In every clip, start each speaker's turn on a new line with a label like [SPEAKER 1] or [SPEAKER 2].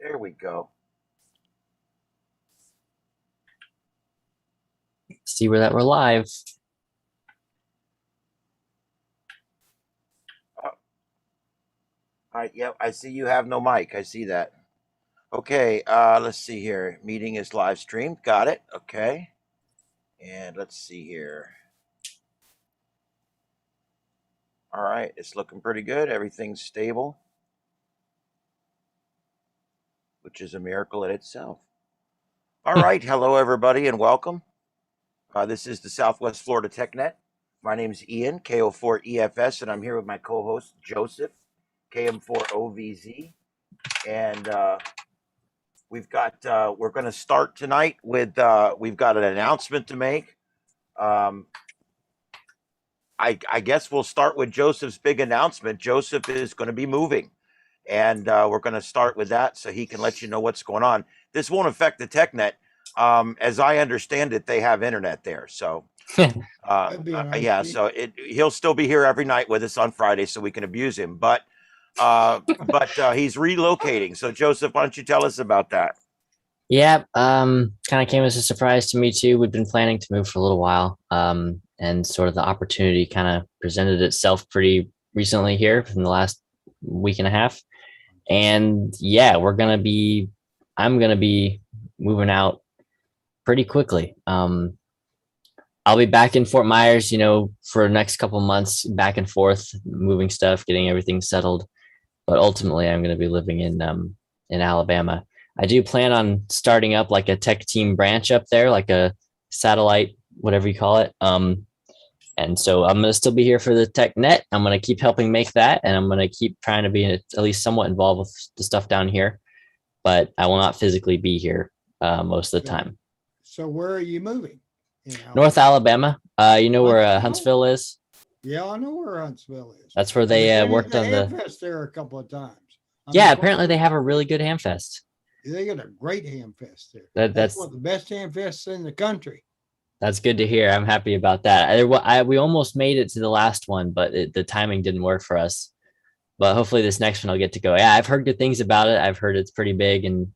[SPEAKER 1] There we go.
[SPEAKER 2] See where that we're live.
[SPEAKER 1] All right, yep, I see you have no mic. I see that. Okay, let's see here. Meeting is live streamed. Got it. Okay. And let's see here. All right, it's looking pretty good. Everything's stable, which is a miracle in itself. All right, hello everybody and welcome. This is the Southwest Florida TechNet. My name is Ian, KO4EFS, and I'm here with my co-host Joseph, KM4OVZ. And we're going to start tonight with, we've got an announcement to make. I guess we'll start with Joseph's big announcement. Joseph is going to be moving, and we're going to start with that so he can let you know what's going on. This won't affect the TechNet. As I understand it, they have internet there. So, yeah, so he'll still be here every night with us on Friday so we can abuse him. But he's relocating. So, Joseph, why don't you tell us about that?
[SPEAKER 2] Yeah, kind of came as a surprise to me too. We've been planning to move for a little while, and sort of the opportunity kind of presented itself pretty recently here in the last week and a half. And yeah, I'm gonna be moving out pretty quickly. I'll be back in Fort Myers, for the next couple months, back and forth, moving stuff, getting everything settled. But ultimately, I'm going to be living in Alabama. I do plan on starting up like a tech team branch up there, like a satellite, whatever you call it. And so I'm going to still be here for the TechNet. I'm going to keep helping make that, and I'm going to keep trying to be at least somewhat involved with the stuff down here. But I will not physically be here most of the time.
[SPEAKER 3] So where are you moving?
[SPEAKER 2] North Alabama. You know where Huntsville is?
[SPEAKER 3] Yeah, I know where Huntsville is.
[SPEAKER 2] That's where they worked on the
[SPEAKER 3] Hamfest there a couple of times.
[SPEAKER 2] Apparently they have a really good Hamfest.
[SPEAKER 3] They got a great Hamfest there. That's one of the best Hamfests in the country.
[SPEAKER 2] That's good to hear. I'm happy about that. We almost made it to the last one, but the timing didn't work for us. But hopefully this next one I'll get to go. Yeah, I've heard good things about it. I've heard it's pretty big and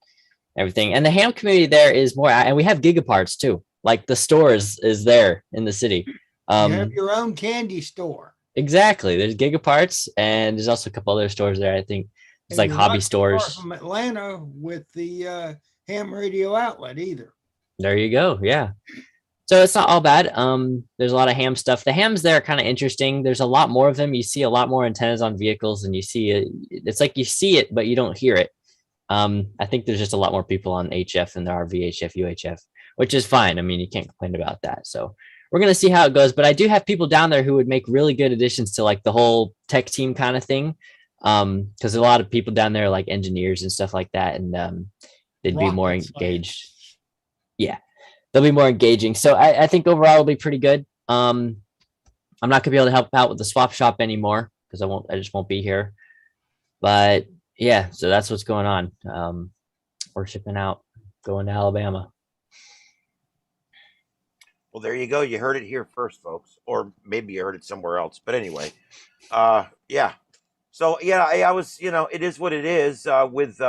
[SPEAKER 2] everything. And the ham community there is more, and we have Gigaparts too. Like the store is there in the city.
[SPEAKER 3] You have your own candy store.
[SPEAKER 2] Exactly. There's Gigaparts, and there's also a couple other stores there. I think it's like hobby stores.
[SPEAKER 3] From Atlanta with the ham radio outlet either.
[SPEAKER 2] There you go. Yeah. So it's not all bad. There's a lot of ham stuff. The hams there are kind of interesting. There's a lot more of them. You see a lot more antennas on vehicles, and you see it. It's like you see it, but you don't hear it. I think there's just a lot more people on HF than there are VHF, UHF, which is fine. I mean, you can't complain about that. So we're going to see how it goes. But I do have people down there who would make really good additions to like the whole tech team kind of thing. Because a lot of people down there are like engineers and stuff like that. And they'd be more engaged. Yeah, they'll be more engaging. So I think overall it'll be pretty good. I'm not going to be able to help out with the swap shop anymore because I just won't be here. But yeah, so that's what's going on. We're shipping out, going to Alabama.
[SPEAKER 1] Well, there you go. You heard it here first, folks, or maybe you heard it somewhere else. But anyway, yeah. So yeah, I was, it is what it is. With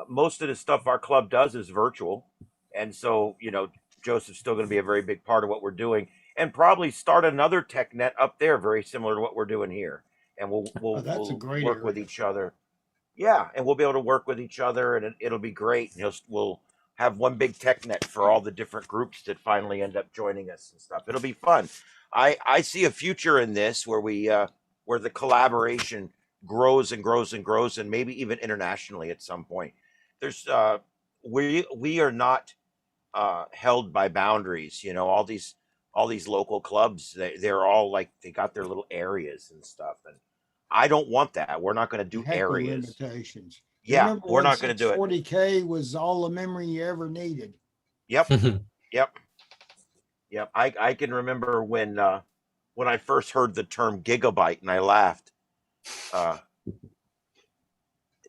[SPEAKER 1] most of the stuff our club does is virtual, and so Joseph's still going to be a very big part of what we're doing, and probably start another TechNet up there, very similar to what we're doing here, and we'll work with each other. Yeah, and we'll be able to work with each other, and it'll be great. We'll have one big TechNet for all the different groups that finally end up joining us and stuff. It'll be fun. I see a future in this where where the collaboration grows and grows and grows, and maybe even internationally at some point. There's we are not held by boundaries. All these local clubs, they're all like they got their little areas and stuff, and I don't want that. We're not going to do areas.
[SPEAKER 3] Limitations.
[SPEAKER 1] Yeah, we're not going to do it.
[SPEAKER 3] 40K was all the memory you ever needed.
[SPEAKER 1] Yep, yep. I can remember when I first heard the term gigabyte and I laughed.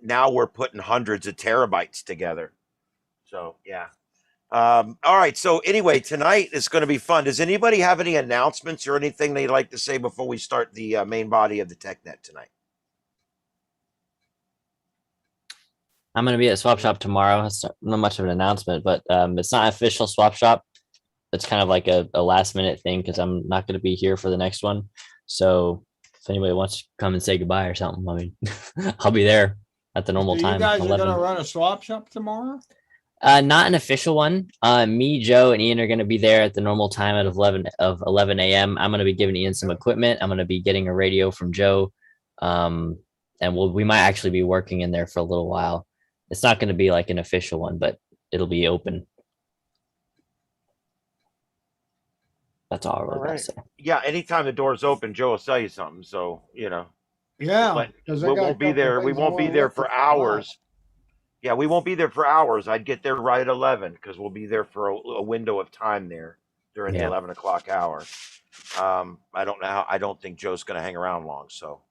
[SPEAKER 1] Now we're putting hundreds of terabytes together. So yeah. All right. So anyway, tonight is going to be fun. Does anybody have any announcements or anything they'd like to say before we start the main body of the TechNet tonight?
[SPEAKER 2] I'm going to be at Swap Shop tomorrow. It's not much of an announcement, but it's not an official Swap Shop. It's kind of like a last minute thing because I'm not going to be here for the next one. So if anybody wants to come and say goodbye or something, I mean, I'll be there at the normal
[SPEAKER 3] So you
[SPEAKER 2] time.
[SPEAKER 3] guys are
[SPEAKER 2] 11.
[SPEAKER 3] gonna run a swap shop tomorrow?
[SPEAKER 2] Not an official one. Me, Joe, and Ian are going to be there at the normal time at 11 a.m. I'm going to be giving Ian some equipment. I'm going to be getting a radio from Joe, and we might actually be working in there for a little while. It's not going to be like an official one, but it'll be open. That's all I really got to say.
[SPEAKER 1] Yeah, anytime the door's open, Joe will sell you something. So
[SPEAKER 3] Yeah,
[SPEAKER 1] we won't be there. We won't be there for hours. Yeah, we won't be there for hours. I'd get there right at 11 because we'll be there for a window of time there during the 11 o'clock hour. I don't know how. I don't think Joe's going to hang around long. So,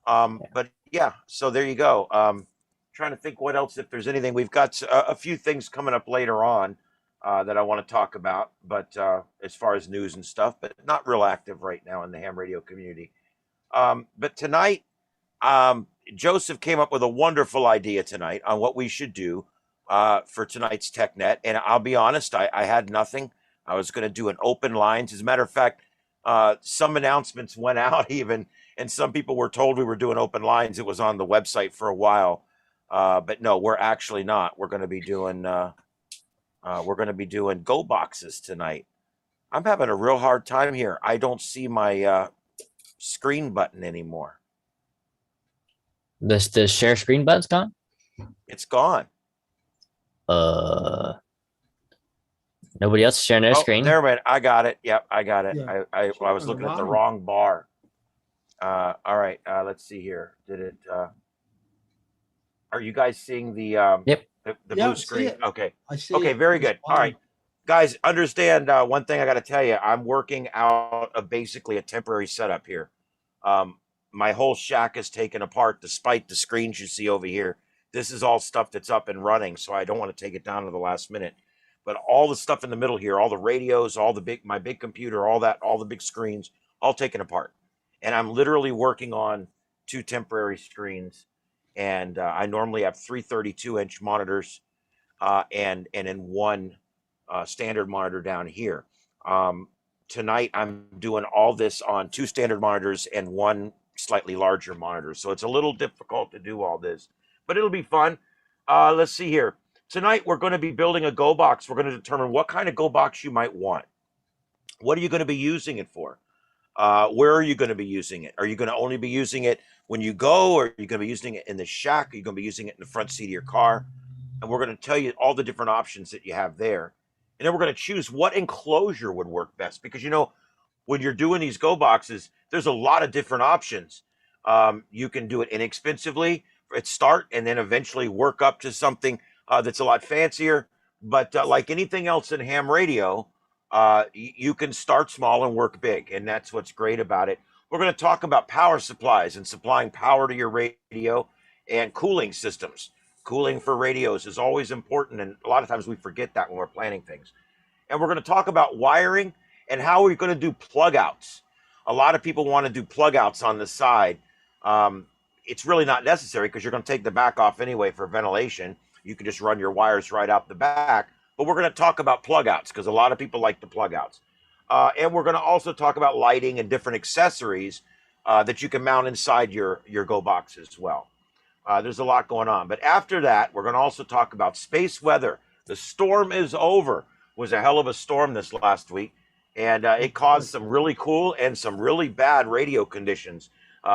[SPEAKER 1] but yeah. So there you go. Trying to think what else. If there's anything, we've got a few things coming up later on that I want to talk about. But as far as news and stuff, but not real active right now in the ham radio community. But tonight, Joseph came up with a wonderful idea tonight on what we should do for tonight's TechNet. And I'll be honest, I had nothing. I was going to do an open lines. As a matter of fact, some announcements went out even, and some people were told we were doing open lines. It was on the website for a while. But no, we're actually not. We're going to be doing go boxes tonight. I'm having a real hard time here. I don't see my screen button anymore.
[SPEAKER 2] The share screen button's gone?
[SPEAKER 1] It's gone.
[SPEAKER 2] Nobody else is sharing their screen.
[SPEAKER 1] There, man. I got it. Yep, I got it.
[SPEAKER 3] Yeah.
[SPEAKER 1] I was looking at the wrong bar. All right. Let's see here. Did it? Are you guys seeing the
[SPEAKER 2] Yep.
[SPEAKER 1] the blue screen? Okay.
[SPEAKER 3] I see.
[SPEAKER 1] Okay. Very good. All right, guys. Understand one thing. I got to tell you. I'm working out of basically a temporary setup here. My whole shack is taken apart, despite the screens you see over here. This is all stuff that's up and running, so I don't want to take it down to the last minute. But all the stuff in the middle here, all the radios, all my big computer, all the big screens, all taken apart. And I'm literally working on 2 temporary screens. And I normally have 3 32-inch monitors and then 1 standard monitor down here. Tonight, I'm doing all this on 2 standard monitors and 1 slightly larger monitor. So it's a little difficult to do all this, but it'll be fun. Let's see here. Tonight, we're going to be building a Go box. We're going to determine what kind of Go box you might want. What are you going to be using it for? Where are you going to be using it? Are you going to only be using it when you go, or are you going to be using it in the shack? Are you going to be using it in the front seat of your car? And we're going to tell you all the different options that you have there. And then we're going to choose what enclosure would work best. Because, when you're doing these Go boxes, there's a lot of different options. You can do it inexpensively at start and then eventually work up to something that's a lot fancier. But like anything else in ham radio, you can start small and work big. And that's what's great about it. We're going to talk about power supplies and supplying power to your radio and cooling systems. Cooling for radios is always important. And a lot of times we forget that when we're planning things. And we're going to talk about wiring and how we're going to do plug outs. A lot of people want to do plug outs on the side. It's really not necessary because you're going to take the back off anyway for ventilation. You can just run your wires right out the back. But we're going to talk about plug outs because a lot of people like the plug outs. And we're going to also talk about lighting and different accessories that you can mount inside your Go box as well. There's a lot going on. But after that, we're going to also talk about space weather. The storm is over. It was a hell of a storm this last week. And it caused some really cool and some really bad radio conditions.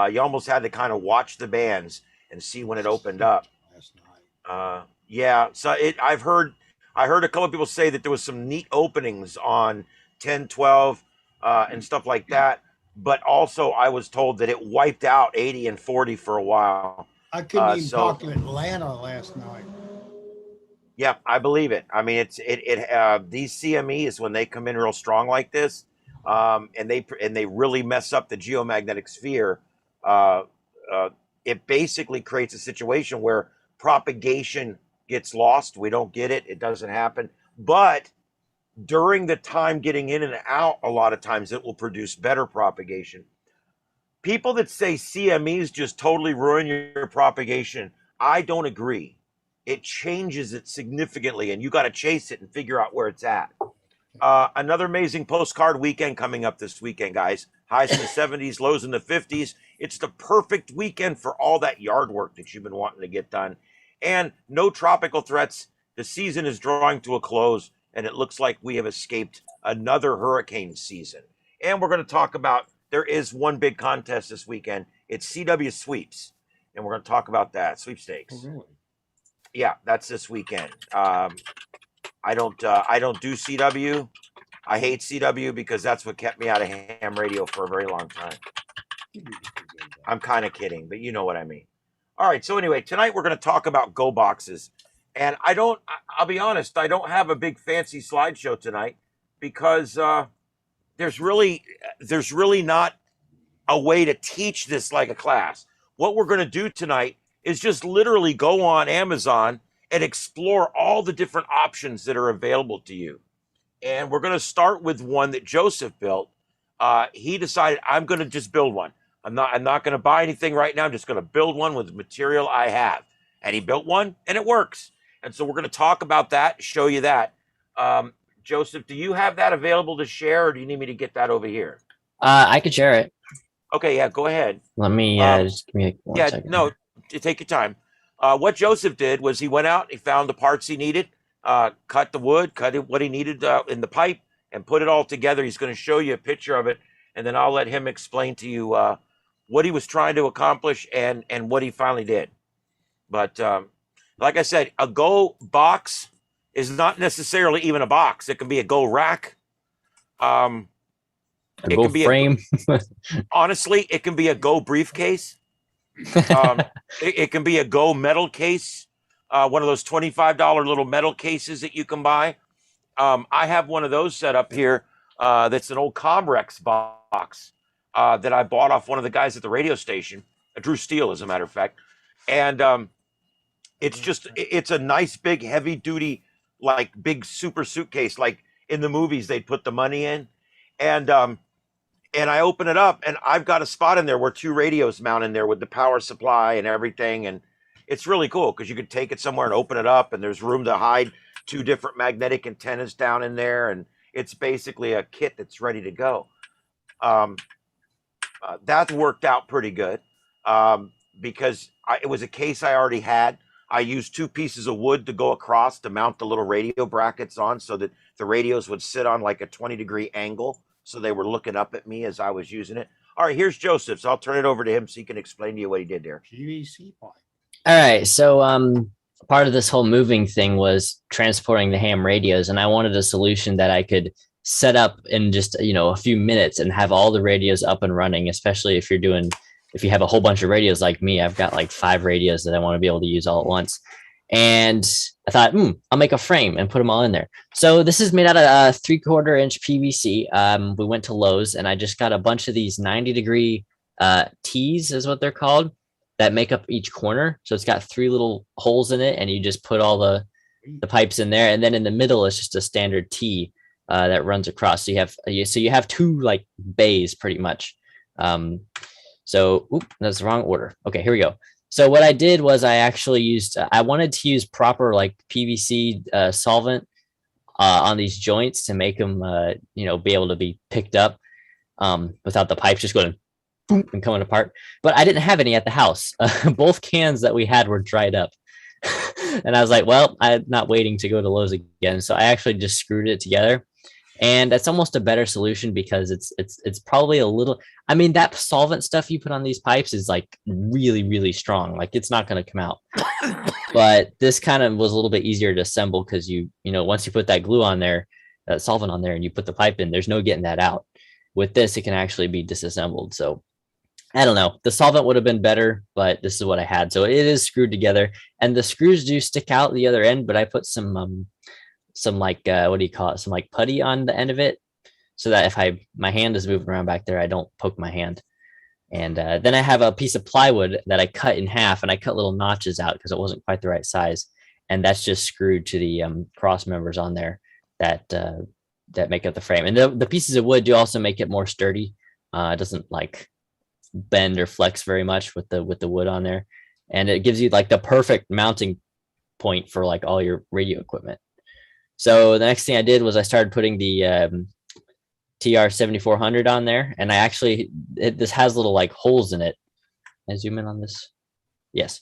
[SPEAKER 1] You almost had to kind of watch the bands and see when it opened up. Yeah, so I heard a couple of people say that there was some neat openings on 10, 12, and stuff like that. But also I was told that it wiped out 80 and 40 for a while.
[SPEAKER 3] I couldn't even talk to Atlanta last night.
[SPEAKER 1] Yeah, I believe it. I mean, these CMEs, when they come in real strong like this, and they really mess up the geomagnetic sphere, it basically creates a situation where propagation gets lost. We don't get it. It doesn't happen. But during the time getting in and out, a lot of times it will produce better propagation. People that say CMEs just totally ruin your propagation, I don't agree. it changes it significantly, and you got to chase it and figure out where it's at. Another amazing postcard weekend coming up this weekend, guys. Highs in the 70s, lows in the 50s. It's the perfect weekend for all that yard work that you've been wanting to get done. And no tropical threats. The season is drawing to a close, and it looks like we have escaped another hurricane season. And we're going to talk about, there is one big contest this weekend. It's CW Sweeps, and we're going to talk about that, sweepstakes.
[SPEAKER 3] Oh, really?
[SPEAKER 1] Yeah, that's this weekend. I don't do CW. I hate CW because that's what kept me out of ham radio for a very long time. I'm kind of kidding, but you know what I mean. All right, so anyway, tonight we're going to talk about go boxes. And I'll be honest, I don't have a big fancy slideshow tonight because there's really not a way to teach this like a class. What we're going to do tonight is just literally go on Amazon and explore all the different options that are available to you. And we're going to start with one that Joseph built. He decided, I'm going to just build one. I'm not going to buy anything right now. I'm just going to build one with the material I have. And he built one, and it works. And so we're going to talk about that, show you that. Joseph, do you have that available to share, or do you need me to get that over here?
[SPEAKER 2] I could share it.
[SPEAKER 1] Okay, yeah, go ahead.
[SPEAKER 2] Let me just give me one second.
[SPEAKER 1] No, take your time. What Joseph did was he went out, he found the parts he needed, cut the wood, what he needed in the pipe, and put it all together. He's going to show you a picture of it, and then I'll let him explain to you what he was trying to accomplish and what he finally did. But like I said, a Go box is not necessarily even a box. It can be a Go rack.
[SPEAKER 2] A Go frame.
[SPEAKER 1] Honestly, it can be a Go briefcase. It can be a Go metal case, one of those $25 little metal cases that you can buy. I have one of those set up here. That's an old Comrex box that I bought off one of the guys at the radio station, Drew Steele, as a matter of fact. And it's a nice big heavy duty, like big super suitcase, like in the movies they'd put the money in. And I open it up, and I've got a spot in there where 2 radios mount in there with the power supply and everything. And it's really cool because you could take it somewhere and open it up, and there's room to hide 2 different magnetic antennas down in there. And it's basically a kit that's ready to go. That worked out pretty good because it was a case I already had. I used 2 pieces of wood to go across to mount the little radio brackets on so that the radios would sit on like a 20-degree angle. So they were looking up at me as I was using it. All right, here's Joseph. So I'll turn it over to him so he can explain to you what he did there.
[SPEAKER 3] PVC pipe.
[SPEAKER 2] All right. So part of this whole moving thing was transporting the ham radios. And I wanted a solution that I could set up in just, a few minutes and have all the radios up and running, especially if you have a whole bunch of radios like me. I've got like 5 radios that I want to be able to use all at once. And I thought, I'll make a frame and put them all in there. So this is made out of 3/4 inch PVC. We went to Lowe's and I just got a bunch of these 90-degree T's is what they're called that make up each corner. So it's got 3 little holes in it, and you just put all the pipes in there. And then in the middle is just a standard T that runs across. So you have 2 like bays pretty much. So that's the wrong order. Okay, here we go. So what I did was I actually used, I wanted to use proper like PVC solvent on these joints to make them, be able to be picked up without the pipes just going boom and coming apart. But I didn't have any at the house. Both cans that we had were dried up. And I was like, well, I'm not waiting to go to Lowe's again. So I actually just screwed it together. And that's almost a better solution because it's probably a little, that solvent stuff you put on these pipes is like really, really strong. Like it's not going to come out. But this kind of was a little bit easier to assemble because once you put that glue on there, that solvent on there, and you put the pipe in, there's no getting that out. With this, it can actually be disassembled. So I don't know. The solvent would have been better, but this is what I had. So it is screwed together, and the screws do stick out the other end, but I put some like what do you call it, some like putty on the end of it so that if my hand is moving around back there, I don't poke my hand. And then I have a piece of plywood that I cut in half, and I cut little notches out because it wasn't quite the right size, and that's just screwed to the cross members on there that make up the frame. And the pieces of wood do also make it more sturdy. It doesn't like bend or flex very much with the wood on there, and it gives you like the perfect mounting point for like all your radio equipment. So the next thing I did was I started putting the TR 7400 on there, and I actually this has little like holes in it. I zoom in on this. Yes,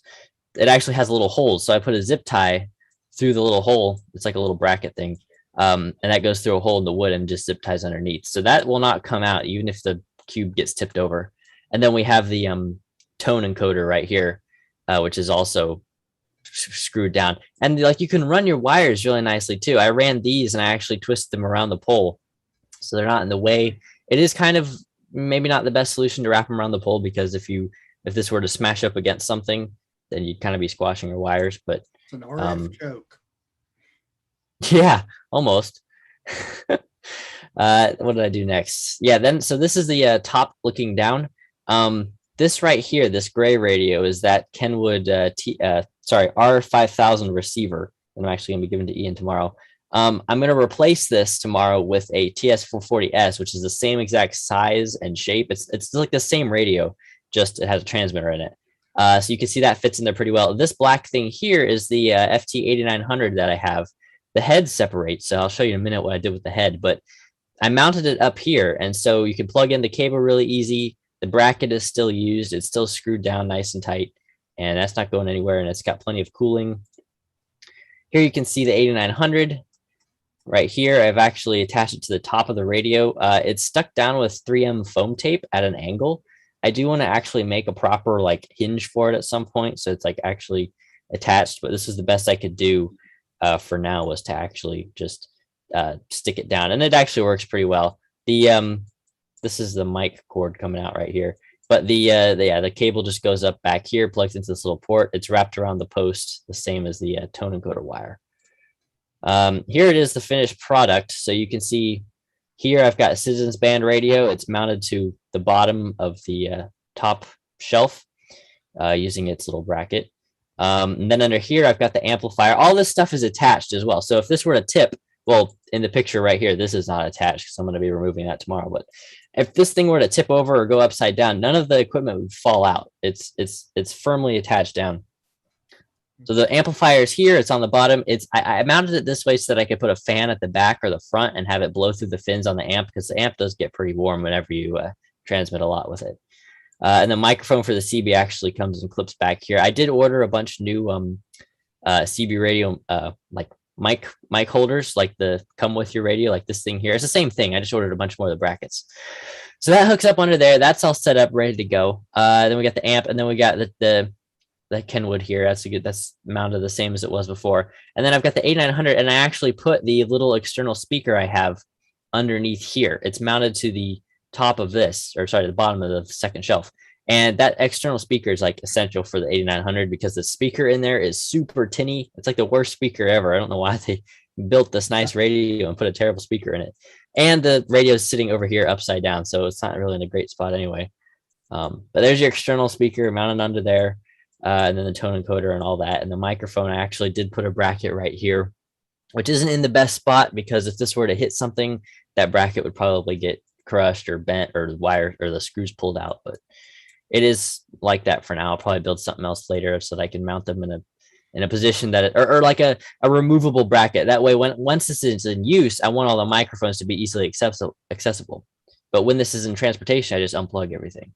[SPEAKER 2] it actually has little holes. So I put a zip tie through the little hole. It's like a little bracket thing, and that goes through a hole in the wood and just zip ties underneath. So that will not come out even if the cube gets tipped over. And then we have the tone encoder right here, which is also screwed down, and like you can run your wires really nicely too. I ran these and I actually twisted them around the pole so they're not in the way. It is kind of maybe not the best solution to wrap them around the pole, because if this were to smash up against something, then you'd kind of be squashing your wires. But
[SPEAKER 3] it's an RF joke.
[SPEAKER 2] Yeah, almost. What did I do next? Yeah, then so this is the top looking down. This right here, this gray radio, is that Kenwood R5000 receiver. And I'm actually going to be given to Ian tomorrow. I'm going to replace this tomorrow with a TS440S, which is the same exact size and shape. It's like the same radio, just it has a transmitter in it. So you can see that fits in there pretty well. This black thing here is the FT8900 that I have. The head separates, so I'll show you in a minute what I did with the head. But I mounted it up here, and so you can plug in the cable really easy. The bracket is still used. It's still screwed down nice and tight, and that's not going anywhere, and it's got plenty of cooling. Here you can see the 8900 right here. I've actually attached it to the top of the radio. It's stuck down with 3M foam tape at an angle. I do want to actually make a proper like hinge for it at some point, so it's like actually attached, but this is the best I could do for now, was to actually just stick it down, and it actually works pretty well. This is the mic cord coming out right here, but the cable just goes up back here, plugs into this little port. It's wrapped around the post, the same as the tone encoder wire. Here it is, the finished product. So you can see here I've got a Citizens Band radio. It's mounted to the bottom of the top shelf using its little bracket. And then under here I've got the amplifier. All this stuff is attached as well. So if this were to tip, well, in the picture right here, this is not attached because I'm going to be removing that tomorrow. But if this thing were to tip over or go upside down, none of the equipment would fall out. It's firmly attached down. So the amplifier is here. It's on the bottom. I mounted it this way so that I could put a fan at the back or the front and have it blow through the fins on the amp, because the amp does get pretty warm whenever you transmit a lot with it. And the microphone for the CB actually comes and clips back here. I did order a bunch of new CB radio like mic holders, like the come with your radio, like this thing here. It's the same thing. I just ordered a bunch more of the brackets. So that hooks up under there. That's all set up, ready to go. Then we got the amp, and then we got the Kenwood here. That's mounted the same as it was before. And then I've got the 8900, and I actually put the little external speaker I have underneath here. It's mounted to the top of this, or sorry, the bottom of the second shelf. And that external speaker is like essential for the 8900, because the speaker in there is super tinny. It's like the worst speaker ever. I don't know why they built this nice radio and put a terrible speaker in it. And the radio is sitting over here upside down, so it's not really in a great spot anyway. But there's your external speaker mounted under there, and then the tone encoder and all that. And the microphone, I actually did put a bracket right here, which isn't in the best spot, because if this were to hit something, that bracket would probably get crushed or bent, or the wire or the screws pulled out. But it is like that for now. I'll probably build something else later so that I can mount them in a position that or like a removable bracket. That way, once this is in use, I want all the microphones to be easily accessible. But when this is in transportation, I just unplug everything.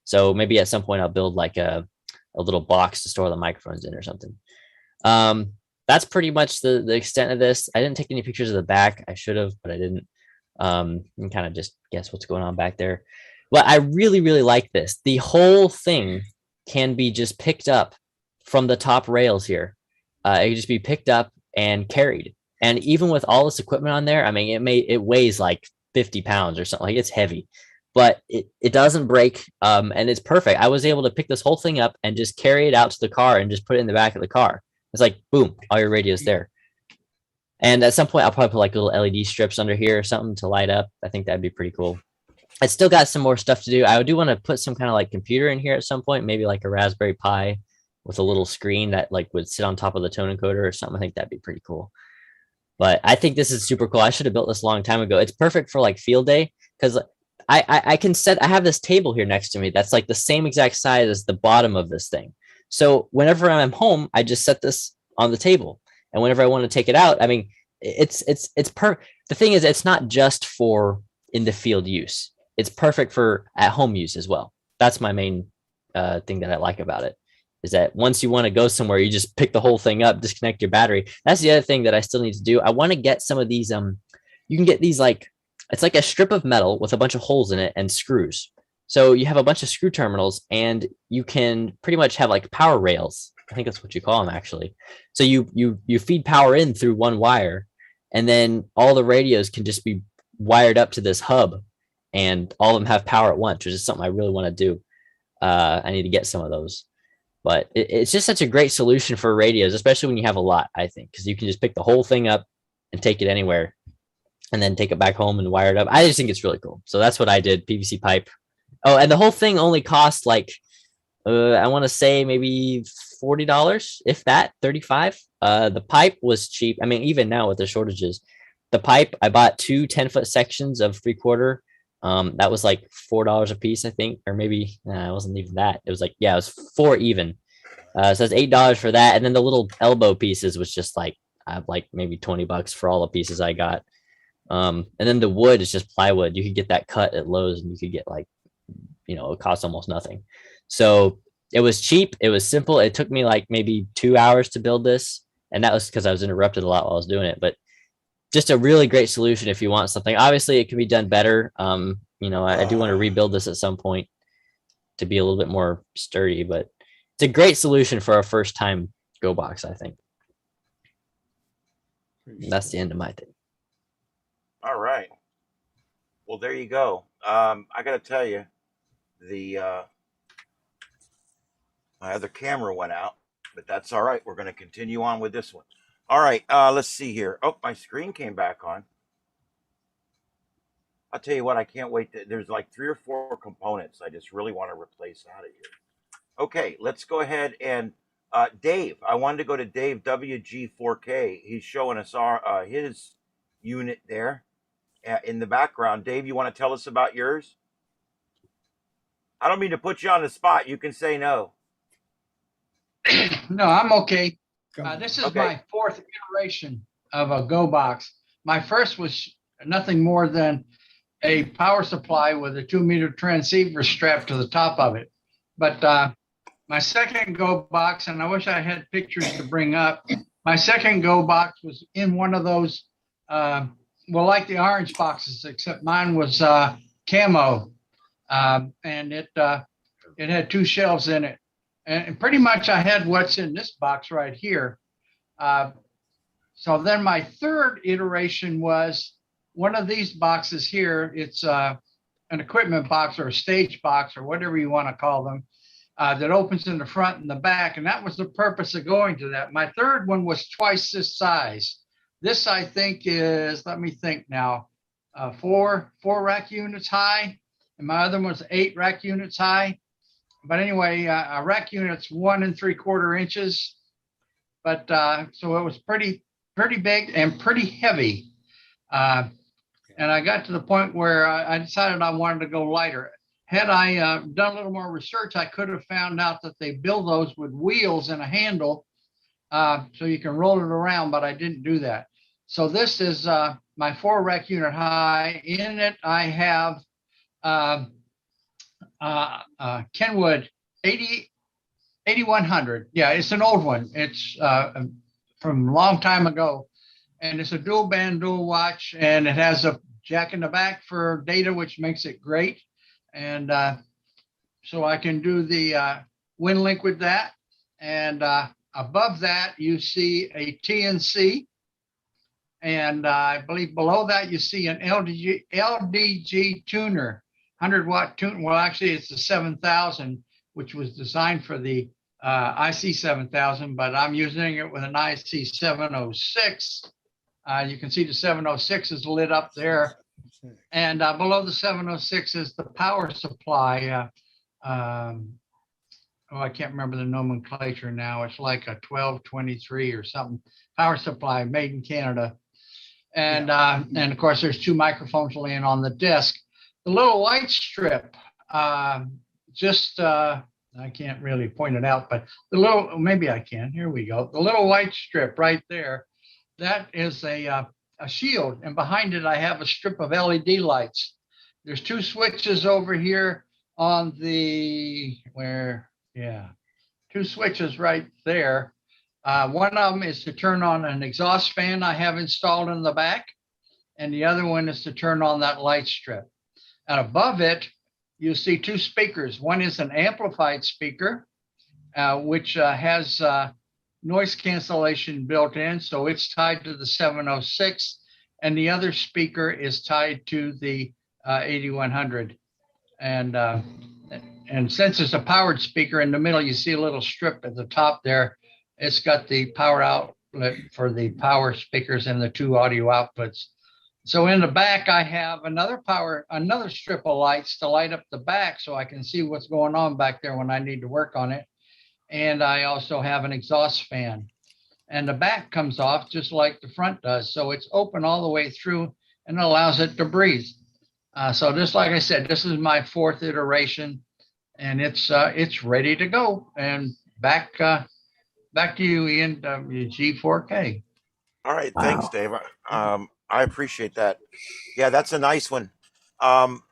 [SPEAKER 2] So maybe at some point I'll build like a little box to store the microphones in or something. That's pretty much the extent of this. I didn't take any pictures of the back. I should have, but I didn't. You can kind of just guess what's going on back there. But I really, really like this. The whole thing can be just picked up from the top rails here. It can just be picked up and carried. And even with all this equipment on there, I mean, it weighs like 50 pounds or something. Like, it's heavy, but it doesn't break. And it's perfect. I was able to pick this whole thing up and just carry it out to the car and just put it in the back of the car. It's like, boom, all your radios there. And at some point, I'll probably put like little LED strips under here or something to light up. I think that'd be pretty cool. I still got some more stuff to do. I do want to put some kind of like computer in here at some point, maybe like a Raspberry Pi with a little screen that like would sit on top of the tone encoder or something. I think that'd be pretty cool. But I think this is super cool. I should have built this a long time ago. It's perfect for like field day, because I have this table here next to me that's like the same exact size as the bottom of this thing. So whenever I'm home, I just set this on the table. And whenever I want to take it out, I mean, the thing is, it's not just for in the field use. It's perfect for at home use as well. That's my main thing that I like about it, is that once you want to go somewhere, you just pick the whole thing up, disconnect your battery. That's the other thing that I still need to do. I want to get some of these, you can get these it's like a strip of metal with a bunch of holes in it and screws. So you have a bunch of screw terminals, and you can pretty much have like power rails. I think that's what you call them, actually. So you feed power in through one wire, and then all the radios can just be wired up to this hub, and all of them have power at once, which is something I really want to do. I need to get some of those, but it's just such a great solution for radios, especially when you have a lot, I think, because you can just pick the whole thing up and take it anywhere, and then take it back home and wire it up. I just think it's really cool. So that's what I did, PVC pipe. Oh, and the whole thing only cost like, I want to say maybe $40, if that, 35. The pipe was cheap. I mean, even now with the shortages, the pipe, I bought 2 10-foot sections of 3/4. That was like $4 a piece, I think, or maybe it wasn't even that. It was like, yeah, it was 4 even. So that's $8 for that. And then the little elbow pieces was just like, maybe $20 for all the pieces I got. And then the wood is just plywood. You could get that cut at Lowe's, and you could get it costs almost nothing. So it was cheap. It was simple. It took me like maybe 2 hours to build this. And that was because I was interrupted a lot while I was doing it. But just a really great solution if you want something. Obviously, it can be done better. I do want to rebuild this at some point to be a little bit more sturdy. But it's a great solution for a first-time Go Box, I think. That's the end of my thing.
[SPEAKER 1] All right. Well, there you go. I got to tell you, my other camera went out, but that's all right. We're going to continue on with this one. All right. Let's see here. Oh, my screen came back on. I'll tell you what, I can't wait. There's like 3 or 4 components I just really want to replace out of here. Okay, let's go ahead and Dave. I wanted to go to Dave WG4K. He's showing us his unit there in the background. Dave, you want to tell us about yours? I don't mean to put you on the spot. You can say no.
[SPEAKER 4] No, I'm okay. This is my 4th iteration of a Go Box. My first was nothing more than a power supply with a 2-meter transceiver strapped to the top of it. But my second Go Box, and I wish I had pictures to bring up, my second Go Box was in one of those, like the orange boxes, except mine was camo, and it had 2 shelves in it. And pretty much I had what's in this box right here. So then my 3rd iteration was one of these boxes here. It's an equipment box or a stage box or whatever you want to call them, that opens in the front and the back. And that was the purpose of going to that. My 3rd one was twice this size. This, I think, is, let me think now, 4 rack units high. And my other one was 8 rack units high. But anyway, a rack unit's 1 3/4 inches. But so it was pretty big and pretty heavy. And I got to the point where I decided I wanted to go lighter. Had I done a little more research, I could have found out that they build those with wheels and a handle, so you can roll it around, but I didn't do that. So this is my 4 rack unit high. In it, I have Kenwood 8100. Yeah, it's an old one. It's from a long time ago. And it's a dual band, dual watch, and it has a jack in the back for data, which makes it great. And so I can do the WinLink with that. And above that, you see a TNC. And I believe below that, you see an LDG tuner, 100-watt tuner. Well, actually, it's the 7000, which was designed for the IC 7000, but I'm using it with an IC 706. You can see the 706 is lit up there. And below the 706 is the power supply. I can't remember the nomenclature now. It's like a 1223 or something. Power supply made in Canada. And of course, there's 2 microphones laying on the desk. The little white strip, just I can't really point it out, but the little, maybe I can. Here we go. The little white strip right there, that is a shield. And behind it, I have a strip of LED lights. There's two switches over here on the, two switches right there. One of them is to turn on an exhaust fan I have installed in the back, and the other one is to turn on that light strip. And above it, you see two speakers. One is an amplified speaker, which has noise cancellation built in, so it's tied to the 706, and the other speaker is tied to the 8100. And since it's a powered speaker, in the middle, you see a little strip at the top there. It's got the power outlet for the power speakers and the two audio outputs. So in the back, I have another strip of lights to light up the back so I can see what's going on back there when I need to work on it. And I also have an exhaust fan. And the back comes off just like the front does. So it's open all the way through and allows it to breathe. So just like I said, this is my 4th iteration, and it's ready to go. And back to you, Ian, G4K.
[SPEAKER 1] All right, thanks, Dave. I appreciate that. Yeah, that's a nice one. I'm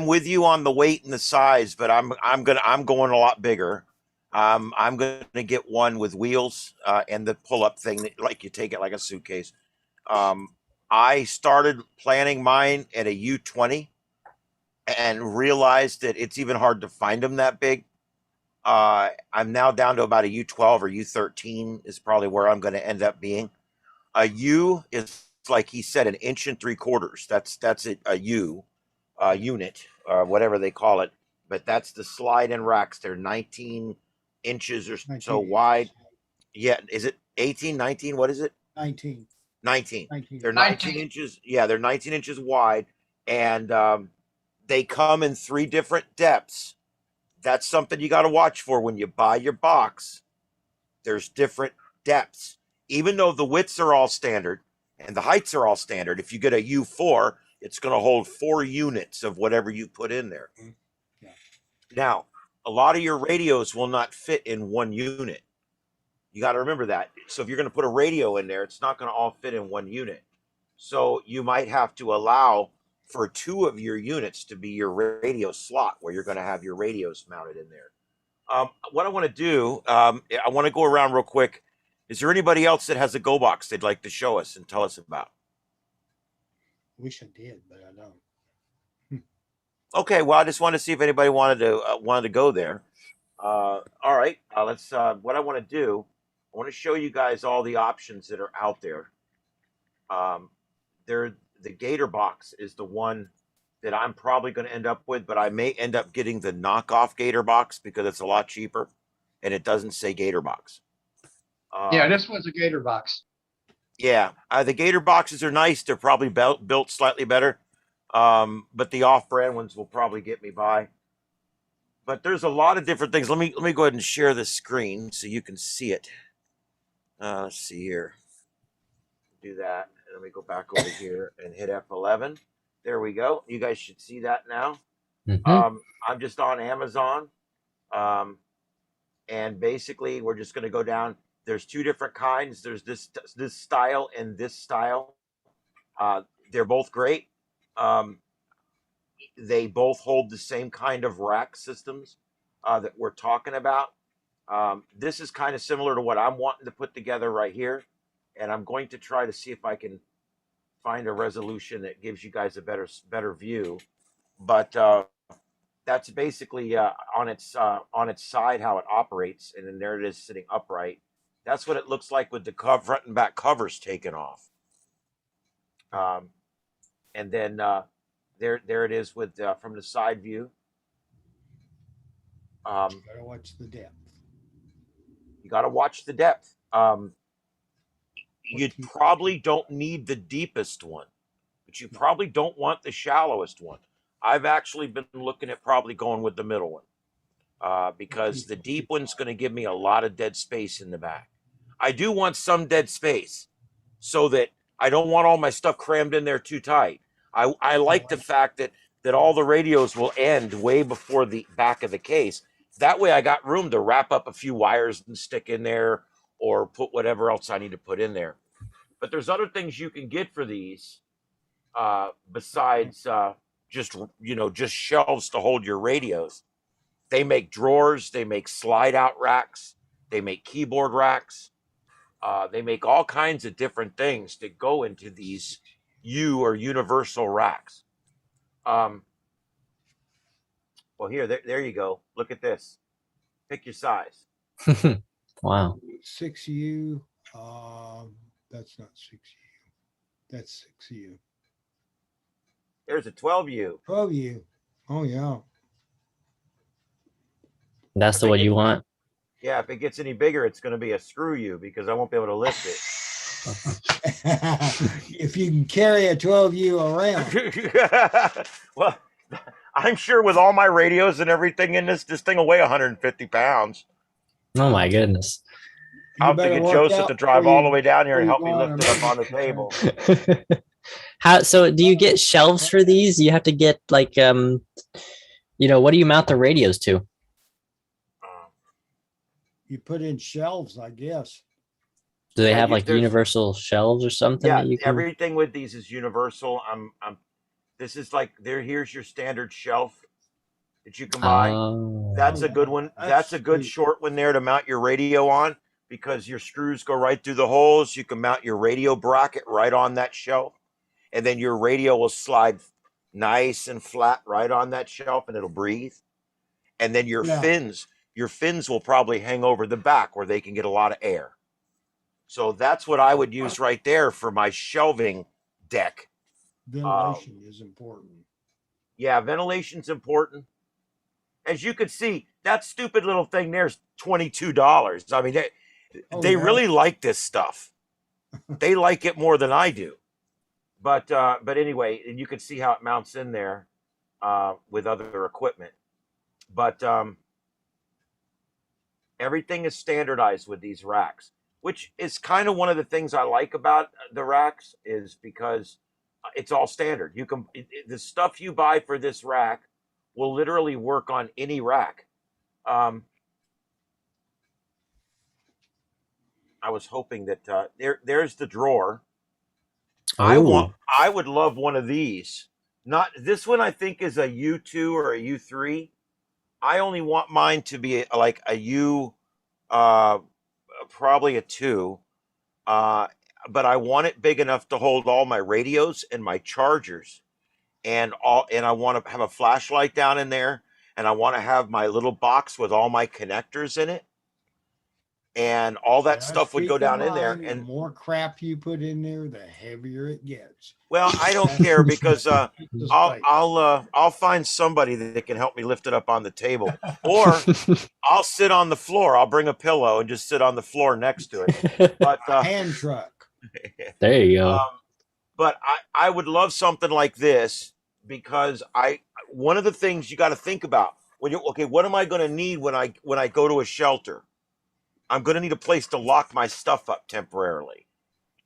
[SPEAKER 1] with you on the weight and the size, but I'm going a lot bigger. I'm gonna get one with wheels and the pull-up thing that, like, you take it like a suitcase. I started planning mine at a U20 and realized that it's even hard to find them that big. I'm now down to about a U12 or U13 is probably where I'm going to end up being. A U is, like he said, 1 3/4. That's a U unit, whatever they call it. But that's the slide-in racks. They're 19 inches or so wide. Yeah, is it 18, 19? What is it?
[SPEAKER 3] 19.
[SPEAKER 1] 19. They're 19 inches. Yeah, they're 19 inches wide, and they come in 3 different depths. That's something you got to watch for when you buy your box. There's different depths. Even though the widths are all standard and the heights are all standard, if you get a U4, it's going to hold 4 units of whatever you put in there.
[SPEAKER 3] Yeah.
[SPEAKER 1] Now, a lot of your radios will not fit in 1 unit. You got to remember that. So if you're going to put a radio in there, it's not going to all fit in 1 unit. So you might have to allow for 2 of your units to be your radio slot where you're going to have your radios mounted in there. What I want to do, I want to go around real quick. Is there anybody else that has a Go Box they'd like to show us and tell us about?
[SPEAKER 3] Wish I did, but I don't.
[SPEAKER 1] Okay, well, I just wanted to see if anybody wanted to go there. All right, let's. What I want to do, I want to show you guys all the options that are out there. The Gator Box is the one that I'm probably going to end up with, but I may end up getting the knockoff Gator Box because it's a lot cheaper, and it doesn't say Gator Box.
[SPEAKER 4] Yeah, this one's a Gator Box.
[SPEAKER 1] Yeah, the Gator Boxes are nice. They're probably built slightly better, but the off-brand ones will probably get me by. But there's a lot of different things. Let me go ahead and share the screen so you can see it. Let's see here. Do that. And let me go back over here and hit F11. There we go. You guys should see that now.
[SPEAKER 2] Mm-hmm.
[SPEAKER 1] I'm just on Amazon. And basically, we're just going to go down. There's 2 different kinds. There's this style and this style. They're both great. They both hold the same kind of rack systems that we're talking about. This is kind of similar to what I'm wanting to put together right here. And I'm going to try to see if I can find a resolution that gives you guys a better view. But that's basically on its side how it operates. And then there it is sitting upright. That's what it looks like with the front and back covers taken off. And then there it is with from the side view.
[SPEAKER 3] Gotta watch the depth.
[SPEAKER 1] You got to watch the depth. You probably don't need the deepest one, but you probably don't want the shallowest one. I've actually been looking at probably going with the middle one because the deep one's going to give me a lot of dead space in the back. I do want some dead space so that I don't want all my stuff crammed in there too tight. I like the fact that all the radios will end way before the back of the case, That way I got room to wrap up a few wires and stick in there or put whatever else I need to put in there. But there's other things you can get for these besides just shelves to hold your radios. They make drawers, they make slide out racks, they make keyboard racks, they make all kinds of different things that go into these or universal racks. Well, here, there you go. Look at this. Pick your size.
[SPEAKER 2] Wow.
[SPEAKER 3] 6U. That's not 6U. That's 6U.
[SPEAKER 1] There's a 12U.
[SPEAKER 3] 12U. Oh, yeah.
[SPEAKER 2] That's the one you want?
[SPEAKER 1] Yeah, if it gets any bigger, it's going to be a screw you because I won't be able to lift it.
[SPEAKER 3] If you can carry a 12U around.
[SPEAKER 1] Well, I'm sure with all my radios and everything in this thing will weigh 150 pounds.
[SPEAKER 2] Oh my goodness.
[SPEAKER 1] I'll have to get Joseph to drive all the way down here and help me lift it up on the table.
[SPEAKER 2] So do you get shelves for these? You have to get like, what do you mount the radios to?
[SPEAKER 3] You put in shelves, I guess.
[SPEAKER 2] Do they have like universal shelves or something?
[SPEAKER 1] Yeah,
[SPEAKER 2] that you can...
[SPEAKER 1] everything with these is universal. This is like here's your standard shelf that you can buy. That's a good one. That's a good short one there to mount your radio on because your screws go right through the holes. You can mount your radio bracket right on that shelf, and then your radio will slide nice and flat right on that shelf, and it'll breathe. And then your fins will probably hang over the back where they can get a lot of air. So that's what I would use right there for my shelving deck.
[SPEAKER 3] Ventilation is important.
[SPEAKER 1] Yeah, ventilation's important. As you can see, that stupid little thing there's $22. I mean, they really like this stuff. They like it more than I do. But anyway, and you can see how it mounts in there with other equipment. But everything is standardized with these racks, which is kind of one of the things I like about the racks is because it's all standard. You can the stuff you buy for this rack will literally work on any rack. I was hoping that there's the drawer.
[SPEAKER 2] Oh.
[SPEAKER 1] I would love one of these. Not this one. I think is a U2 or a U3. I only want mine to be like a U, probably a 2. But I want it big enough to hold all my radios and my chargers, and I want to have a flashlight down in there, and I want to have my little box with all my connectors in it, and all that stuff would go down in there. And
[SPEAKER 3] the more crap you put in there, the heavier it gets.
[SPEAKER 1] Well, I don't care because I'll find somebody that can help me lift it up on the table, or I'll sit on the floor. I'll bring a pillow and just sit on the floor next to it. But
[SPEAKER 3] hand truck.
[SPEAKER 2] There you go.
[SPEAKER 1] But I would love something like this because one of the things you got to think about what am I going to need when I go to a shelter? I'm going to need a place to lock my stuff up temporarily.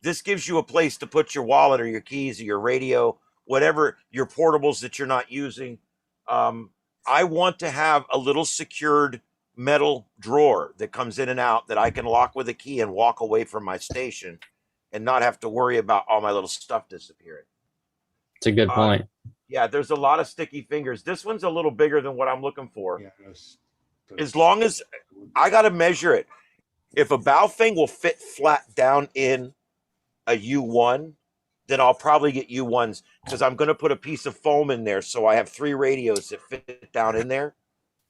[SPEAKER 1] This gives you a place to put your wallet or your keys or your radio, whatever your portables that you're not using. I want to have a little secured metal drawer that comes in and out that I can lock with a key and walk away from my station and not have to worry about all my little stuff disappearing.
[SPEAKER 2] It's a good point.
[SPEAKER 1] Yeah, there's a lot of sticky fingers. This one's a little bigger than what I'm looking for.
[SPEAKER 3] Yeah,
[SPEAKER 1] as long as I got to measure it. If a Baofeng will fit flat down in a U1, then I'll probably get U1s because I'm going to put a piece of foam in there. So I have 3 radios that fit down in there.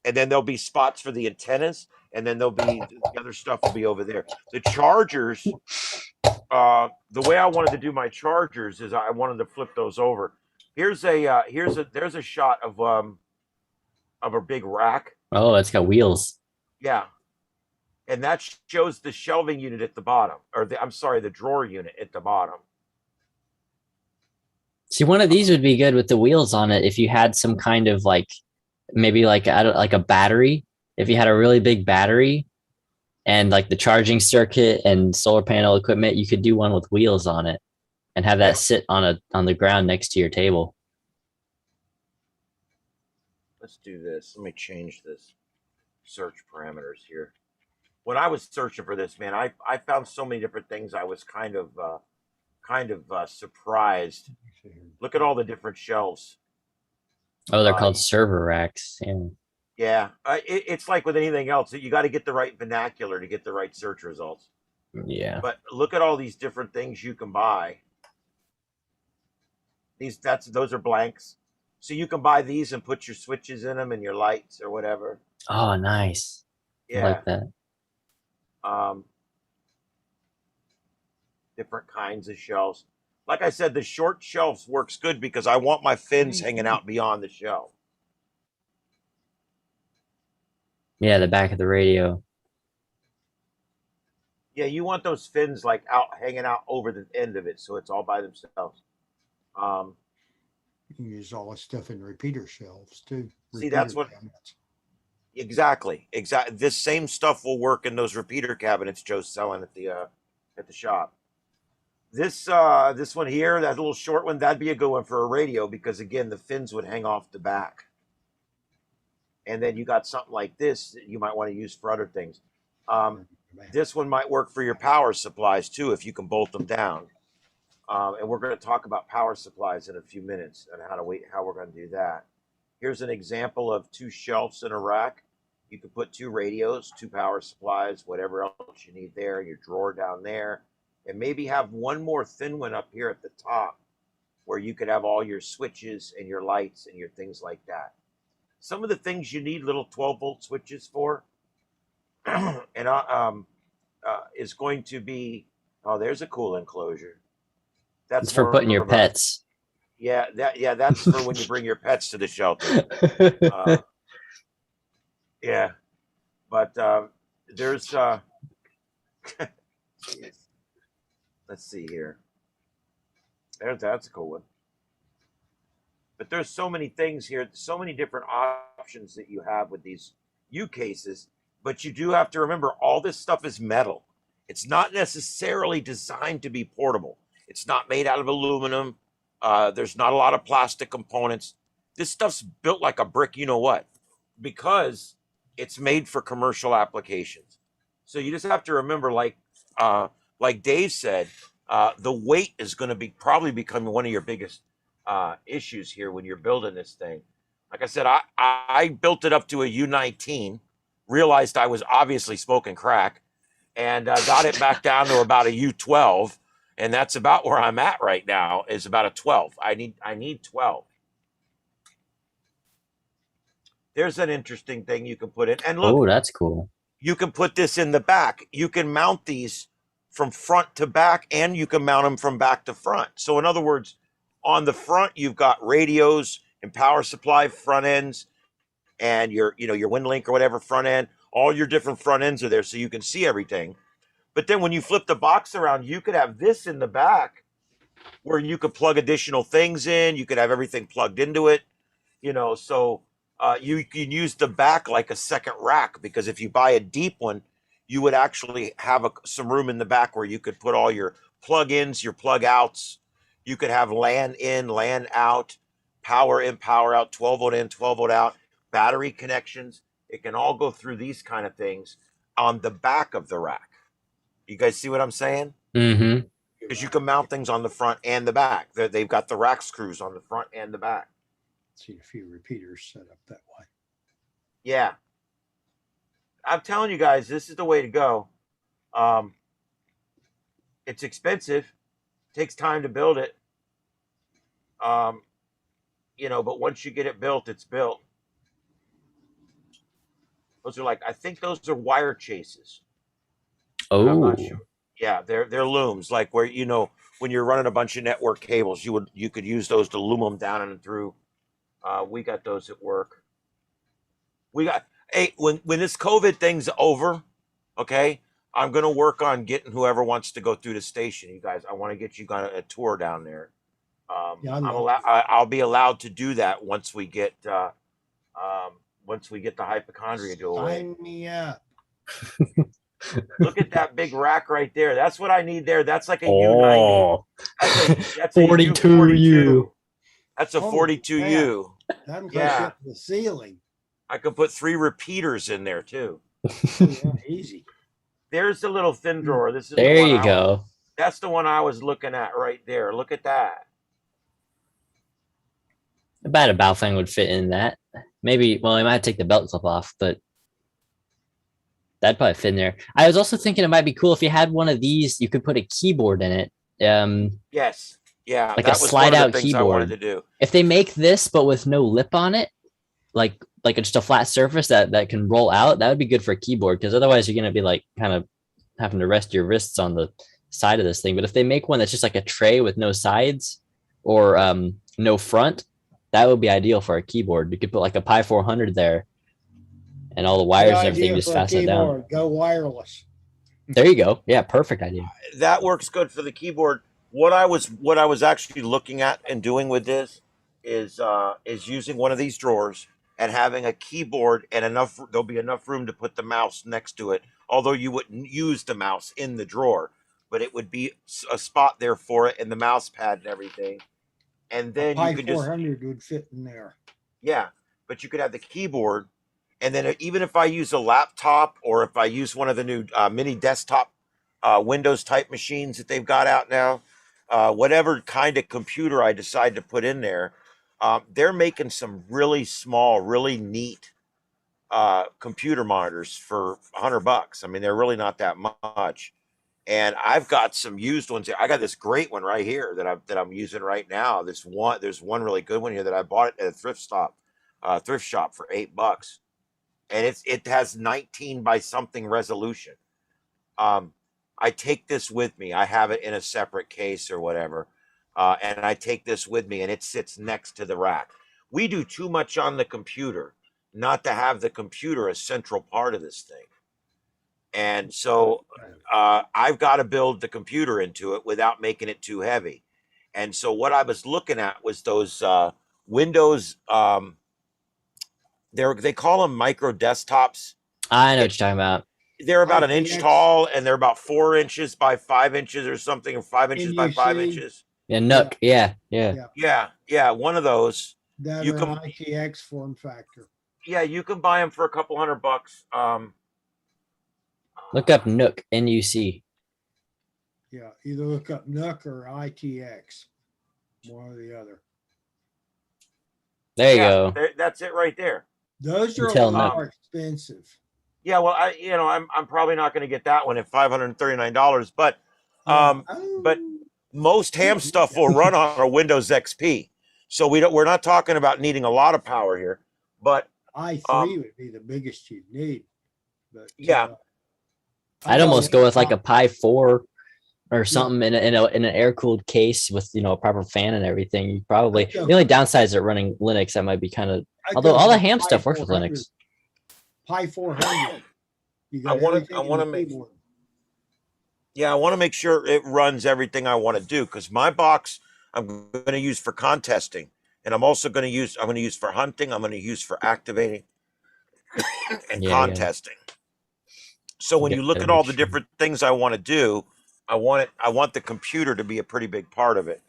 [SPEAKER 1] And then there'll be spots for the antennas. And then there'll be the other stuff will be over there. The chargers, the way I wanted to do my chargers is I wanted to flip those over. There's a shot of a big rack.
[SPEAKER 2] Oh, it's got wheels.
[SPEAKER 1] Yeah. And that shows the shelving unit at the bottom, or the drawer unit at the bottom.
[SPEAKER 2] See, one of these would be good with the wheels on it if you had some kind of maybe a battery. If you had a really big battery and like the charging circuit and solar panel equipment, you could do one with wheels on it and have that sit on the ground next to your table.
[SPEAKER 1] Let's do this. Let me change this. search parameters here. When I was searching for this, man, I found so many different things. I was kind of surprised. Look at all the different shelves.
[SPEAKER 2] Oh, they're called server racks.
[SPEAKER 1] Yeah, it's like with anything else. You got to get the right vernacular to get the right search results.
[SPEAKER 2] Yeah.
[SPEAKER 1] But look at all these different things you can buy. Those are blanks. So you can buy these and put your switches in them and your lights or whatever.
[SPEAKER 2] Oh, nice.
[SPEAKER 1] Yeah.
[SPEAKER 2] I like that.
[SPEAKER 1] Different kinds of shelves. Like I said, the short shelves works good because I want my fins hanging out beyond the shelf.
[SPEAKER 2] Yeah, the back of the radio.
[SPEAKER 1] Yeah, you want those fins like out hanging out over the end of it, so it's all by themselves.
[SPEAKER 3] You can use all this stuff in repeater shelves too.
[SPEAKER 1] See, that's what exactly. This same stuff will work in those repeater cabinets Joe's selling at the shop. This one here, that little short one, that'd be a good one for a radio because again, the fins would hang off the back. And then you got something like this that you might want to use for other things. This one might work for your power supplies too if you can bolt them down. And we're going to talk about power supplies in a few minutes and how we're going to do that. Here's an example of 2 shelves in a rack. You can put 2 radios, 2 power supplies, whatever else you need there, your drawer down there, and maybe have one more thin one up here at the top where you could have all your switches and your lights and your things like that. Some of the things you need little 12-volt switches for and is going to be, oh, there's a cool enclosure.
[SPEAKER 2] That's for putting your pets.
[SPEAKER 1] Yeah, that's for when you bring your pets to the shelter. Yeah, but there's let's see here. That's a cool one. But there's so many things here, so many different options that you have with these U cases. But you do have to remember all this stuff is metal. It's not necessarily designed to be portable. It's not made out of aluminum. There's not a lot of plastic components. This stuff's built like a brick, you know what, because it's made for commercial applications. So you just have to remember, like Dave said, the weight is going to be probably becoming one of your biggest issues here when you're building this thing. Like I said, I built it up to a U19, realized I was obviously smoking crack, and got it back down to about a U12. And that's about where I'm at right now, is about a 12. I need 12. There's an interesting thing you can put in. And look,
[SPEAKER 2] oh, that's cool.
[SPEAKER 1] You can put this in the back. You can mount these from front to back, and you can mount them from back to front. So in other words, on the front, you've got radios and power supply front ends, and your WinLink or whatever front end. All your different front ends are there, so you can see everything. But then when you flip the box around, you could have this in the back where you could plug additional things in. You could have everything plugged into it, so you can use the back like a second rack, because if you buy a deep one, you would actually have some room in the back where you could put all your plug-ins, your plug-outs. You could have LAN in, LAN out, power in, power out, 12-volt in, 12-volt out, battery connections. It can all go through these kind of things on the back of the rack. You guys see what I'm saying?
[SPEAKER 2] Mm-hmm.
[SPEAKER 1] Because you can mount things on the front and the back. They've got the rack screws on the front and the back.
[SPEAKER 3] See a few repeaters set up that way.
[SPEAKER 1] Yeah. I'm telling you guys, this is the way to go. It's expensive. Takes time to build it. But once you get it built, it's built. Those are I think those are wire chases.
[SPEAKER 2] Oh,
[SPEAKER 1] I'm not sure. Yeah, they're looms, like where when you're running a bunch of network cables, you could use those to loom them down and through. We got those at work. Hey, when this COVID thing's over, okay, I'm gonna work on getting whoever wants to go through the station. You guys, I want to get you on a tour down there. I'll be allowed to do that once we get the hypochondria to away.
[SPEAKER 3] Sign me up.
[SPEAKER 1] Look at that big rack right there. That's what I need there. That's like a U90. That's a
[SPEAKER 2] 42U.
[SPEAKER 1] That's a 42U.
[SPEAKER 3] That goes up to the ceiling.
[SPEAKER 1] I could put 3 repeaters in there too.
[SPEAKER 3] Oh, yeah, easy.
[SPEAKER 1] There's the little thin drawer. This is
[SPEAKER 2] There
[SPEAKER 1] the one
[SPEAKER 2] you go.
[SPEAKER 1] That's the one I was looking at right there. Look at that.
[SPEAKER 2] I bet a Baofeng would fit in that. Maybe, well, I might take the belt clip off, but that'd probably fit in there. I was also thinking it might be cool if you had one of these, you could put a keyboard in it.
[SPEAKER 1] Yes. Yeah.
[SPEAKER 2] Like
[SPEAKER 1] that
[SPEAKER 2] a
[SPEAKER 1] was
[SPEAKER 2] slide
[SPEAKER 1] one of
[SPEAKER 2] out
[SPEAKER 1] the things I wanted
[SPEAKER 2] keyboard.
[SPEAKER 1] to do.
[SPEAKER 2] If they make this, but with no lip on it, like just a flat surface that can roll out, that would be good for a keyboard, because otherwise you're going to be like kind of having to rest your wrists on the side of this thing. But if they make one that's just like a tray with no sides or no front, that would be ideal for a keyboard. You could put like a Pi 400 there and all the wires and everything just fasten it down.
[SPEAKER 3] Go wireless.
[SPEAKER 2] There you go. Yeah, perfect idea.
[SPEAKER 1] That works good for the keyboard. What I was actually looking at and doing with this is using one of these drawers and having a keyboard and there'll be enough room to put the mouse next to it. Although you wouldn't use the mouse in the drawer, but it would be a spot there for it and the mouse pad and everything. And then you could
[SPEAKER 3] 400 would fit in there.
[SPEAKER 1] Yeah, but you could have the keyboard, and then even if I use a laptop or if I use one of the new mini desktop Windows type machines that they've got out now, whatever kind of computer I decide to put in there, they're making some really small, really neat computer monitors for $100. I mean, they're really not that much. And I've got some used ones. I got this great one right here that I'm using right now. There's one really good one here that I bought at a thrift shop for $8, and it has 19 by something resolution. I take this with me. I have it in a separate case or whatever, and I take this with me, and it sits next to the rack. We do too much on the computer not to have the computer a central part of this thing. And so I've got to build the computer into it without making it too heavy. And so what I was looking at was those Windows, they call them micro desktops.
[SPEAKER 2] I know what you're talking about.
[SPEAKER 1] They're about an inch tall, and they're about 4 inches by 5 inches or something, or 5 inches by 5 inches.
[SPEAKER 2] Yeah, Nook. Yeah.
[SPEAKER 1] Yeah, one of those.
[SPEAKER 3] That
[SPEAKER 1] You
[SPEAKER 3] or
[SPEAKER 1] can-
[SPEAKER 3] an ITX form factor.
[SPEAKER 1] Yeah, you can buy them for a couple $100.
[SPEAKER 2] Look up Nook, N-U-C.
[SPEAKER 3] Yeah, either look up Nook or ITX, one or the other.
[SPEAKER 2] There you go.
[SPEAKER 1] That's it right there.
[SPEAKER 3] Those are a
[SPEAKER 2] Until
[SPEAKER 3] lot
[SPEAKER 2] Nook.
[SPEAKER 3] more expensive.
[SPEAKER 1] Yeah, well, I'm probably not going to get that one at $539, but
[SPEAKER 3] Oh,
[SPEAKER 1] most ham stuff will run on a Windows XP, so we're not talking about needing a lot of power here. But
[SPEAKER 3] i3 would be the biggest you'd need. But
[SPEAKER 1] Yeah.
[SPEAKER 2] I'd almost go with like a Pi 4 or something in an air cooled case with a proper fan and everything. You probably the only downside is that running Linux that might be kind of. Although all the ham stuff works with Linux.
[SPEAKER 3] Pi 400. You got
[SPEAKER 1] I wanna
[SPEAKER 3] everything in the
[SPEAKER 1] make-
[SPEAKER 3] keyboard.
[SPEAKER 1] yeah, I want to make sure it runs everything I want to do, because my box I'm going to use for contesting, and I'm also going to use for hunting. I'm going to use for activating and
[SPEAKER 2] Yeah.
[SPEAKER 1] contesting. So when you look at all the different things I want to do, I want the computer to be a pretty big part of it.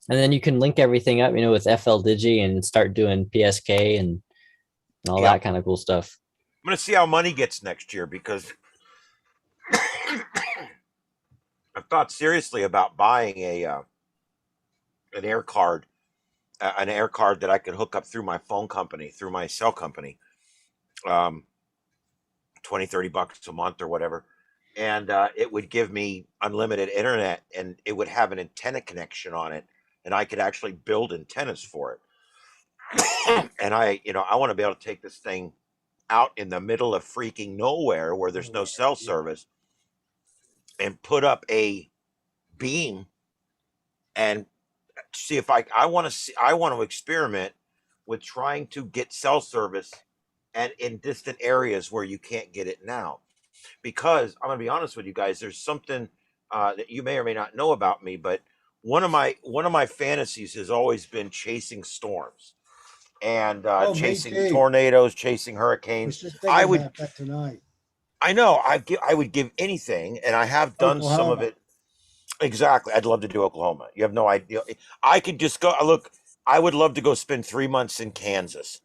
[SPEAKER 2] And then you can link everything up, with FL Digi and start doing PSK and all that kind of cool stuff.
[SPEAKER 1] I'm going to see how money gets next year, because I've thought seriously about buying an air card that I could hook up through my phone company, through my cell company, $20-$30 a month or whatever. And it would give me unlimited internet, and it would have an antenna connection on it, and I could actually build antennas for it. And I want to be able to take this thing out in the middle of freaking nowhere where there's no cell service and put up a beam and see if I want to experiment with trying to get cell service and in distant areas where you can't get it now. Because I'm going to be honest with you guys, there's something that you may or may not know about me, but one of my fantasies has always been chasing storms and chasing tornadoes, chasing hurricanes.
[SPEAKER 3] I would about that tonight.
[SPEAKER 1] I know I would give anything, and I have done
[SPEAKER 3] Oklahoma.
[SPEAKER 1] some of it. Exactly. I'd love to do Oklahoma. You have no idea. I could just go look. I would love to go spend 3 months in Kansas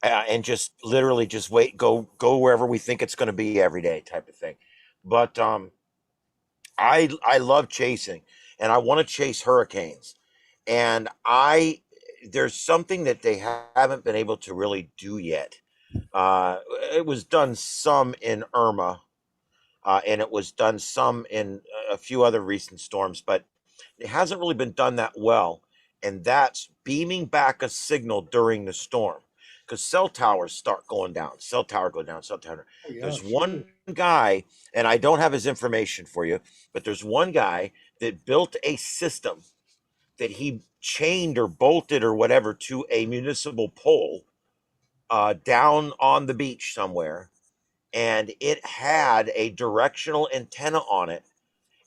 [SPEAKER 1] and just literally just wait, go wherever we think it's going to be every day, type of thing. But I love chasing, and I want to chase hurricanes, and I there's something that they haven't been able to really do yet. It was done some in Irma, and it was done some in a few other recent storms, but it hasn't really been done that well. And that's beaming back a signal during the storm, because cell towers start going down, cell tower go down, cell tower.
[SPEAKER 3] Oh, yeah,
[SPEAKER 1] There's
[SPEAKER 3] sure.
[SPEAKER 1] one guy, and I don't have his information for you, but there's one guy that built a system that he chained or bolted or whatever to a municipal pole down on the beach somewhere, and it had a directional antenna on it,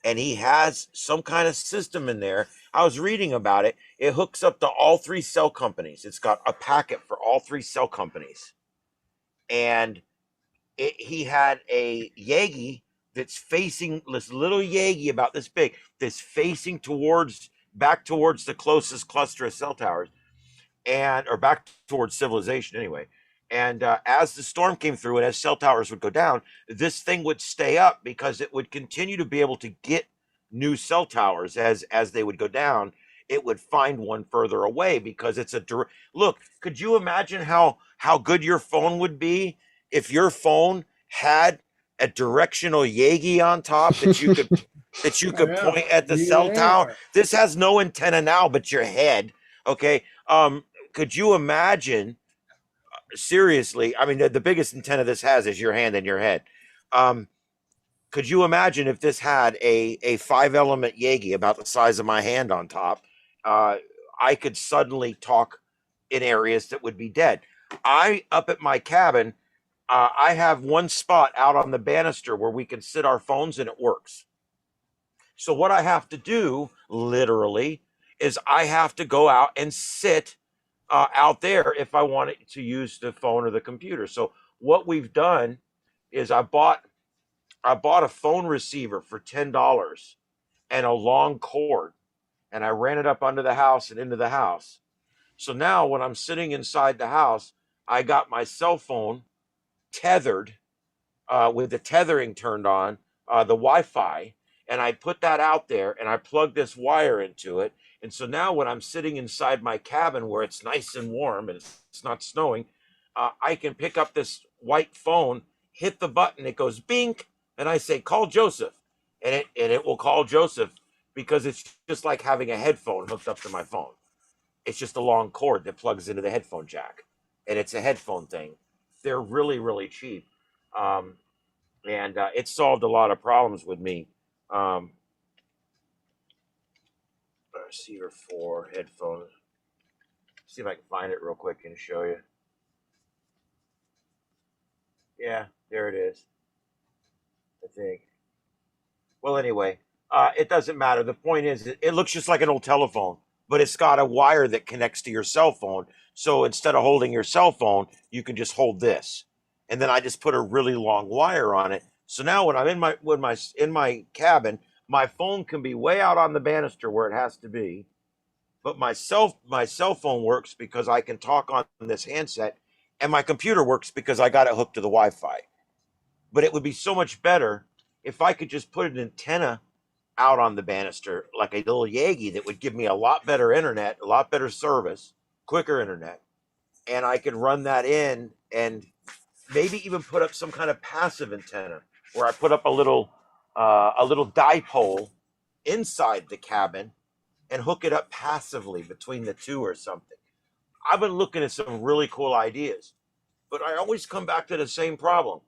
[SPEAKER 1] and he has some kind of system in there. I was reading about it. It hooks up to all three cell companies. It's got a packet for all three cell companies, and he had a Yagi that's facing this little Yagi about this big, that's facing towards back towards the closest cluster of cell towers, and or back towards civilization anyway. And as the storm came through and as cell towers would go down, this thing would stay up because it would continue to be able to get new cell towers as they would go down. It would find one further away because it's a look. Could you imagine how good your phone would be if your phone had a directional Yagi on top that you could point at the cell tower? This has no antenna now but your head. Okay. Could you imagine, seriously? I mean, the biggest antenna this has is your hand and your head. Could you imagine if this had a 5-element Yagi about the size of my hand on top? I could suddenly talk in areas that would be dead. Up at my cabin, I have one spot out on the banister where we can sit our phones, and it works. So what I have to do, literally, is I have to go out and sit out there if I want to use the phone or the computer. So what we've done is I bought a phone receiver for $10 and a long cord, and I ran it up under the house and into the house. So now when I'm sitting inside the house, I got my cell phone tethered with the tethering turned on, the Wi-Fi, and I put that out there and I plugged this wire into it. And so now when I'm sitting inside my cabin where it's nice and warm and it's not snowing, I can pick up this white phone, hit the button, it goes bink, and I say, call Joseph. And it will call Joseph, because it's just like having a headphone hooked up to my phone. It's just a long cord that plugs into the headphone jack. And it's a headphone thing. They're really, really cheap. And it solved a lot of problems with me. Receiver 4, headphone. See if I can find it real quick and show you. Yeah, there it is, I think. Well, anyway, it doesn't matter. The point is, it looks just like an old telephone, but it's got a wire that connects to your cell phone. So instead of holding your cell phone, you can just hold this. And then I just put a really long wire on it. So now when I'm in my cabin, my phone can be way out on the banister where it has to be, but my cell phone works because I can talk on this handset, and my computer works because I got it hooked to the Wi-Fi. But it would be so much better if I could just put an antenna out on the banister, like a little Yagi, that would give me a lot better internet, a lot better service, quicker internet, and I could run that in and maybe even put up some kind of passive antenna where I put up a little dipole inside the cabin and hook it up passively between the two or something. I've been looking at some really cool ideas, but I always come back to the same problem.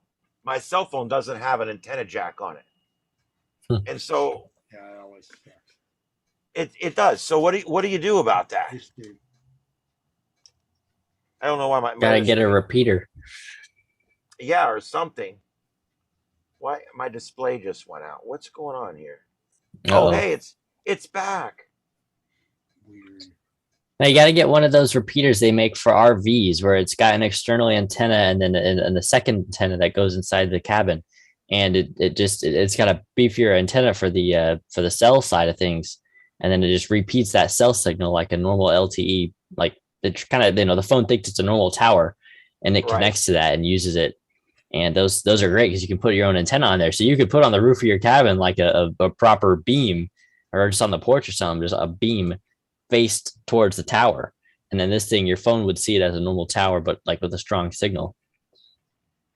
[SPEAKER 1] My cell phone doesn't have an antenna jack on it. And so
[SPEAKER 3] Yeah, I always
[SPEAKER 1] it does. So what do you do about that?
[SPEAKER 3] used to.
[SPEAKER 1] I don't know why my
[SPEAKER 2] Gotta get a repeater.
[SPEAKER 1] Yeah, or something. Why my display just went out? What's going on here?
[SPEAKER 2] Uh-oh.
[SPEAKER 1] Oh, hey, it's back.
[SPEAKER 3] Weird.
[SPEAKER 2] Now you got to get one of those repeaters they make for RVs, where it's got an external antenna and then a second antenna that goes inside the cabin, and it's got a beefier antenna for the cell side of things. and then it just repeats that cell signal like a normal LTE. Like it kind of, the phone thinks it's a normal tower, and it
[SPEAKER 1] Right.
[SPEAKER 2] connects to that and uses it. And those are great because you can put your own antenna on there. So you could put on the roof of your cabin like a proper beam, or just on the porch or something, just a beam faced towards the tower. And then this thing, your phone would see it as a normal tower, but like with a strong signle.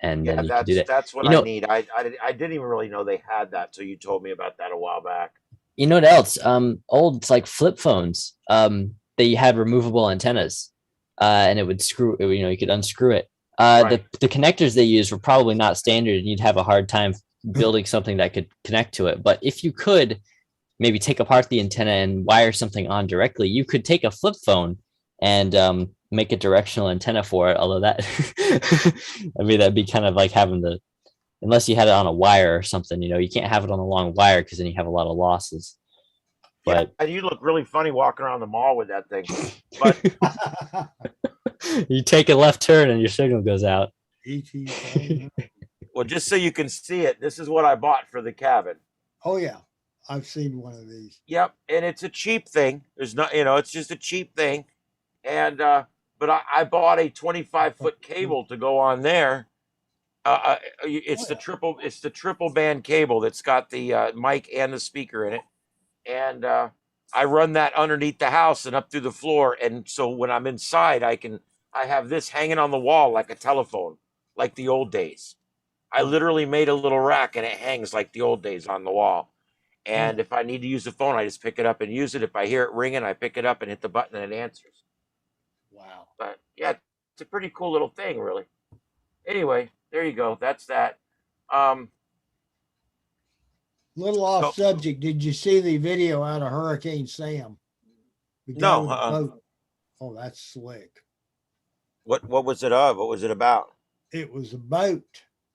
[SPEAKER 2] And
[SPEAKER 1] Yeah,
[SPEAKER 2] then you can do that.
[SPEAKER 1] that's what
[SPEAKER 2] You
[SPEAKER 1] I
[SPEAKER 2] know,
[SPEAKER 1] need. I didn't even really know they had that, so you told me about that a while back.
[SPEAKER 2] you know what else? Old like flip phones. They had removable antennas, and it would you could unscrew it.
[SPEAKER 1] Right.
[SPEAKER 2] The connectors they used were probably not standard, and you'd have a hard time building something that could connect to it. But if you could maybe take apart the antenna and wire something on directly, you could take a flip phone and make a directional antenna for it. Although that, I mean, that'd be kind of like having the, unless you had it on a wire or something, you can't have it on a long wire because then you have a lot of losses.
[SPEAKER 1] Yeah,
[SPEAKER 2] But
[SPEAKER 1] and you look really funny walking around the mall with that thing. But
[SPEAKER 2] you take a left turn and your signal goes out.
[SPEAKER 3] ET.
[SPEAKER 1] well, just so you can see it, this is what I bought for the cabin.
[SPEAKER 3] Oh yeah, I've seen one of these.
[SPEAKER 1] Yep, and it's a cheap thing. There's not, it's just a cheap thing. And but I bought a 25-foot cable to go on there. It's the triple band cable that's got the mic and the speaker in it. And I run that underneath the house and up through the floor. And so when I'm inside, I have this hanging on the wall like a telephone, like the old days. I literally made a little rack and it hangs like the old days on the wall. And if I need to use the phone, I just pick it up and use it. If I hear it ringing, I pick it up and hit the button and it answers.
[SPEAKER 3] Wow.
[SPEAKER 1] But yeah, it's a pretty cool little thing, really. Anyway, there you go. That's that.
[SPEAKER 3] Little off subject. Did you see the video out of Hurricane Sam? The guy
[SPEAKER 1] No.
[SPEAKER 3] with the boat. Oh, that's slick.
[SPEAKER 1] What was it of? What was it about?
[SPEAKER 3] It was a boat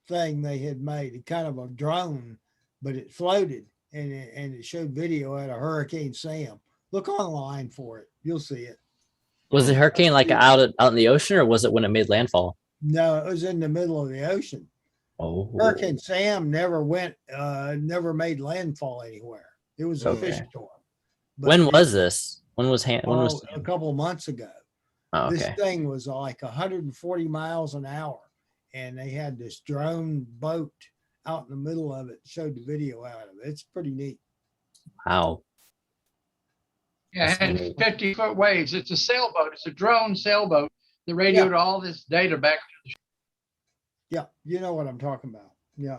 [SPEAKER 3] thing they had made, kind of a drone, but it floated, and it showed video out of Hurricane Sam. Look online for it. You'll see it.
[SPEAKER 2] Was the hurricane like out in the ocean, or was it when it made landfall?
[SPEAKER 3] No, it was in the middle of the ocean.
[SPEAKER 2] Oh,
[SPEAKER 3] Hurricane Sam never made landfall anywhere. It was a fish storm. But
[SPEAKER 2] when was this? When was
[SPEAKER 3] a couple of months ago.
[SPEAKER 2] Oh, okay.
[SPEAKER 3] This thing was like 140 miles an hour, and they had this drone boat out in the middle of it. Showed the video out of it. It's pretty neat.
[SPEAKER 2] Wow.
[SPEAKER 4] Yeah, and 50-foot waves. It's a sailboat. It's a drone sailboat that radioed all this data back.
[SPEAKER 3] Yeah, you know what I'm talking about. Yeah.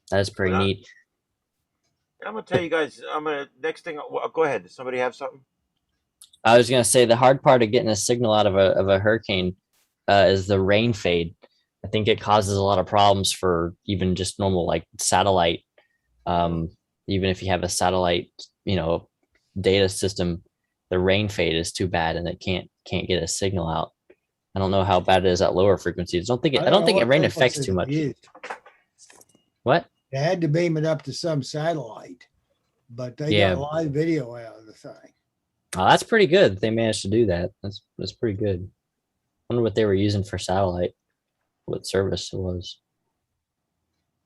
[SPEAKER 2] That's pretty neat.
[SPEAKER 1] I'm going to tell you guys, next thing, go ahead. Does somebody have something?
[SPEAKER 2] I was going to say the hard part of getting a signal out of a hurricane is the rain fade. I think it causes a lot of problems for even just normal like satellite. Even if you have a satellite, data system, the rain fade is too bad and it can't get a signal out. I don't know how bad it is at lower frequencies. I don't think rain affects too much. What?
[SPEAKER 3] They had to beam it up to some satellite, but they got live video out of the thing.
[SPEAKER 2] Oh, that's pretty good. They managed to do that. That's pretty good. I wonder what they were using for satellite, what service it was.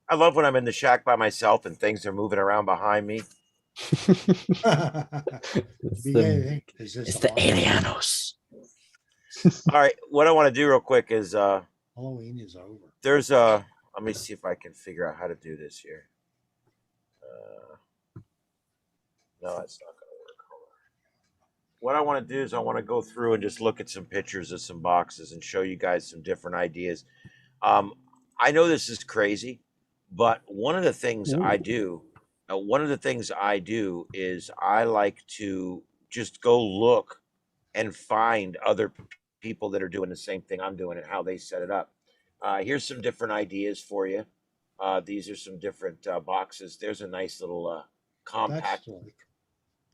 [SPEAKER 1] I love when I'm in the shack by myself and things are moving around behind me.
[SPEAKER 2] It's the Alienos.
[SPEAKER 1] All right, what I want to do real quick is
[SPEAKER 3] Halloween is over.
[SPEAKER 1] There's let me see if I can figure out how to do this here. No, it's not going to work. Hold on. What I want to do is I want to go through and just look at some pictures of some boxes and show you guys some different ideas. I know this is crazy, but one of the things I do is I like to just go look and find other people that are doing the same thing I'm doing and how they set it up. Here's some different ideas for you. These are some different boxes. There's a nice little compact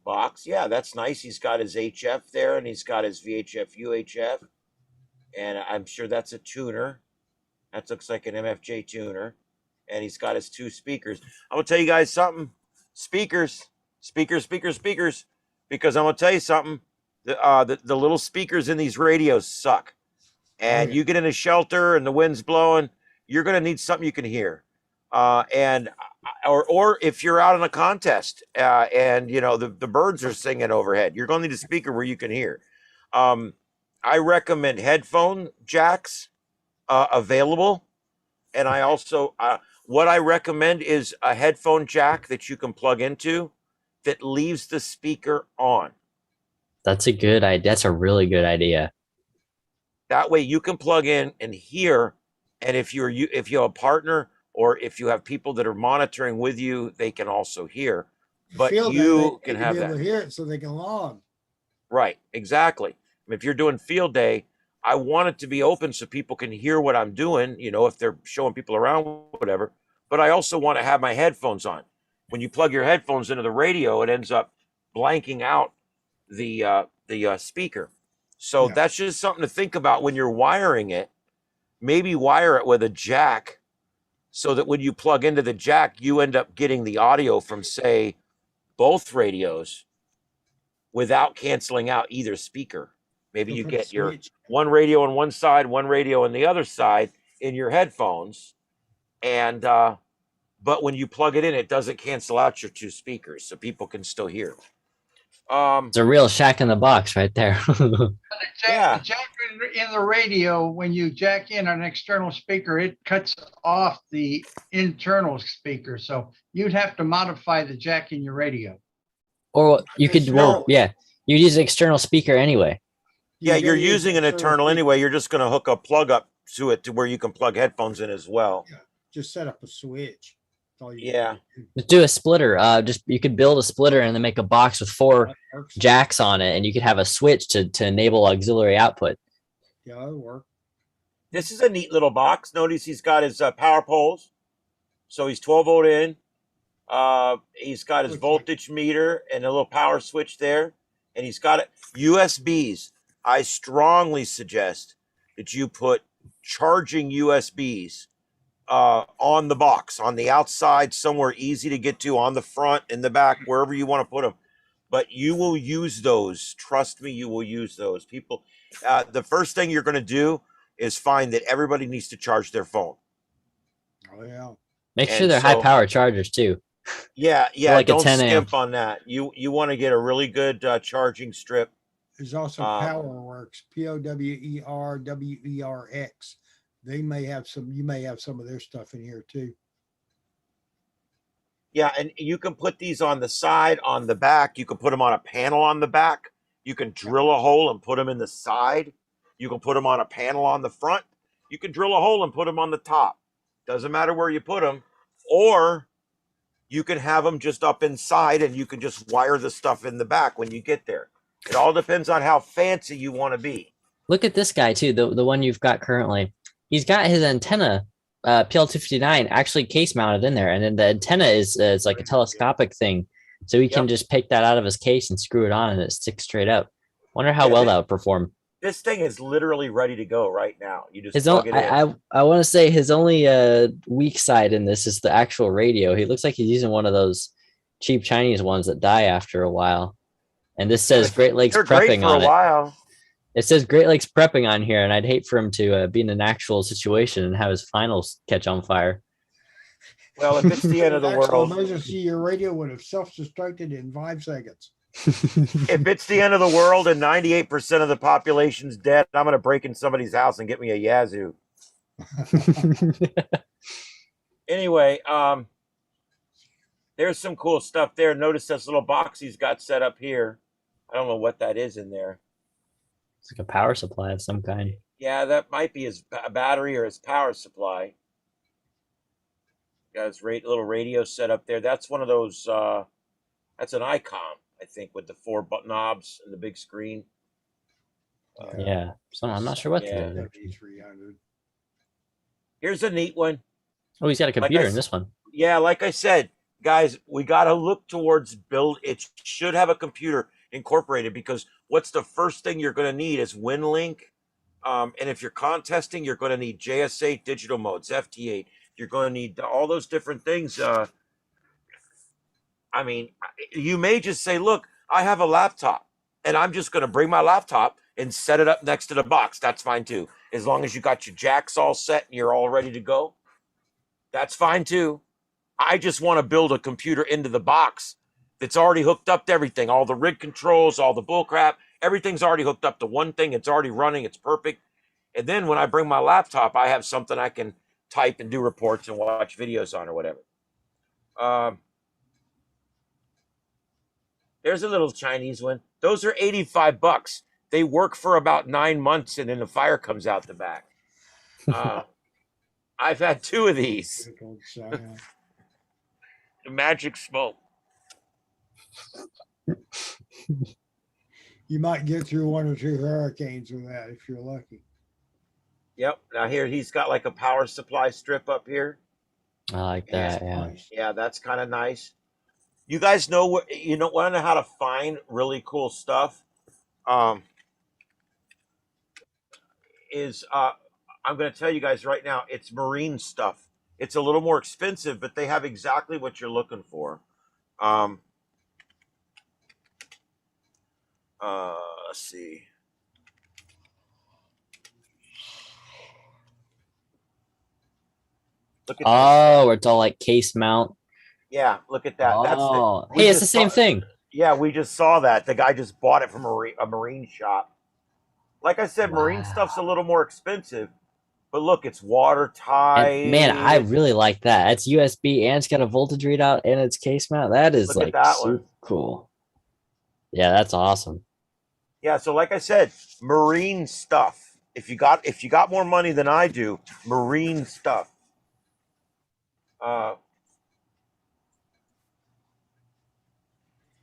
[SPEAKER 1] box. Yeah, that's nice. He's got his HF there, and he's got his VHF UHF, and I'm sure that's a tuner. That looks like an MFJ tuner, and he's got his two speakers. I'm gonna tell you guys something. Speakers, because I'm gonna tell you something. The little speakers in these radios suck. And you get in a shelter and the wind's blowing, you're going to need something you can hear. And or if you're out in a contest and you know the birds are singing overhead, you're going to need a speaker where you can hear. I recommend headphone jacks available, and I also what I recommend is a headphone jack that you can plug into that leaves the speaker on.
[SPEAKER 2] That's a good idea. That's a really good idea.
[SPEAKER 1] That way you can plug in and hear, and if you have a partner or if you have people that are monitoring with you, they can also hear. But
[SPEAKER 3] Field day,
[SPEAKER 1] you
[SPEAKER 3] they
[SPEAKER 1] can
[SPEAKER 3] need to
[SPEAKER 1] have
[SPEAKER 3] be able
[SPEAKER 1] that.
[SPEAKER 3] to hear it so they can log.
[SPEAKER 1] Right, exactly. If you're doing field day, I want it to be open so people can hear what I'm doing, you know, if they're showing people around, whatever. But I also want to have my headphones on. When you plug your headphones into the radio, it ends up blanking out the speaker. So
[SPEAKER 3] Yeah.
[SPEAKER 1] that's just something to think about when you're wiring it. Maybe wire it with a jack so that when you plug into the jack, you end up getting the audio from, say, both radios without canceling out either speaker. Maybe
[SPEAKER 3] So
[SPEAKER 1] you
[SPEAKER 3] put a
[SPEAKER 1] get your
[SPEAKER 3] switch.
[SPEAKER 1] one radio on one side, one radio on the other side in your headphones. And, but when you plug it in, it doesn't cancel out your two speakers, so people can still hear.
[SPEAKER 2] It's a real shack in the box right there.
[SPEAKER 1] Yeah.
[SPEAKER 4] The jack in the radio, when you jack in an external speaker, it cuts off the internal speaker. So you'd have to modify the jack in your radio.
[SPEAKER 2] Or you could, well,
[SPEAKER 3] External.
[SPEAKER 2] yeah, you use an external speaker anyway.
[SPEAKER 1] Yeah,
[SPEAKER 3] You
[SPEAKER 1] you're
[SPEAKER 3] gotta use
[SPEAKER 1] using an
[SPEAKER 3] external
[SPEAKER 1] internal
[SPEAKER 3] speaker.
[SPEAKER 1] anyway. You're just going to hook a plug up to it to where you can plug headphones in as well.
[SPEAKER 3] Just set up a switch. That's all you
[SPEAKER 1] Yeah.
[SPEAKER 3] gotta do.
[SPEAKER 2] Just do a splitter. Just you could build a splitter and then make a box with 4
[SPEAKER 3] That works.
[SPEAKER 2] jacks on it, and you could have a switch to enable auxiliary output.
[SPEAKER 3] Yeah, that'll work.
[SPEAKER 1] This is a neat little box. Notice he's got his power poles. So he's 12 volt in. He's got his
[SPEAKER 3] Looks like-
[SPEAKER 1] voltage meter and a little power switch there. And he's got it USBs. I strongly suggest that you put charging USBs on the box, on the outside, somewhere easy to get to, on the front, in the back, wherever you want to put them. But you will use those. Trust me, you will use those. People, the first thing you're going to do is find that everybody needs to charge their phone.
[SPEAKER 3] Oh yeah.
[SPEAKER 2] Make sure
[SPEAKER 1] And
[SPEAKER 2] they're high
[SPEAKER 1] so-
[SPEAKER 2] power chargers too.
[SPEAKER 1] Yeah,
[SPEAKER 2] like a
[SPEAKER 1] don't
[SPEAKER 2] 10 amp.
[SPEAKER 1] skimp on that. You want to get a really good charging strip.
[SPEAKER 3] There's also PowerWorks, POWERWERX. They may have some. You may have some of their stuff in here too.
[SPEAKER 1] Yeah, and you can put these on the side, on the back. You can put them on a panel on the back. You can drill a hole and put them in the side. You can put them on a panel on the front. You can drill a hole and put them on the top. Doesn't matter where you put them. Or you can have them just up inside and you can just wire the stuff in the back when you get there. It all depends on how fancy you want to be.
[SPEAKER 2] Look at this guy too, the one you've got currently. He's got his antenna, PL259, actually case mounted in there, and then the antenna is like a telescopic thing, so he can just pick that out of his case and screw it on, and it sticks straight up. Wonder how well that would perform.
[SPEAKER 1] This thing is literally ready to go right now. You just
[SPEAKER 2] His
[SPEAKER 1] plug
[SPEAKER 2] own,
[SPEAKER 1] it in.
[SPEAKER 2] I want to say his only weak side in this is the actual radio. He looks like he's using one of those cheap Chinese ones that die after a while. And this says Great Lakes
[SPEAKER 1] They're great
[SPEAKER 2] Prepping
[SPEAKER 1] for
[SPEAKER 2] on
[SPEAKER 1] a
[SPEAKER 2] it.
[SPEAKER 1] while.
[SPEAKER 2] It says Great Lakes Prepping on here, and I'd hate for him to be in an actual situation and have his finals catch on fire.
[SPEAKER 1] Well, if it's the end of the
[SPEAKER 3] Actual
[SPEAKER 1] world,
[SPEAKER 3] emergency, your radio would have self-destructed in 5 seconds.
[SPEAKER 1] if it's the end of the world and 98% of the population's dead, I'm going to break in somebody's house and get me a Yazoo. Anyway, there's some cool stuff there. Notice this little box he's got set up here. I don't know what that is in there.
[SPEAKER 2] It's like a power supply of some kind.
[SPEAKER 1] Yeah, that might be his battery or his power supply. Got his little radio set up there. That's one of those, that's an ICOM, I think, with the 4 knobs and the big screen.
[SPEAKER 2] Yeah, so I'm not sure what
[SPEAKER 1] Yeah.
[SPEAKER 2] that is.
[SPEAKER 3] 300.
[SPEAKER 1] Here's a neat one.
[SPEAKER 2] Oh, he's got a
[SPEAKER 1] Like I
[SPEAKER 2] computer in
[SPEAKER 1] s-
[SPEAKER 2] this one.
[SPEAKER 1] Yeah, like I said, guys, we got to look towards build. It should have a computer incorporated, because what's the first thing you're going to need is WinLink. And if you're contesting, you're going to need JS8 digital modes, FT8. You're going to need all those different things. I mean, you may just say, look, I have a laptop and I'm just going to bring my laptop and set it up next to the box. That's fine too. As long as you got your jacks all set and you're all ready to go, that's fine too. I just want to build a computer into the box that's already hooked up to everything. All the rig controls, all the bull crap, everything's already hooked up to one thing. It's already running. It's perfect. And then when I bring my laptop, I have something I can type and do reports and watch videos on or whatever. There's a little Chinese one. Those are $85. They work for about 9 months, and then the fire comes out the back. I've had 2 of these. The magic smoke.
[SPEAKER 3] You might get through 1 or 2 hurricanes with that if you're lucky.
[SPEAKER 1] Yep. Now here he's got like a power supply strip up here.
[SPEAKER 2] I like that. Yeah.
[SPEAKER 3] Nice.
[SPEAKER 1] Yeah, that's kind of nice. You guys know what want to know how to find really cool stuff? I'm going to tell you guys right now, it's marine stuff. It's a little more expensive, but they have exactly what you're looking for. Let's see. Look at
[SPEAKER 2] Oh, it's all like case mount.
[SPEAKER 1] Yeah, look at that.
[SPEAKER 2] Oh, hey, it's the same thing.
[SPEAKER 1] Yeah, we just saw that. The guy just bought it from a marine shop. Like I said, marine stuff's a little more expensive, but look, it's watertight.
[SPEAKER 2] And man, I really like that. It's USB and it's got a voltage readout and it's case mount. That is
[SPEAKER 1] Look at that
[SPEAKER 2] super
[SPEAKER 1] one.
[SPEAKER 2] cool. Yeah, that's awesome.
[SPEAKER 1] Yeah, so like I said, marine stuff. If you got more money than I do, marine stuff.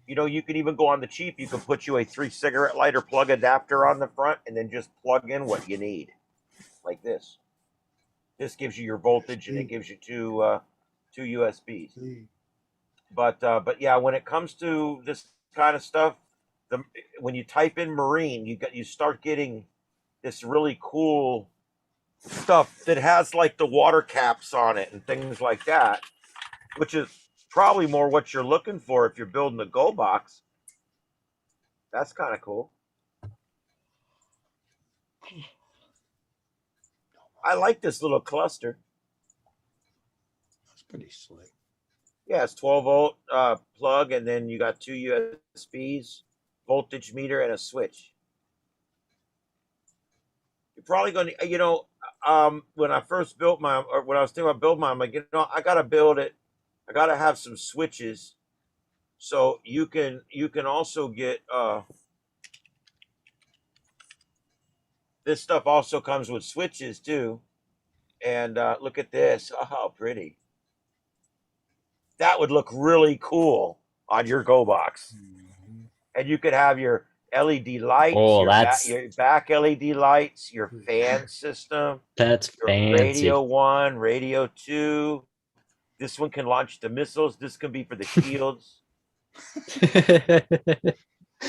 [SPEAKER 1] You can even go on the cheap. You can put you a 3 cigarette lighter plug adapter on the front and then just plug in what you need, like this. This gives you your voltage and it gives you two USBs. But yeah, when it comes to this kind of stuff, when you type in marine, you start getting this really cool stuff that has like the water caps on it and things like that, which is probably more what you're looking for if you're building a Go box. That's kind of cool. I like this little cluster.
[SPEAKER 3] That's pretty slick.
[SPEAKER 1] Yeah, it's 12-volt plug, and then you got 2 USBs, voltage meter, and a switch. You're probably going to, when I first built mine, or when I was thinking about building mine, I'm like, I got to build it. I got to have some switches. So you can also get, this stuff also comes with switches too. And look at this. Oh, how pretty. That would look really cool on your Go box. Mm-hmm. And you could have your LED lights, your back LED lights, your fan system.
[SPEAKER 2] That's
[SPEAKER 1] your
[SPEAKER 2] fancy.
[SPEAKER 1] Radio 1, Radio 2. This one can launch the missiles. This can be for the shields.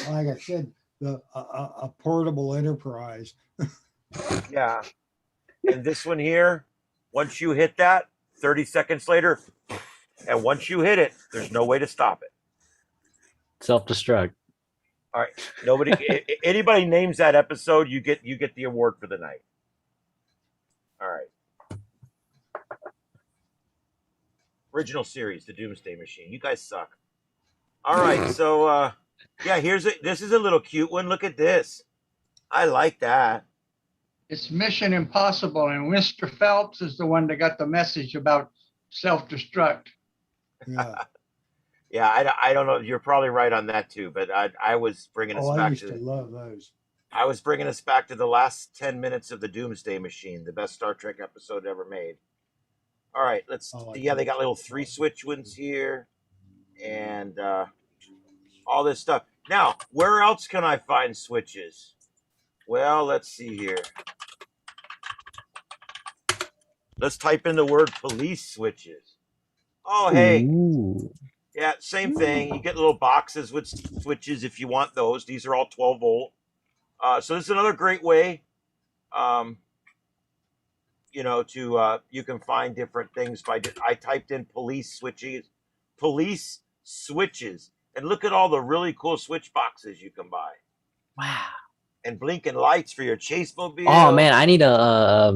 [SPEAKER 3] Like I said, a portable enterprise.
[SPEAKER 1] Yeah. And this one here, once you hit that, 30 seconds later, and once you hit it, there's no way to stop it.
[SPEAKER 2] Self-destruct.
[SPEAKER 1] All right. Anybody names that episode, you get the award for the night. All right. Original series, The Doomsday Machine. You guys suck. All right, so yeah, this is a little cute one. Look at this. I like that.
[SPEAKER 4] It's Mission Impossible, and Mr. Phelps is the one that got the message about self-destruct.
[SPEAKER 3] Yeah.
[SPEAKER 1] Yeah, I don't know. You're probably right on that too, but I was bringing us back
[SPEAKER 3] I used to love those.
[SPEAKER 1] I was bringing us back to the last 10 minutes of The Doomsday Machine, the best Star Trek episode ever made. All right, let's see. Yeah, they got little 3-switch ones here and all this stuff. Now, where else can I find switches? Well, let's see here. Let's type in the word police switches. Oh, hey.
[SPEAKER 2] Ooh.
[SPEAKER 1] Yeah, same thing. You get little boxes with switches if you want those. These are all 12 volt. So this is another great way, you can find different things. I typed in police switches, and look at all the really cool switch boxes you can buy.
[SPEAKER 2] Wow.
[SPEAKER 1] And blinking lights for your chase mobile.
[SPEAKER 2] Oh man, I need a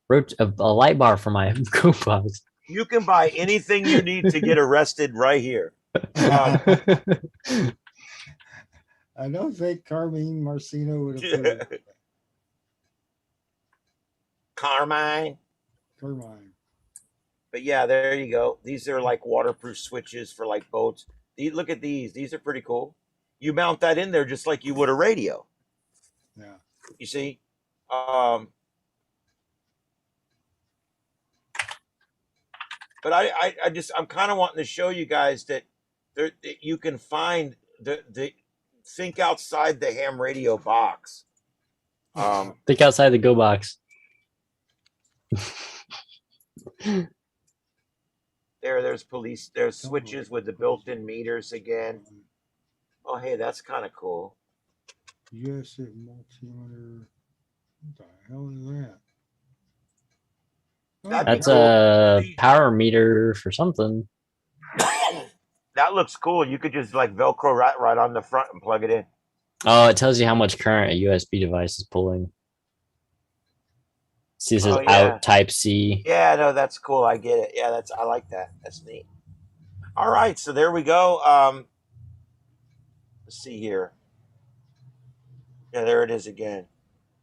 [SPEAKER 2] light bar for my Go box.
[SPEAKER 1] You can buy anything you need to get arrested right here.
[SPEAKER 3] I don't think Carmine Marcino would approve.
[SPEAKER 1] Carmine.
[SPEAKER 3] Carmine.
[SPEAKER 1] But yeah, there you go. These are like waterproof switches for like boats. Look at these. These are pretty cool. You mount that in there just like you would a radio.
[SPEAKER 3] Yeah.
[SPEAKER 1] You see? But I'm kind of wanting to show you guys that that you can find the think outside the ham radio box.
[SPEAKER 2] Think outside the go box.
[SPEAKER 1] There's police. There's switches with the built-in meters again. Oh, hey, that's kind of cool.
[SPEAKER 3] Yes, it multimeter. What the hell is that?
[SPEAKER 1] That'd be
[SPEAKER 2] That's
[SPEAKER 1] cool.
[SPEAKER 2] a power meter for something.
[SPEAKER 1] That looks cool. You could just like Velcro right on the front and plug it in.
[SPEAKER 2] Oh, it tells you how much current a USB device is pulling. See, this is out Type C.
[SPEAKER 1] Yeah, no, that's cool. I get it. Yeah, I like that. That's neat. All right, so there we go. Let's see here. Yeah, there it is again.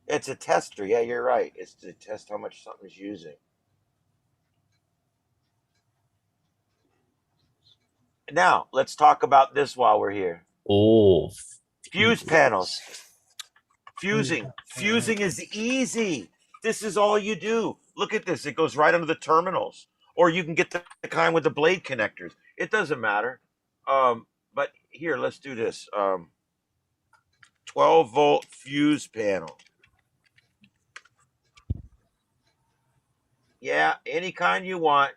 [SPEAKER 1] It's a tester. Yeah, you're right. It's to test how much something's using. Now, let's talk about this while we're here.
[SPEAKER 2] Oh.
[SPEAKER 1] Fuse panels. Fusing. Fusing is easy. This is all you do. Look at this. It goes right under the terminals. Or you can get the kind with the blade connectors. It doesn't matter. But here, let's do this. 12-volt fuse panel. Yeah, any kind you want.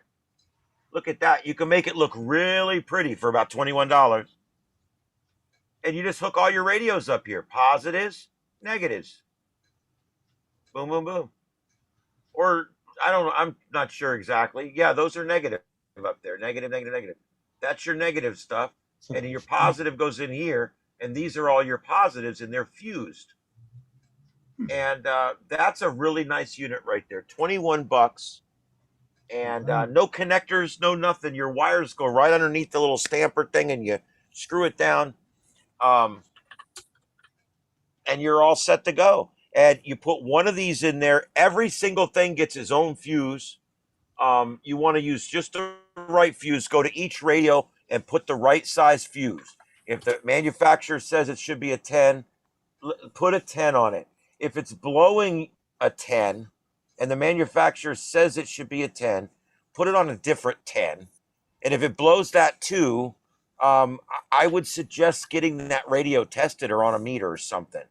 [SPEAKER 1] Look at that. You can make it look really pretty for about $21. And you just hook all your radios up here. Positives, negatives. Boom, boom, boom. Or, I don't know. I'm not sure exactly. Yeah, those are negative up there. Negative, negative, negative. That's your negative stuff. And your positive goes in here. And these are all your positives, and they're fused. And that's a really nice unit right there. 21 bucks. And no connectors, no nothing. Your wires go right underneath the little stamper thing, and you screw it down. And you're all set to go. And you put one of these in there. Every single thing gets its own fuse. You want to use just the right fuse. Go to each radio and put the right size fuse. If the manufacturer says it should be a 10, put a 10 on it. If it's blowing a 10 and the manufacturer says it should be a 10, put it on a different 10. And if it blows that too, I would suggest getting that radio tested or on a meter or something.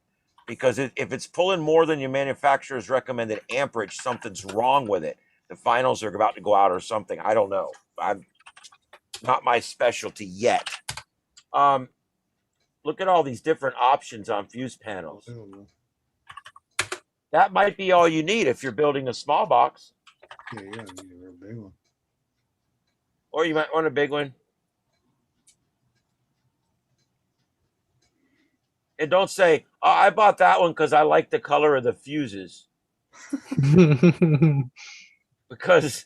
[SPEAKER 1] Because if it's pulling more than your manufacturer's recommended amperage, something's wrong with it. The finals are about to go out or something. I don't know. I'm not my specialty yet. Look at all these different options on fuse panels. That might be all you need if you're building a small box.
[SPEAKER 3] Yeah, you don't need a real big one.
[SPEAKER 1] Or you might want a big one. And don't say, oh, I bought that one because I like the color of the fuses. Because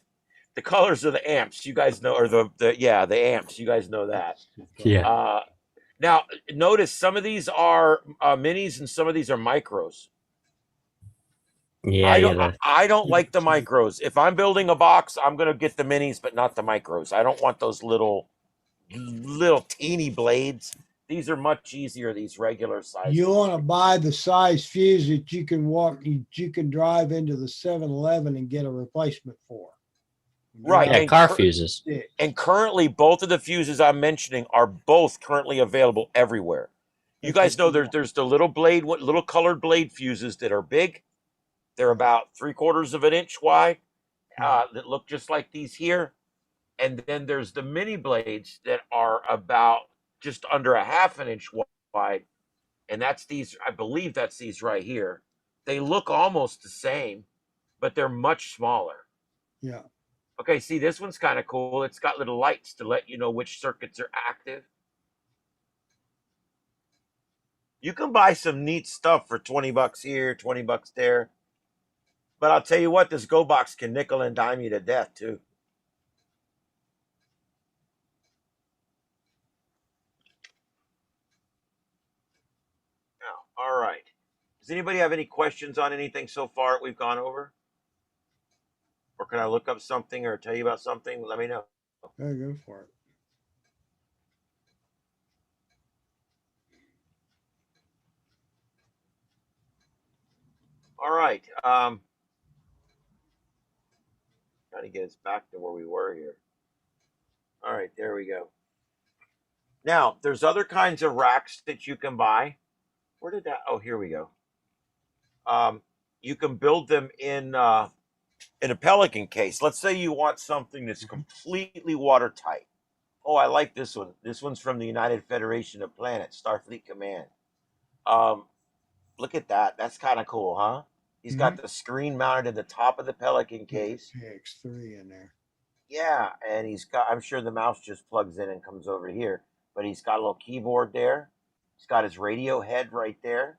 [SPEAKER 1] the colors of the amps, you guys know, or the amps, you guys know that.
[SPEAKER 2] Yeah.
[SPEAKER 1] Now, notice some of these are minis and some of these are micros.
[SPEAKER 2] Yeah.
[SPEAKER 1] I don't like the micros. If I'm building a box, I'm going to get the minis, but not the micros. I don't want those little teeny blades. These are much easier, these regular sizes.
[SPEAKER 3] You want to buy the size fuse that you can drive into the 7-Eleven and get a replacement for.
[SPEAKER 1] Right.
[SPEAKER 2] Yeah, car fuses.
[SPEAKER 1] And currently, both of the fuses I'm mentioning are both currently available everywhere. You guys know there's the little colored blade fuses that are big. They're about 3/4 of an inch wide that look just like these here. And then there's the mini blades that are about just under a 1/2 inch wide. And that's these, I believe that's these right here. They look almost the same, but they're much smaller.
[SPEAKER 3] Yeah.
[SPEAKER 1] Okay, see, this one's kind of cool. It's got little lights to let you know which circuits are active. You can buy some neat stuff for 20 bucks here, 20 bucks there. But I'll tell you what, this Go Box can nickel and dime you to death, too. Now, all right. Does anybody have any questions on anything so far that we've gone over? Or can I look up something or tell you about something? Let me know.
[SPEAKER 3] Oh, go for it.
[SPEAKER 1] All right. Trying to get us back to where we were here. All right, there we go. Now, there's other kinds of racks that you can buy. Where did that? Oh, here we go. You can build them in a Pelican case. Let's say you want something that's completely watertight. Oh, I like this one. This one's from the United Federation of Planets, Starfleet Command. Look at that. That's kind of cool, huh? He's got the screen mounted at the top of the Pelican case.
[SPEAKER 3] PX3 in there.
[SPEAKER 1] Yeah, and he's got, I'm sure the mouse just plugs in and comes over here, but he's got a little keyboard there. He's got his radio head right there.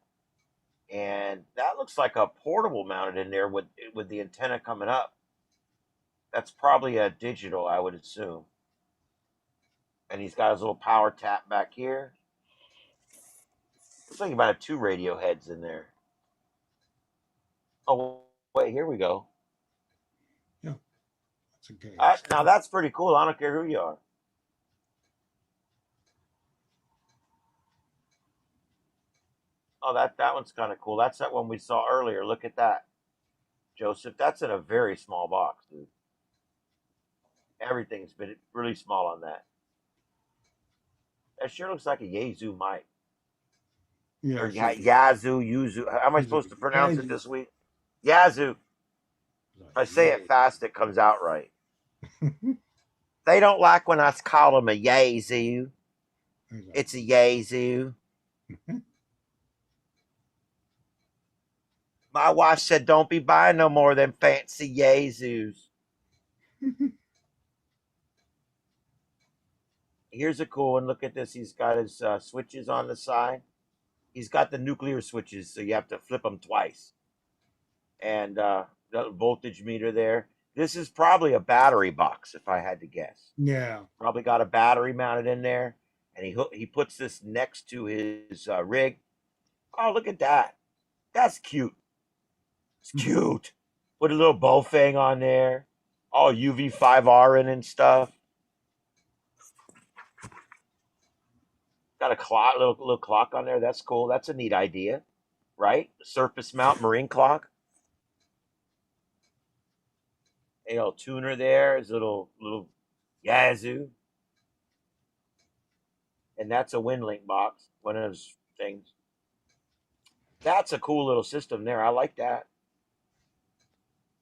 [SPEAKER 1] And that looks like a portable mounted in there with the antenna coming up. That's probably a digital, I would assume. And he's got his little power tap back here. Looks like he might have 2 radio heads in there. Oh, wait, here we go.
[SPEAKER 3] Yeah, that's okay.
[SPEAKER 1] Now that's pretty cool. I don't care who you are. Oh, that one's kind of cool. That's that one we saw earlier. Look at that, Joseph. That's in a very small box, dude. Everything's been really small on that. That sure looks like a Yazoo mic.
[SPEAKER 3] Yeah,
[SPEAKER 1] Or Yazoo, Yuzu. How am I supposed to pronounce it this week? Yazoo. If I say it fast, it comes out right. They don't like when I call them a Yazoo. It's a Yazoo. My wife said, "Don't be buying no more of them fancy Yazoos." Here's a cool one. Look at this. He's got his switches on the side. He's got the nuclear switches, so you have to flip them twice. And the voltage meter there. This is probably a battery box, if I had to guess.
[SPEAKER 3] Yeah.
[SPEAKER 1] Probably got a battery mounted in there. And he puts this next to his rig. Oh, look at that. That's cute. It's cute. Put a little Bofang on there. All UV5R in and stuff. Got a clock, little clock on there. That's cool. That's a neat idea, right? Surface mount marine clock. A little tuner there. His little Yazoo. And that's a WinLink box. One of those things. That's a cool little system there. I like that.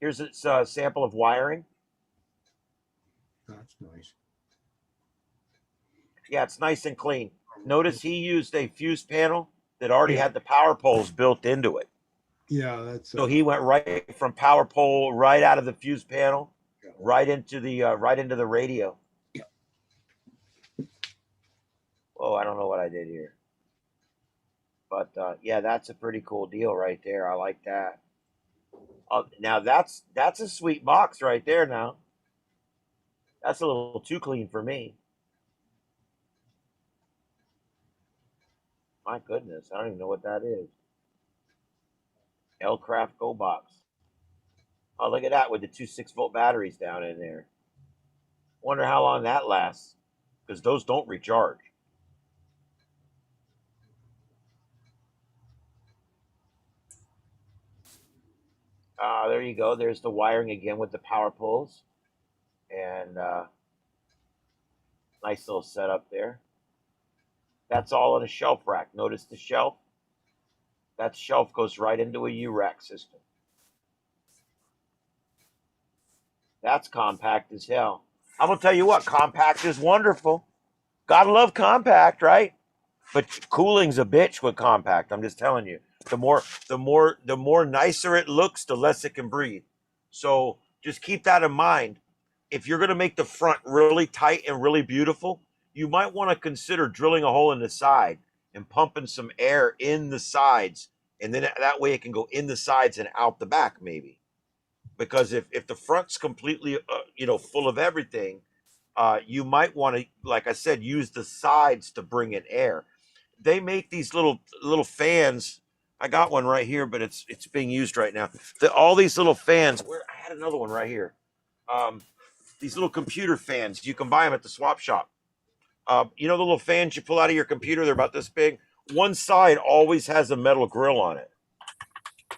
[SPEAKER 1] Here's its sample of wiring.
[SPEAKER 3] That's nice.
[SPEAKER 1] Yeah, it's nice and clean. Notice he used a fuse panel that already had the power poles built into it.
[SPEAKER 3] Yeah, that's
[SPEAKER 1] so he went right from power pole right out of the fuse panel, right into the radio.
[SPEAKER 3] Yeah.
[SPEAKER 1] Oh, I don't know what I did here, but yeah, that's a pretty cool deal right there. I like that. Now that's a sweet box right there. Now that's a little too clean for me. My goodness, I don't even know what that is. L-Craft Go Box. Oh, look at that with the 2 6-volt batteries down in there. Wonder how long that lasts, because those don't recharge. There you go. There's the wiring again with the power poles. And nice little setup there. That's all on a shelf rack. Notice the shelf? That shelf goes right into a U-rack system. That's compact as hell. I'm going to tell you what, compact is wonderful. Gotta love compact, right? But cooling's a bitch with compact. I'm just telling you. The more nicer it looks, the less it can breathe. So just keep that in mind. If you're going to make the front really tight and really beautiful, you might want to consider drilling a hole in the side and pumping some air in the sides, and then that way it can go in the sides and out the back, maybe. Because if the front's completely full of everything, you might want to, like I said, use the sides to bring in air. they make these little fans. I got one right here, but it's being used right now. All these little fans. Where I had another one right here. These little computer fans. You can buy them at the swap shop. You know the little fans you pull out of your computer? They're about this big. One side always has a metal grill on it.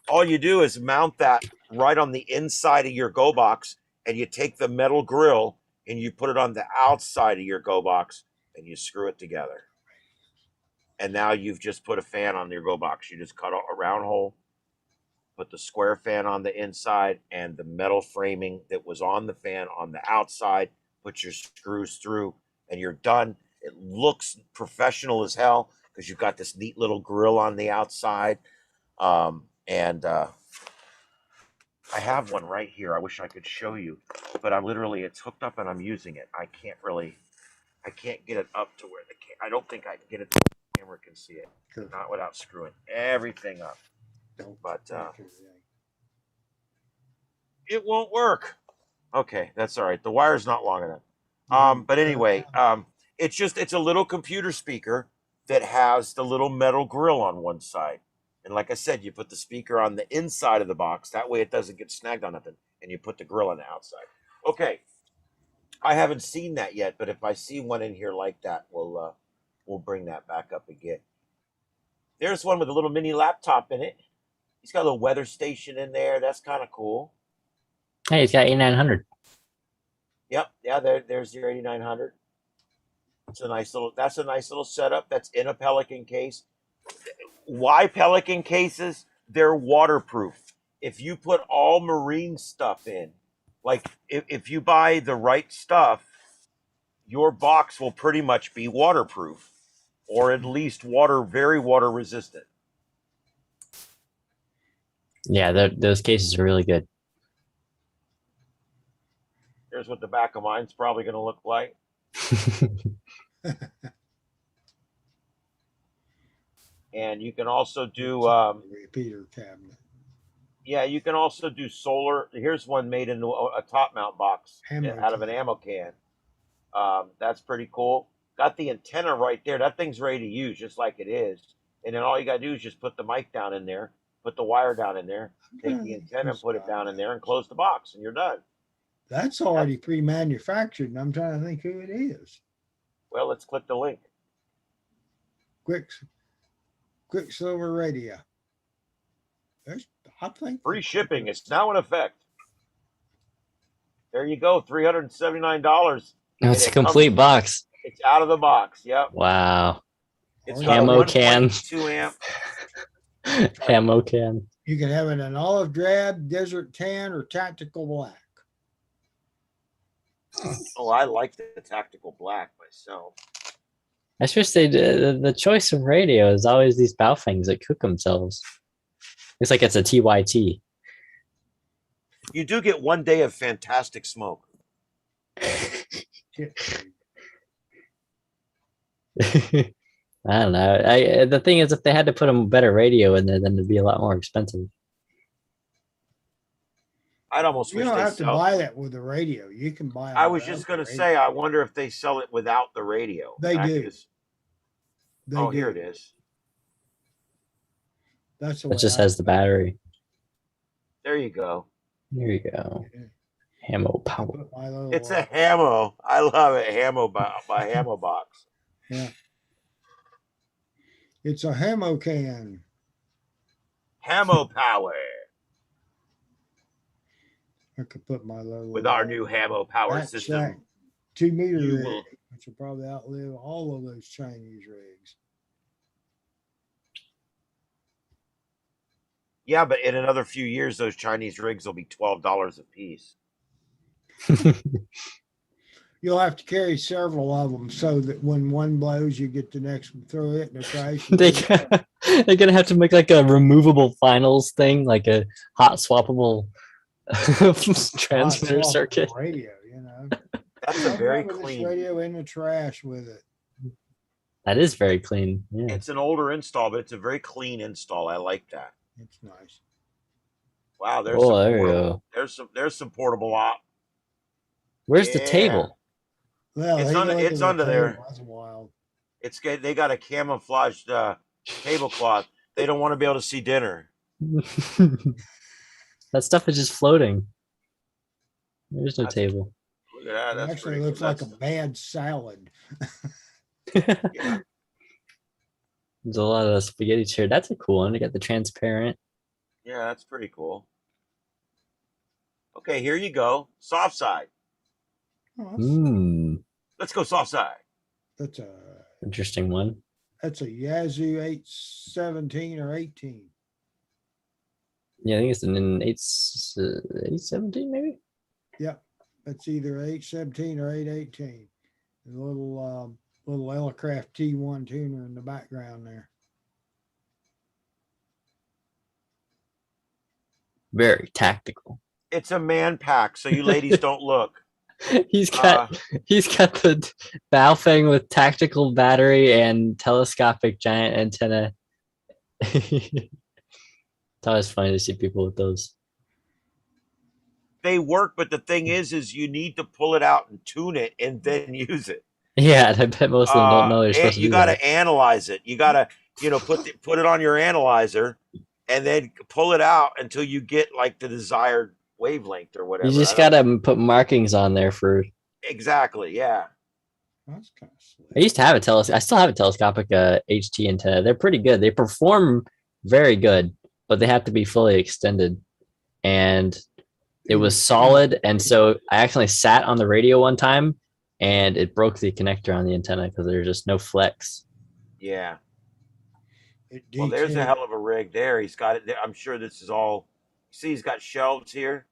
[SPEAKER 1] All you do is mount that right on the inside of your Go box, and you take the metal grill and you put it on the outside of your Go box, and you screw it together. And now you've just put a fan on your Go box. You just cut a round hole, put the square fan on the inside, and the metal framing that was on the fan on the outside. Put your screws through, and you're done. It looks professional as hell because you've got this neat little grill on the outside. And I have one right here. I wish I could show you, but it's hooked up and I'm using it. I can't get it up to where I don't think I can get it. The camera can see it, not without screwing everything up. But it won't work. Okay, that's all right. The wire's not long enough. But anyway, it's a little computer speaker that has the little metal grill on one side. And like I said, you put the speaker on the inside of the box. That way it doesn't get snagged on nothing. And you put the grill on the outside. Okay. I haven't seen that yet, but if I see one in here like that, we'll bring that back up again. There's one with a little mini laptop in it. He's got a little weather station in there. That's kind of cool.
[SPEAKER 2] Hey, he's got 8900.
[SPEAKER 1] Yep. Yeah, there's your 8900. That's a nice little setup. That's in a Pelican case. Why Pelican cases? They're waterproof. If you put all marine stuff in, like if you buy the right stuff, your box will pretty much be waterproof, or at least very water resistant.
[SPEAKER 2] Yeah, those cases are really good.
[SPEAKER 1] Here's what the back of mine's probably going to look like. And you can also do
[SPEAKER 3] repeater cabinet.
[SPEAKER 1] Yeah, you can also do solar. Here's one made into a top mount box out of an ammo can. That's pretty cool. Got the antenna right there. That thing's ready to use just like it is. And then all you got to do is just put the mic down in there, put the wire down in there, take the antenna and put it down in there and close the box, and you're done.
[SPEAKER 3] That's already pre-manufactured, and I'm trying to think who it is.
[SPEAKER 1] Well, let's click the link.
[SPEAKER 3] Quicksilver Radio. I think
[SPEAKER 1] free shipping. It's now in effect. There you go, $379.
[SPEAKER 2] No, it's a complete box.
[SPEAKER 1] It's out of the box. Yep.
[SPEAKER 2] Wow.
[SPEAKER 1] It's
[SPEAKER 2] ammo can.
[SPEAKER 1] 2 amp.
[SPEAKER 2] Ammo can.
[SPEAKER 3] You can have it in olive drab, desert tan, or tactical black.
[SPEAKER 1] Oh, I like the tactical black myself.
[SPEAKER 2] I wish they did. The choice of radio is always these Baofengs that cook themselves. It's like it's a TYT.
[SPEAKER 1] You do get one day of fantastic smoke.
[SPEAKER 2] I don't know. The thing is, if they had to put a better radio in there, then it'd be a lot more expensive.
[SPEAKER 1] I'd almost wish
[SPEAKER 3] you don't
[SPEAKER 1] they
[SPEAKER 3] have to buy that with the radio. You can buy it.
[SPEAKER 1] I was just going to say, I wonder if they sell it without the radio.
[SPEAKER 3] They do.
[SPEAKER 1] Here it is.
[SPEAKER 3] That's
[SPEAKER 2] it just has the battery.
[SPEAKER 1] There you go.
[SPEAKER 2] There you go. Hamo power.
[SPEAKER 1] It's a Hamo. I love it. Hamo by Hamo box.
[SPEAKER 3] Yeah. It's a Hamo can.
[SPEAKER 1] Hamo power.
[SPEAKER 3] I could put my logo
[SPEAKER 1] with our new Hamo power system.
[SPEAKER 3] 2 meter rig, which will probably outlive all of those Chinese rigs.
[SPEAKER 1] Yeah, but in another few years, those Chinese rigs will be $12 a piece.
[SPEAKER 3] You'll have to carry several of them so that when one blows, you get the next one, throw it in the trash.
[SPEAKER 2] They're going to have to make like a removable finals thing, like a hot swappable transmitter circuit.
[SPEAKER 3] Radio, you know.
[SPEAKER 1] That's a very clean
[SPEAKER 3] radio in the trash with it.
[SPEAKER 2] That is very clean. Yeah.
[SPEAKER 1] It's an older install, but it's a very clean install. I like that.
[SPEAKER 3] It's nice.
[SPEAKER 1] Wow, there's some portable op.
[SPEAKER 2] Where's the table?
[SPEAKER 3] Well,
[SPEAKER 1] it's under there.
[SPEAKER 3] That's wild.
[SPEAKER 1] It's good. They got a camouflaged tablecloth. They don't want to be able to see dinner.
[SPEAKER 2] That stuff is just floating. There's no
[SPEAKER 1] That's-
[SPEAKER 2] table.
[SPEAKER 1] Look at that.
[SPEAKER 3] It
[SPEAKER 1] That's
[SPEAKER 3] actually
[SPEAKER 1] pretty
[SPEAKER 3] looks
[SPEAKER 1] cool.
[SPEAKER 3] like a bad salad.
[SPEAKER 1] Yeah.
[SPEAKER 2] There's a lot of spaghetti chair. That's a cool one. They got the transparent.
[SPEAKER 1] Yeah, that's pretty cool. Okay, here you go. Soft side.
[SPEAKER 3] Oh,
[SPEAKER 1] Let's go soft side.
[SPEAKER 3] that's a
[SPEAKER 2] Interesting one.
[SPEAKER 3] Yazoo 817 or 18.
[SPEAKER 2] Yeah, I think it's an 817 maybe.
[SPEAKER 3] Yep, that's either 817 or 818. A little Elecraft T1 tuner in the background there.
[SPEAKER 2] Very tactical.
[SPEAKER 1] It's a man pack, so you ladies don't look.
[SPEAKER 2] He's got the Baofeng with tactical battery and telescopic giant antenna. It's always funny to see people with those.
[SPEAKER 1] They work, but the thing is you need to pull it out and tune it and then use it.
[SPEAKER 2] Yeah, I bet most of them don't know you're supposed to
[SPEAKER 1] You
[SPEAKER 2] do
[SPEAKER 1] got
[SPEAKER 2] that.
[SPEAKER 1] to analyze it. You got to, put it on your analyzer and then pull it out until you get like the desired wavelength or whatever.
[SPEAKER 2] You just gotta put markings on there for.
[SPEAKER 1] Exactly. Yeah.
[SPEAKER 3] That's kind of sweet.
[SPEAKER 2] I used to have I still have a telescopic HT antenna. They're pretty good. They perform very good, but they have to be fully extended. And it was solid, and so I actually sat on the radio one time, and it broke the connector on the antenna because there's just no flex.
[SPEAKER 1] Yeah.
[SPEAKER 3] It
[SPEAKER 1] Well, there's a
[SPEAKER 3] detailed-
[SPEAKER 1] hell of a rig there. He's got it there. I'm sure this is all. See, he's got shelves here.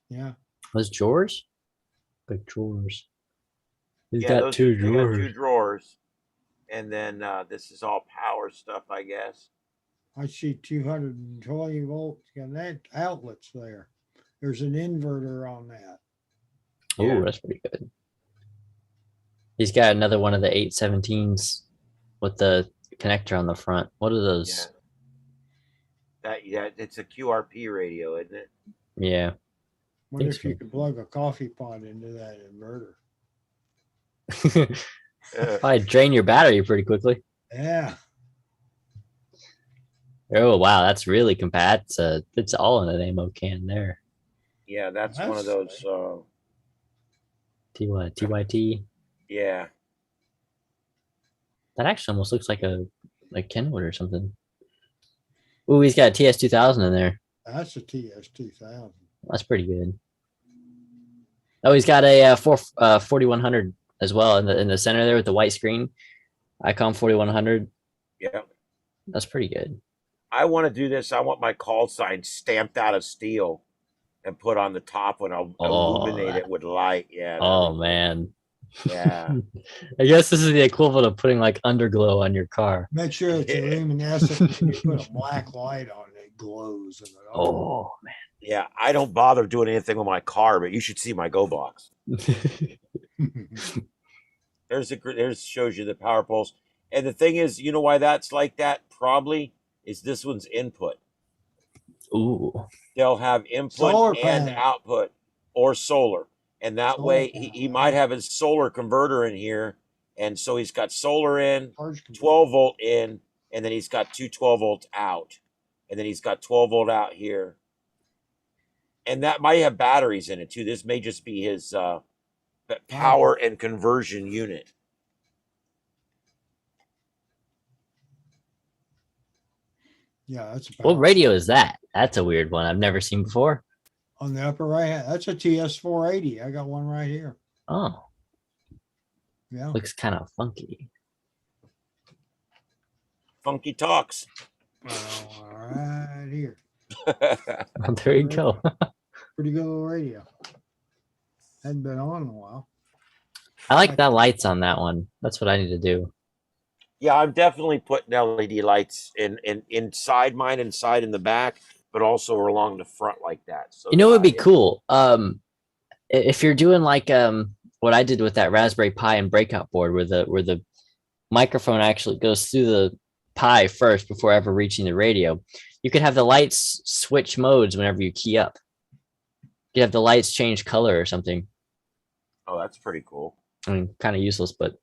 [SPEAKER 3] Yeah.
[SPEAKER 2] Was drawers? Big drawers. He's
[SPEAKER 1] Yeah,
[SPEAKER 2] got
[SPEAKER 1] those-
[SPEAKER 2] two
[SPEAKER 1] they got
[SPEAKER 2] drawers.
[SPEAKER 1] two drawers. And then this is all power stuff, I guess.
[SPEAKER 3] I see 220 volts and that outlets there. There's an inverter on that.
[SPEAKER 2] Oh,
[SPEAKER 1] Yeah.
[SPEAKER 2] that's pretty good. He's got another one of the 817s with the connector on the front. What are those?
[SPEAKER 1] Yeah, it's a QRP radio, isn't it?
[SPEAKER 2] Yeah.
[SPEAKER 3] Wonder
[SPEAKER 2] Think
[SPEAKER 3] if you
[SPEAKER 2] so.
[SPEAKER 3] could plug a coffee pot into that inverter.
[SPEAKER 2] Probably drain your battery pretty quickly.
[SPEAKER 3] Yeah.
[SPEAKER 2] Oh wow, that's really compact. It's all in an ammo can there.
[SPEAKER 1] Yeah, that's one of
[SPEAKER 3] That's
[SPEAKER 1] those.
[SPEAKER 2] TYT.
[SPEAKER 1] Yeah,
[SPEAKER 2] That actually almost looks like Kenwood or something. Ooh, he's got a TS2000 in there.
[SPEAKER 3] That's a TS2000.
[SPEAKER 2] That's pretty good. Oh, he's got a 4100 as well in the center there with the white screen. Icon 4100.
[SPEAKER 1] yeah.
[SPEAKER 2] That's pretty good.
[SPEAKER 1] I want to do this. I want my call sign stamped out of steel and put on the top when I'll illuminate it with light. Yeah.
[SPEAKER 2] Oh man.
[SPEAKER 1] Yeah.
[SPEAKER 2] I guess this is the equivalent of putting like underglow on your car.
[SPEAKER 3] Make sure it's luminescent and you put a black light on it, it glows. And it
[SPEAKER 2] Oh man.
[SPEAKER 1] Yeah. I don't bother doing anything with my car, but you should see my go box. There's shows you the power poles. And the thing is, you know why that's like that? Probably is this one's input.
[SPEAKER 2] Ooh.
[SPEAKER 1] They'll have input
[SPEAKER 3] Solar
[SPEAKER 1] and
[SPEAKER 3] panel.
[SPEAKER 1] output or solar. And that
[SPEAKER 3] Solar
[SPEAKER 1] way
[SPEAKER 3] panel,
[SPEAKER 1] he might have his solar converter in here. And so he's got solar in,
[SPEAKER 3] Charge control.
[SPEAKER 1] 12 volt in, and then he's got two 12 volts out. And then he's got 12 volt out here. And that might have batteries in it too. This may just be his power and conversion unit.
[SPEAKER 3] Yeah, that's a
[SPEAKER 2] What
[SPEAKER 3] power.
[SPEAKER 2] radio is that? That's a weird one I've never seen before.
[SPEAKER 3] On the upper right hand. That's a TS480. I got one right here.
[SPEAKER 2] Oh,
[SPEAKER 3] Yeah.
[SPEAKER 2] looks kind of funky.
[SPEAKER 1] Funky talks.
[SPEAKER 3] All right here.
[SPEAKER 2] There you go.
[SPEAKER 3] Pretty good little radio. Hadn't been on in a while.
[SPEAKER 2] I like the lights on that one. That's what I need to do.
[SPEAKER 1] Yeah, I'm definitely putting LED lights in inside mine, inside in the back, but also along the front like that. So
[SPEAKER 2] You know, it would be
[SPEAKER 1] yeah.
[SPEAKER 2] cool. If you're doing like what I did with that Raspberry Pi and breakout board, where the microphone actually goes through the Pi first before ever reaching the radio, you could have the lights switch modes whenever you key up. You have the lights change color or something.
[SPEAKER 1] Oh, that's pretty cool.
[SPEAKER 2] I mean, kind of useless, but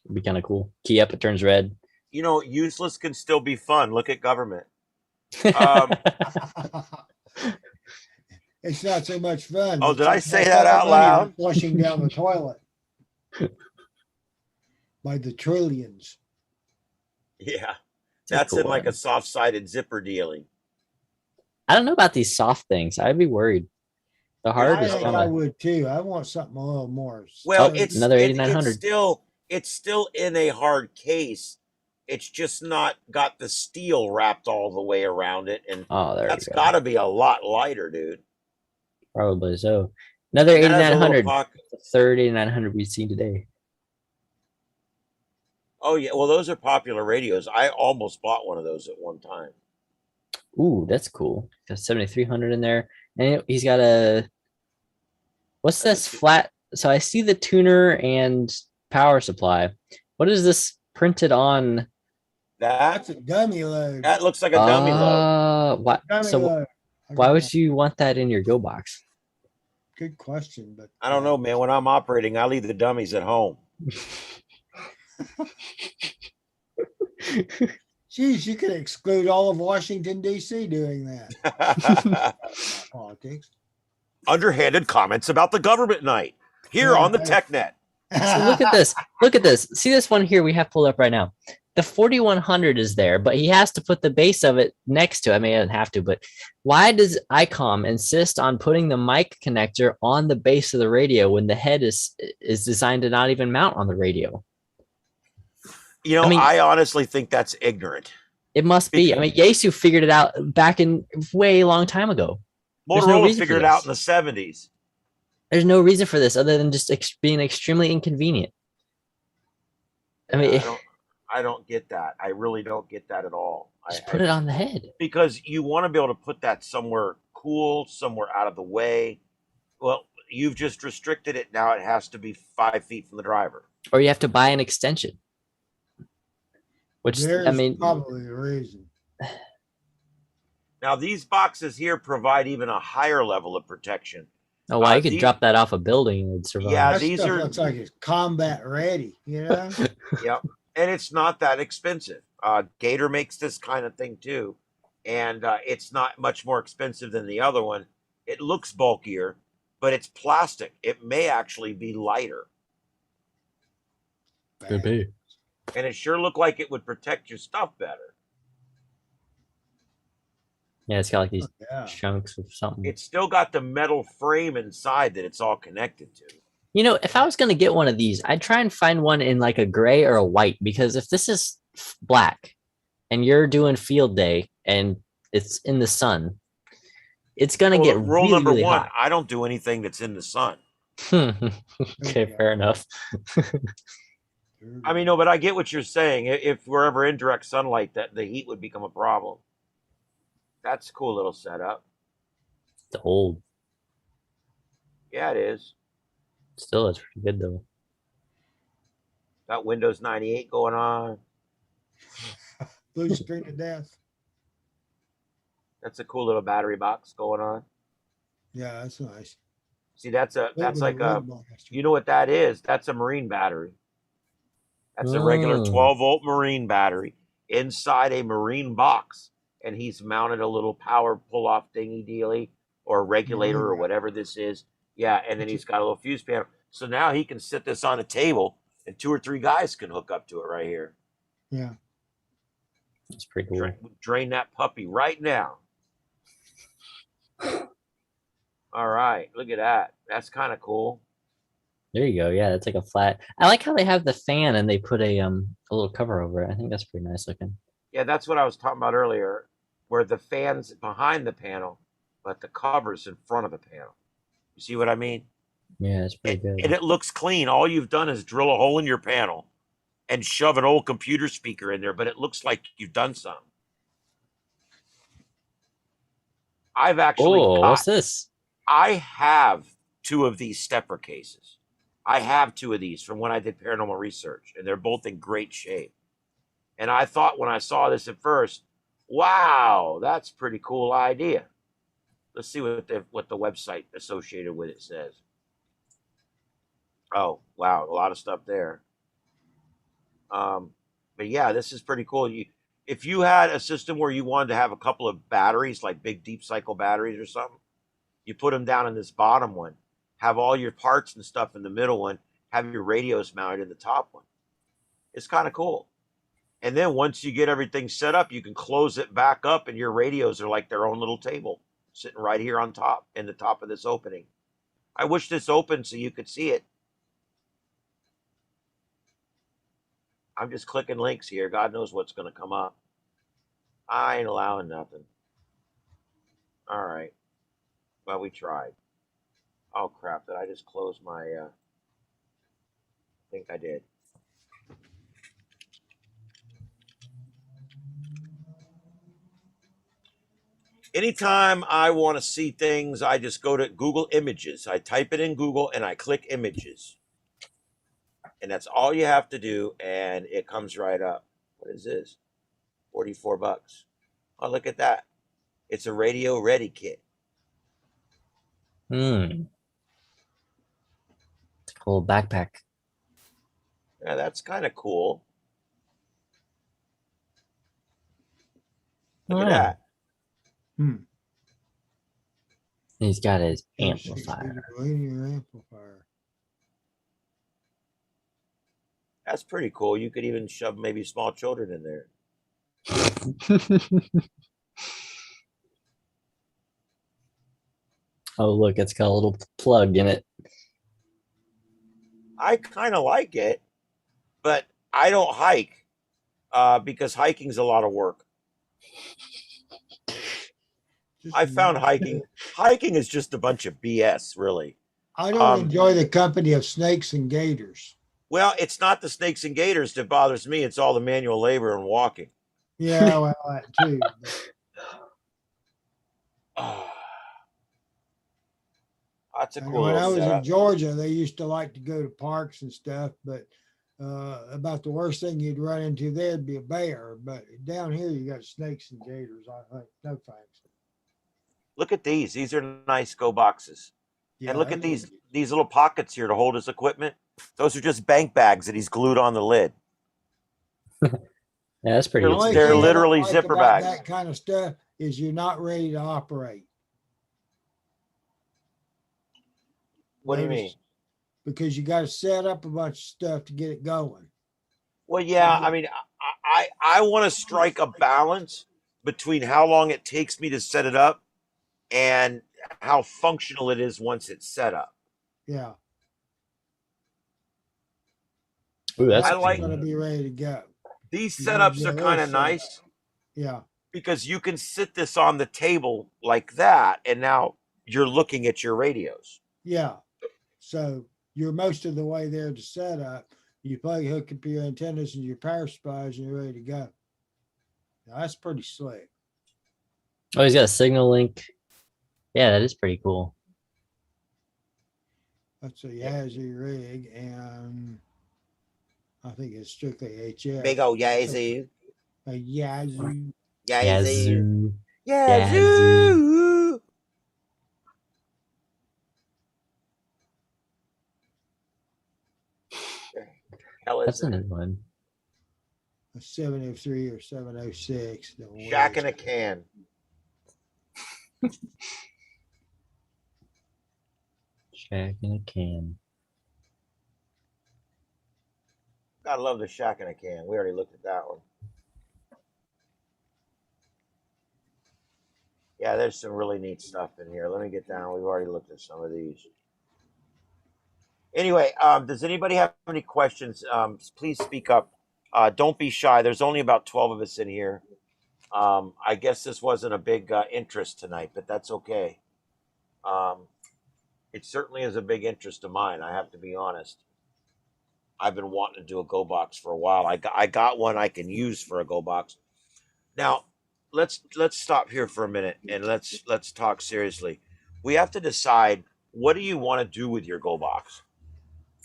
[SPEAKER 2] It'd be kind of cool. Key up, it turns red.
[SPEAKER 1] You know, useless can still be fun. Look at government. Um,
[SPEAKER 3] It's not so much fun.
[SPEAKER 1] Oh,
[SPEAKER 3] It's
[SPEAKER 1] did I
[SPEAKER 3] like
[SPEAKER 1] say
[SPEAKER 3] all
[SPEAKER 1] that
[SPEAKER 3] the
[SPEAKER 1] out
[SPEAKER 3] money
[SPEAKER 1] loud?
[SPEAKER 3] flushing down the toilet by the trillions.
[SPEAKER 1] yeah,
[SPEAKER 2] It's a
[SPEAKER 1] that's
[SPEAKER 2] cool
[SPEAKER 1] in like
[SPEAKER 2] one.
[SPEAKER 1] a soft-sided zipper dealing.
[SPEAKER 2] I don't know about these soft things. I'd be worried. The hard
[SPEAKER 3] I
[SPEAKER 2] is
[SPEAKER 3] think
[SPEAKER 2] kind
[SPEAKER 3] I
[SPEAKER 2] of.
[SPEAKER 3] would too. I want something a little more.
[SPEAKER 1] Well,
[SPEAKER 2] Oh,
[SPEAKER 1] it's
[SPEAKER 2] another
[SPEAKER 1] it, it's
[SPEAKER 2] 8900.
[SPEAKER 1] still it's still in a hard case. It's just not got the steel wrapped all the way around it, and
[SPEAKER 2] Oh, there
[SPEAKER 1] that's
[SPEAKER 2] we go.
[SPEAKER 1] got to be a lot lighter, dude.
[SPEAKER 2] Probably so. Another
[SPEAKER 1] And that has a little
[SPEAKER 2] 8900.
[SPEAKER 1] pocket.
[SPEAKER 2] The third 8900 we've seen today.
[SPEAKER 1] Oh yeah, well those are popular radios. I almost bought one of those at one time.
[SPEAKER 2] Ooh, that's cool. Got 7300 in there. And he's got a. What's
[SPEAKER 1] That's
[SPEAKER 2] this flat? So I see the tuner and power supply. What is this printed on?
[SPEAKER 3] That's
[SPEAKER 1] That
[SPEAKER 3] a dummy load.
[SPEAKER 1] that looks like a dummy load.
[SPEAKER 2] What?
[SPEAKER 3] Dummy
[SPEAKER 2] So
[SPEAKER 3] load. I
[SPEAKER 2] why
[SPEAKER 3] got
[SPEAKER 2] would
[SPEAKER 3] one.
[SPEAKER 2] you want that in your go box?
[SPEAKER 3] Good question, but
[SPEAKER 1] I don't know, man. When I'm operating, I leave the dummies at home.
[SPEAKER 3] Geez, you could exclude all of Washington D.C. doing that. Politics.
[SPEAKER 1] Underhanded comments about the government night here on the TechNet.
[SPEAKER 2] So look at this. Look at this. See this one here we have pulled up right now. The 4100 is there, but he has to put the base of it next to it. I mean, he doesn't have to, but why does ICOM insist on putting the mic connector on the base of the radio when the head is designed to not even mount on the radio?
[SPEAKER 1] You know,
[SPEAKER 2] I mean-
[SPEAKER 1] I honestly think that's ignorant.
[SPEAKER 2] It must be. I mean, Yaesu figured it out back in way long time ago. There's no
[SPEAKER 1] Motorola
[SPEAKER 2] reason for
[SPEAKER 1] figured it out in
[SPEAKER 2] this.
[SPEAKER 1] the 70s.
[SPEAKER 2] There's no reason for this other than just being extremely inconvenient. I mean,
[SPEAKER 1] I don't get that. I really don't get that at all.
[SPEAKER 2] just put it on the head.
[SPEAKER 1] Because you want to be able to put that somewhere cool, somewhere out of the way. Well, you've just restricted it. Now it has to be 5 feet from the driver.
[SPEAKER 2] Or you have to buy an extension. Which,
[SPEAKER 3] There's
[SPEAKER 2] I mean,
[SPEAKER 3] probably the reason.
[SPEAKER 1] Now these boxes here provide even a higher level of protection.
[SPEAKER 2] oh, wow, you could
[SPEAKER 1] these-
[SPEAKER 2] drop that off a building and it'd survive.
[SPEAKER 1] Yeah,
[SPEAKER 3] That
[SPEAKER 1] these
[SPEAKER 3] stuff
[SPEAKER 1] are-
[SPEAKER 3] looks like it's combat ready, you know?
[SPEAKER 1] Yep. And it's not that expensive. Gator makes this kind of thing too. And it's not much more expensive than the other one. It looks bulkier, but it's plastic. It may actually be lighter.
[SPEAKER 2] Could be.
[SPEAKER 1] And it sure looked like it would protect your stuff better.
[SPEAKER 2] Yeah, it's got like these
[SPEAKER 3] Yeah.
[SPEAKER 2] chunks of something.
[SPEAKER 1] It's still got the metal frame inside that it's all connected to.
[SPEAKER 2] You know, if I was going to get one of these, I'd try and find one in like a gray or a white, because if this is black and you're doing field day and it's in the sun, it's going to get
[SPEAKER 1] rule
[SPEAKER 2] really,
[SPEAKER 1] number
[SPEAKER 2] really
[SPEAKER 1] one,
[SPEAKER 2] hot.
[SPEAKER 1] I don't do anything that's in the sun.
[SPEAKER 2] Okay, fair enough.
[SPEAKER 1] I mean, no, but I get what you're saying. If we're ever in direct sunlight, that the heat would become a problem. That's a cool little setup.
[SPEAKER 2] It's old.
[SPEAKER 1] Yeah, it is.
[SPEAKER 2] Still, it's pretty good though.
[SPEAKER 1] Got Windows 98 going on.
[SPEAKER 3] Blue screen to death.
[SPEAKER 1] That's a cool little battery box going on.
[SPEAKER 3] Yeah, that's nice.
[SPEAKER 1] See, that's like a, you know what that is? That's a marine battery. That's a regular
[SPEAKER 2] Oh.
[SPEAKER 1] 12-volt marine battery inside a marine box. And he's mounted a little power pull-off thingy dealy or regulator or whatever this is. Yeah, and then he's got a little fuse panel. So now he can sit this on a table and 2 or 3 guys can hook up to it right here.
[SPEAKER 3] Yeah.
[SPEAKER 2] It's pretty cool.
[SPEAKER 1] Drain that puppy right now. All right, look at that. That's kind of cool.
[SPEAKER 2] There you go. Yeah, it's like a flat. I like how they have the fan and they put a little cover over it. I think that's pretty nice looking.
[SPEAKER 1] Yeah, that's what I was talking about earlier, where the fan's behind the panel, but the cover's in front of the panel. You see what I mean?
[SPEAKER 2] Yeah, it's pretty good.
[SPEAKER 1] And it looks clean. All you've done is drill a hole in your panel and shove an old computer speaker in there, but it looks like you've done something. I've actually
[SPEAKER 2] What's this?
[SPEAKER 1] I have 2 of these stepper cases. I have 2 of these from when I did paranormal research, and they're both in great shape. And I thought when I saw this at first, wow, that's a pretty cool idea. Let's see what the website associated with it says. Oh, wow, a lot of stuff there. But yeah, this is pretty cool. If you had a system where you wanted to have a couple of batteries, like big deep cycle batteries or something, you put them down in this bottom one, have all your parts and stuff in the middle one, have your radios mounted in the top one. It's kind of cool. And then once you get everything set up, you can close it back up, and your radios are like their own little table sitting right here on top, in the top of this opening. I wish this opened so you could see it. I'm just clicking links here. God knows what's going to come up. I ain't allowing nothing. All right. Well, we tried. Oh, crap. Did I just close my... I think I did. Anytime I want to see things, I just go to Google Images. I type it in Google and I click Images. And that's all you have to do, and it comes right up. What is this? 44 bucks. Oh, look at that. It's a radio ready kit.
[SPEAKER 2] Cool backpack.
[SPEAKER 1] Yeah, that's kind of cool. Look at that.
[SPEAKER 2] He's got his
[SPEAKER 3] 6
[SPEAKER 2] amplifier.
[SPEAKER 3] linear amplifier.
[SPEAKER 1] That's pretty cool. You could even shove maybe small children in there.
[SPEAKER 2] Oh, look, it's got a little plug in it.
[SPEAKER 1] I kind of like it, but I don't hike because hiking's a lot of work. I found hiking is just a bunch of BS, really.
[SPEAKER 3] I don't enjoy the company of snakes and gators.
[SPEAKER 1] Well, it's not the snakes and gators that bothers me. It's all the manual labor and walking.
[SPEAKER 3] Yeah, well, that too.
[SPEAKER 1] That's a cool
[SPEAKER 3] When I
[SPEAKER 1] little
[SPEAKER 3] was
[SPEAKER 1] setup.
[SPEAKER 3] in Georgia, they used to like to go to parks and stuff, but about the worst thing you'd run into there'd be a bear. But down here, you got snakes and gators. I think no thanks.
[SPEAKER 1] Look at these. These are nice go boxes.
[SPEAKER 3] Yeah,
[SPEAKER 1] And look at these little pockets here to hold his equipment. Those are just bank bags that he's glued on the lid.
[SPEAKER 2] Yeah, that's pretty
[SPEAKER 3] The
[SPEAKER 2] good.
[SPEAKER 3] only
[SPEAKER 1] They're
[SPEAKER 3] thing I don't
[SPEAKER 1] literally
[SPEAKER 3] like
[SPEAKER 1] zipper
[SPEAKER 3] about
[SPEAKER 1] bags.
[SPEAKER 3] that kind of stuff is you're not ready to operate.
[SPEAKER 1] What do you mean?
[SPEAKER 3] Because you got to set up a bunch of stuff to get it going.
[SPEAKER 1] Well, yeah, I mean, I want to strike a balance between how long it takes me to set it up and how functional it is once it's set up.
[SPEAKER 3] Yeah.
[SPEAKER 2] Ooh, that's
[SPEAKER 1] I like
[SPEAKER 3] going to be ready to go.
[SPEAKER 1] these setups are kind of nice.
[SPEAKER 3] Yeah.
[SPEAKER 1] Because you can sit this on the table like that, and now you're looking at your radios.
[SPEAKER 3] Yeah. So you're most of the way there to set up. You hook up your antennas and your power supplies, and you're ready to go. Now, that's pretty slick.
[SPEAKER 2] Oh, he's got a signal link. Yeah, that is pretty cool.
[SPEAKER 3] That's a Yazoo rig, and I think it's strictly HF.
[SPEAKER 1] Big old Yazoo.
[SPEAKER 3] A Yazoo.
[SPEAKER 1] Yazoo.
[SPEAKER 2] Yazoo.
[SPEAKER 1] Yazoo.
[SPEAKER 2] That's a new one.
[SPEAKER 3] A 703 or 706.
[SPEAKER 1] Shack in a can.
[SPEAKER 2] Shack in a can.
[SPEAKER 1] Gotta love the shack in a can. We already looked at that one. Yeah, there's some really neat stuff in here. Let me get down. We've already looked at some of these. Anyway, does anybody have any questions? Please speak up. Don't be shy. There's only about 12 of us in here. I guess this wasn't a big interest tonight, but that's okay. It certainly is a big interest of mine. I have to be honest. I've been wanting to do a go box for a while. I got one I can use for a go box. Now, let's stop here for a minute and let's talk seriously. We have to decide, what do you want to do with your go box?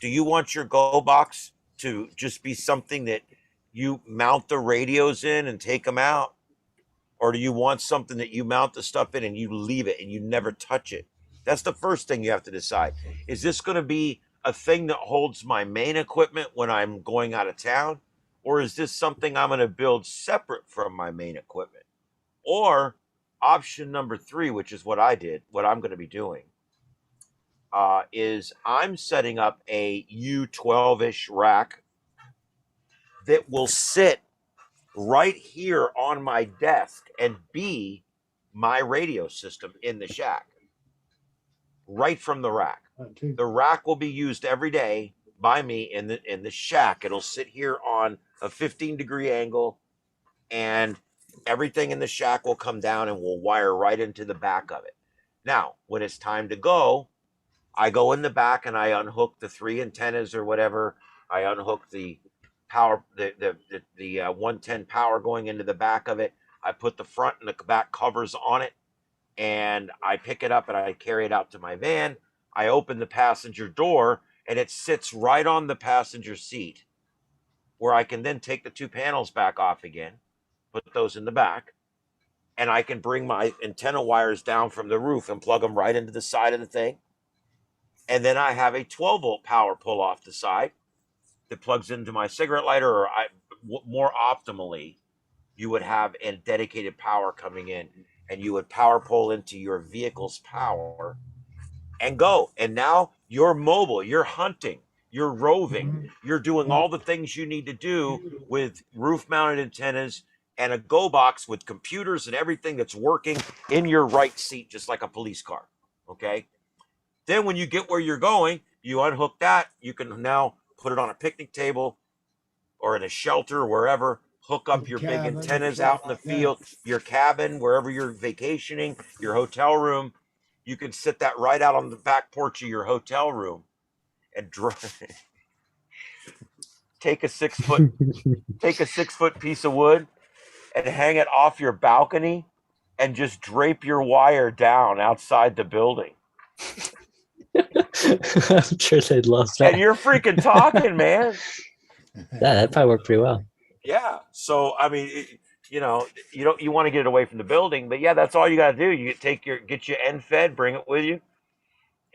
[SPEAKER 1] Do you want your go box to just be something that you mount the radios in and take them out? Or do you want something that you mount the stuff in and you leave it and you never touch it? That's the first thing you have to decide. Is this going to be a thing that holds my main equipment when I'm going out of town? or is this something I'm going to build separate from my main equipment? Or option number 3, which is what I did, what I'm going to be doing, is I'm setting up a U12-ish rack that will sit right here on my desk and be my radio system in the shack, right from the rack. The rack will be used every day by me in the shack. It'll sit here on a 15-degree angle, and everything in the shack will come down and will wire right into the back of it. Now, when it's time to go, I go in the back and I unhook the 3 antennas or whatever. I unhook the power, the 110 power going into the back of it. I put the front and the back covers on it, and I pick it up and I carry it out to my van. I open the passenger door and it sits right on the passenger seat, where I can then take the 2 panels back off again, put those in the back, and I can bring my antenna wires down from the roof and plug them right into the side of the thing. And then I have a 12-volt power pull off the side that plugs into my cigarette lighter, or more optimally, you would have a dedicated power coming in, and you would power pull into your vehicle's power and go. And now you're mobile, you're hunting, you're roving, you're doing all the things you need to do with roof-mounted antennas and a go box with computers and everything that's working in your right seat, just like a police car. Okay. Then when you get where you're going, you unhook that. You can now put it on a picnic table or in a shelter or wherever. Hook up your big antennas out in the field, your cabin, wherever you're vacationing, your hotel room. You can sit that right out on the back porch of your hotel room and take a 6-foot piece of wood and hang it off your balcony and just drape your wire down outside the building.
[SPEAKER 2] I'm sure they'd love that.
[SPEAKER 1] And you're freaking talking, man.
[SPEAKER 2] Yeah, that'd probably work pretty well.
[SPEAKER 1] Yeah. So, I mean, you want to get it away from the building, but yeah, that's all you got to do. You get your end fed, bring it with you,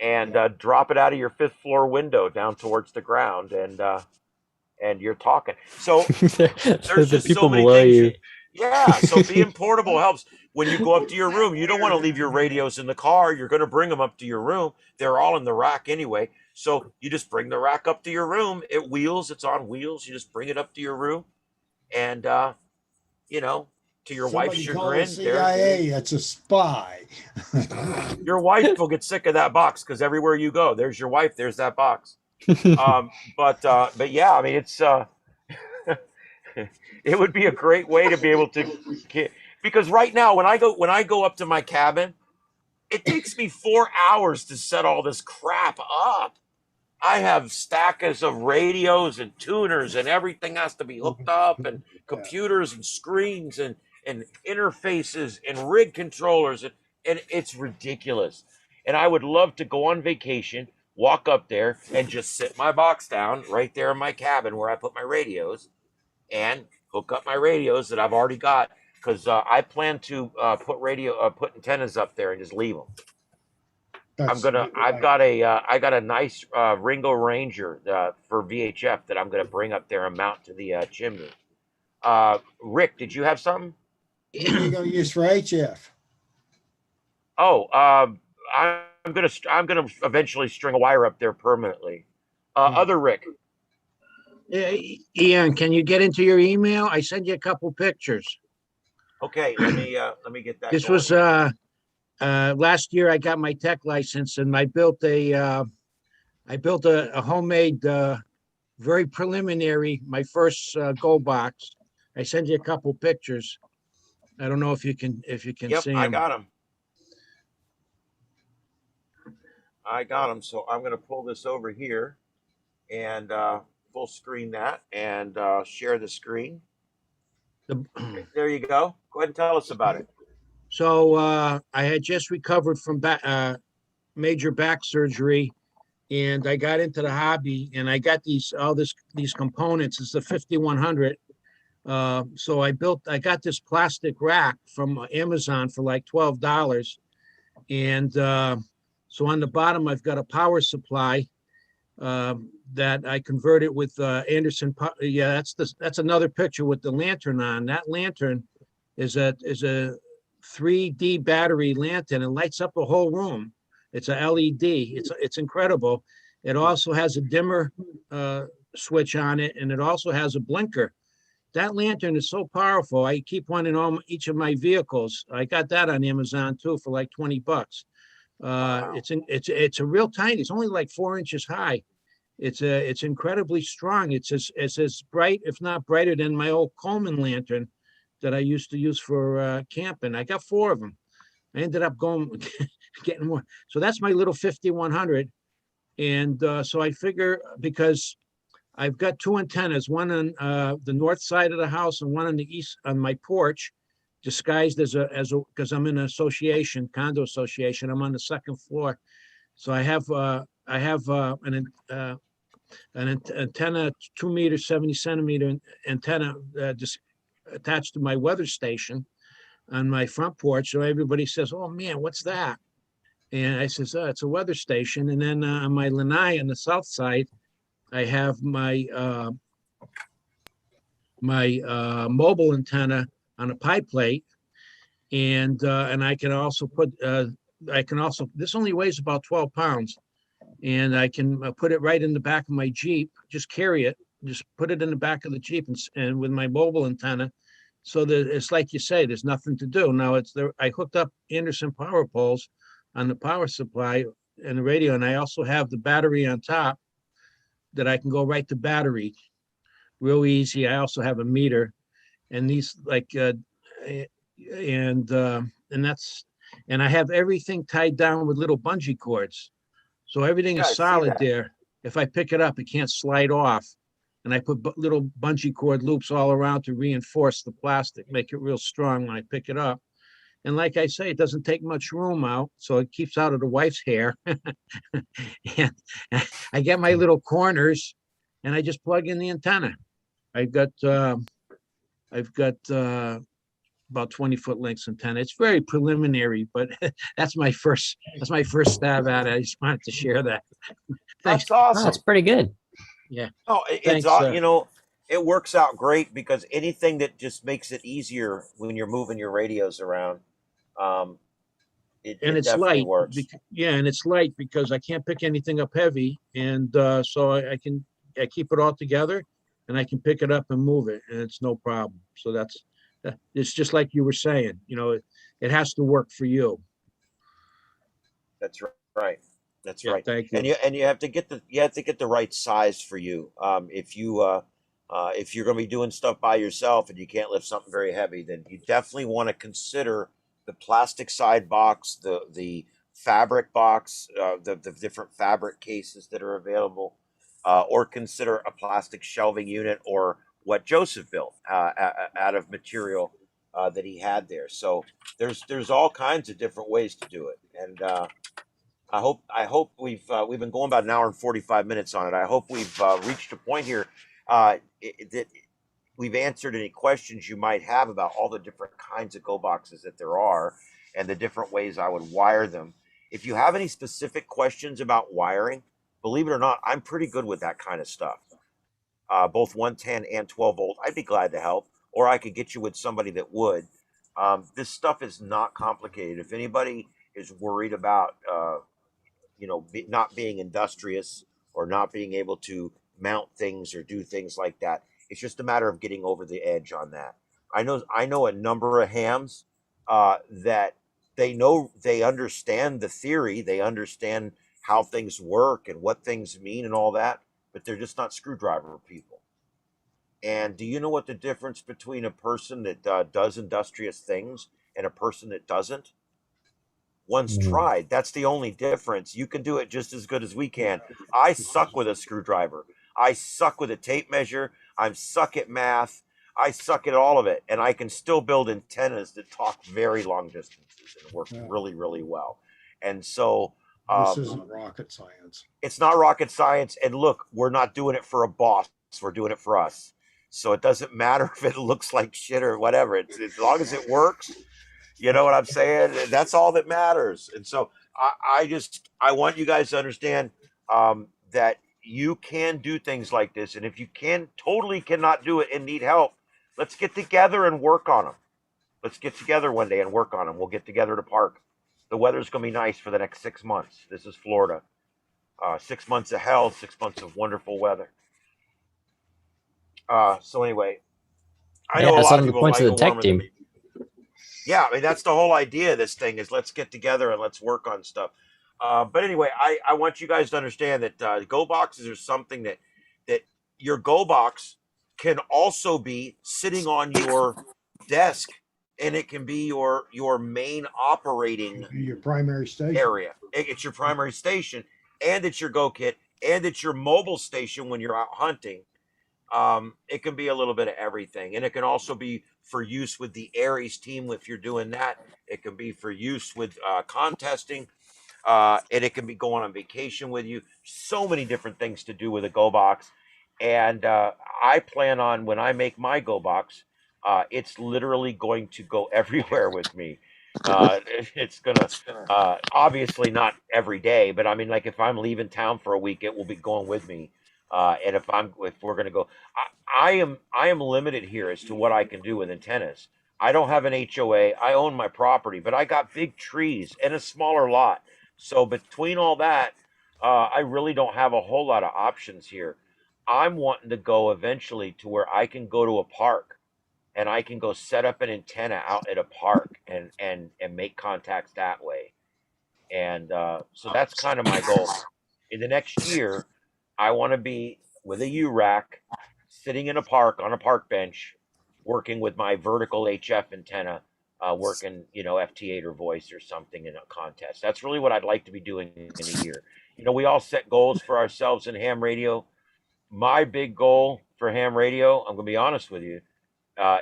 [SPEAKER 1] and drop it out of your 5th floor window down towards the ground, and you're talking. So there's
[SPEAKER 2] the
[SPEAKER 1] just
[SPEAKER 2] people
[SPEAKER 1] so many
[SPEAKER 2] below
[SPEAKER 1] things.
[SPEAKER 2] you.
[SPEAKER 1] Yeah. So being portable helps. When you go up to your room, you don't want to leave your radios in the car. You're going to bring them up to your room. They're all in the rack anyway. So you just bring the rack up to your room. It wheels. It's on wheels. You just bring it up to your room. And, to your wife's chagrin,
[SPEAKER 3] CIA, that's a spy.
[SPEAKER 1] Your wife will get sick of that box, because everywhere you go, there's your wife. There's that box. But yeah, I mean, it's, it would be a great way to be able to get, because right now when I go up to my cabin, it takes me 4 hours to set all this crap up. I have stackers of radios and tuners, and everything has to be hooked up, and computers and screens and interfaces and rig controllers, and it's ridiculous. And I would love to go on vacation, walk up there and just sit my box down right there in my cabin where I put my radios, and hook up my radios that I've already got, because I plan to put antennas up there and just leave them. I got a nice Ringo Ranger for VHF that I'm gonna bring up there and mount to the chimney. Rick, did you have something?
[SPEAKER 3] What are you going to use for HF?
[SPEAKER 1] Oh, I'm gonna eventually string a wire up there permanently. Other Rick.
[SPEAKER 5] Ian, can you get into your email? I sent you a couple pictures.
[SPEAKER 1] Okay, let me get that.
[SPEAKER 5] This
[SPEAKER 1] going.
[SPEAKER 5] was last year. I got my tech license, and I built a homemade, very preliminary, my first Go box. I sent you a couple pictures. I don't know if you can
[SPEAKER 1] Yep,
[SPEAKER 5] see them.
[SPEAKER 1] I got them. So I'm gonna pull this over here and full screen that and share the screen. There you go. Go ahead and tell us about it.
[SPEAKER 5] So I had just recovered from major back surgery, and I got into the hobby, and I got these components. It's the 5100. So I got this plastic rack from Amazon for like $12, and so on the bottom I've got a power supply. that I converted with Anderson. Yeah, that's another picture with the lantern on. That lantern is a 3D battery lantern and lights up the whole room. It's a LED. It's incredible. It also has a dimmer switch on it, and it also has a blinker. That lantern is so powerful. I keep one in each of my vehicles. I got that on Amazon too for like $20.
[SPEAKER 1] Wow.
[SPEAKER 5] It's a real tiny. It's only like 4 inches high. It's incredibly strong. It's as bright, if not brighter, than my old Coleman lantern that I used to use for camping. I got 4 of them. I ended up going getting more. So that's my little 5100. And so I figure, because I've got 2 antennas, one on the north side of the house and one on the east on my porch, disguised as because I'm in an association, condo association. I'm on the second floor, so I have an antenna, 2 meter, 70 centimeter antenna just attached to my weather station on my front porch. So everybody says, "Oh man, what's that?" And I says, "Oh, it's a weather station." And then on my lanai on the south side, I have my mobile antenna on a pie plate, and I can also put this only weighs about 12 pounds, and I can put it right in the back of my Jeep. Just carry it, just put it in the back of the Jeep, and with my mobile antenna, so that it's like you say, there's nothing to do. Now it's there. I hooked up Anderson power poles on the power supply and the radio, and I also have the battery on top that I can go right to battery real easy. I also have a meter, and these and that's, and I have everything tied down with little bungee cords. So everything
[SPEAKER 1] Yeah, I
[SPEAKER 5] is
[SPEAKER 1] see
[SPEAKER 5] solid
[SPEAKER 1] that.
[SPEAKER 5] there. If I pick it up, it can't slide off. And I put little bungee cord loops all around to reinforce the plastic, make it real strong when I pick it up. And like I say, it doesn't take much room out, so it keeps out of the wife's hair. And I get my little corners, and I just plug in the antenna. I've got about 20-foot lengths antenna. It's very preliminary, but that's my first stab at it. I just wanted to share that. Thanks.
[SPEAKER 1] That's awesome.
[SPEAKER 2] Oh, that's pretty good.
[SPEAKER 5] Yeah.
[SPEAKER 1] No,
[SPEAKER 5] Thanks,
[SPEAKER 1] you know, it works out great because anything that just makes it easier when you're moving your radios around, um,
[SPEAKER 5] And
[SPEAKER 1] it
[SPEAKER 5] it's
[SPEAKER 1] definitely
[SPEAKER 5] light.
[SPEAKER 1] works.
[SPEAKER 5] Yeah, and it's light because I can't pick anything up heavy, and so I keep it all together, and I can pick it up and move it, and it's no problem. So it's just like you were saying. You know, it has to work for you.
[SPEAKER 1] That's right. That's
[SPEAKER 5] Yeah.
[SPEAKER 1] right.
[SPEAKER 5] Thank
[SPEAKER 1] And
[SPEAKER 5] you.
[SPEAKER 1] you have to get the right size for you. If you're going to be doing stuff by yourself and you can't lift something very heavy, then you definitely want to consider the plastic side box, the fabric box, the different fabric cases that are available, or consider a plastic shelving unit or what Joseph built out of material that he had there. So there's all kinds of different ways to do it, and I hope we've been going about an hour and 45 minutes on it. I hope we've reached a point here that we've answered any questions you might have about all the different kinds of go boxes that there are and the different ways I would wire them. If you have any specific questions about wiring, believe it or not, I'm pretty good with that kind of stuff. Both 110 and 12 volt. I'd be glad to help, or I could get you with somebody that would. This stuff is not complicated. If anybody is worried about not being industrious or not being able to mount things or do things like that, it's just a matter of getting over the edge on that. I know a number of hams that they understand the theory, they understand how things work and what things mean and all that, but they're just not screwdriver people. And do you know what the difference between a person that does industrious things and a person that doesn't? One's
[SPEAKER 2] Mm.
[SPEAKER 1] tried. That's the only difference. You can do it just as good as we can. I suck with a screwdriver. I suck with a tape measure. I suck at math. I suck at all of it. And I can still build antennas that talk very long distances and work
[SPEAKER 3] Yeah.
[SPEAKER 1] really, really well. And so
[SPEAKER 3] This isn't rocket science.
[SPEAKER 1] it's not rocket science. And look, we're not doing it for a boss. We're doing it for us. So it doesn't matter if it looks like shit or whatever. It's as long as it works. You know what I'm saying? That's all that matters. And so I want you guys to understand that you can do things like this. And if you totally cannot do it and need help, let's get together and work on them. Let's get together one day and work on them. We'll get together at a park. The weather's going to be nice for the next 6 months. This is Florida. 6 months of hell, 6 months of wonderful weather. So anyway, I know a
[SPEAKER 2] that's
[SPEAKER 1] lot
[SPEAKER 2] one
[SPEAKER 1] of
[SPEAKER 2] of the
[SPEAKER 1] people
[SPEAKER 2] points
[SPEAKER 1] like
[SPEAKER 2] of
[SPEAKER 1] it
[SPEAKER 2] the tech
[SPEAKER 1] warmer than
[SPEAKER 2] team.
[SPEAKER 1] me. Yeah, I mean, that's the whole idea of this thing is let's get together and let's work on stuff. But anyway, I want you guys to understand that go boxes are something that your go box can also be sitting on your desk, and it can be your main operating
[SPEAKER 3] Your primary station.
[SPEAKER 1] area. It's your primary station, and it's your go kit, and it's your mobile station when you're out hunting. It can be a little bit of everything, and it can also be for use with the Aries team if you're doing that. It can be for use with contesting, and it can be going on vacation with you. So many different things to do with a go box, and I plan on when I make my go box, it's literally going to go everywhere with me. It's gonna obviously not every day, but I mean, like if I'm leaving town for a week, it will be going with me. And if we're gonna go, I am limited here as to what I can do with antennas. I don't have an HOA. I own my property, but I got big trees and a smaller lot. So between all that, I really don't have a whole lot of options here. I'm wanting to go eventually to where I can go to a park and I can go set up an antenna out at a park and make contacts that way. And so that's kind of my goal. In the next year, I want to be with a U rack, sitting in a park on a park bench, working with my vertical HF antenna, working, FT8 or voice or something in a contest. That's really what I'd like to be doing in a year. We all set goals for ourselves in ham radio. My big goal for ham radio, I'm going to be honest with you,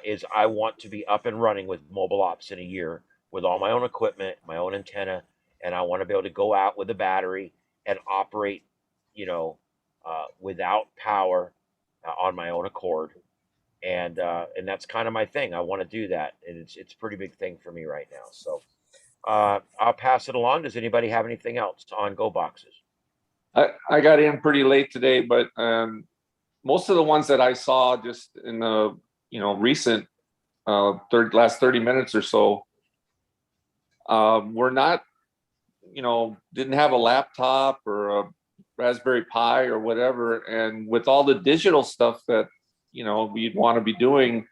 [SPEAKER 1] is I want to be up and running with mobile ops in a year with all my own equipment, my own antenna, and I want to be able to go out with a battery and operate, without power on my own accord, and that's kind of my thing. I want to do that, and it's a pretty big thing for me right now. So I'll pass it along. Does anybody have anything else on go boxes?
[SPEAKER 6] I got in pretty late today, but most of the ones that I saw just in the recent last 30 minutes or so were not, didn't have a laptop or a Raspberry Pi or whatever. And with all the digital stuff that you'd want to be doing,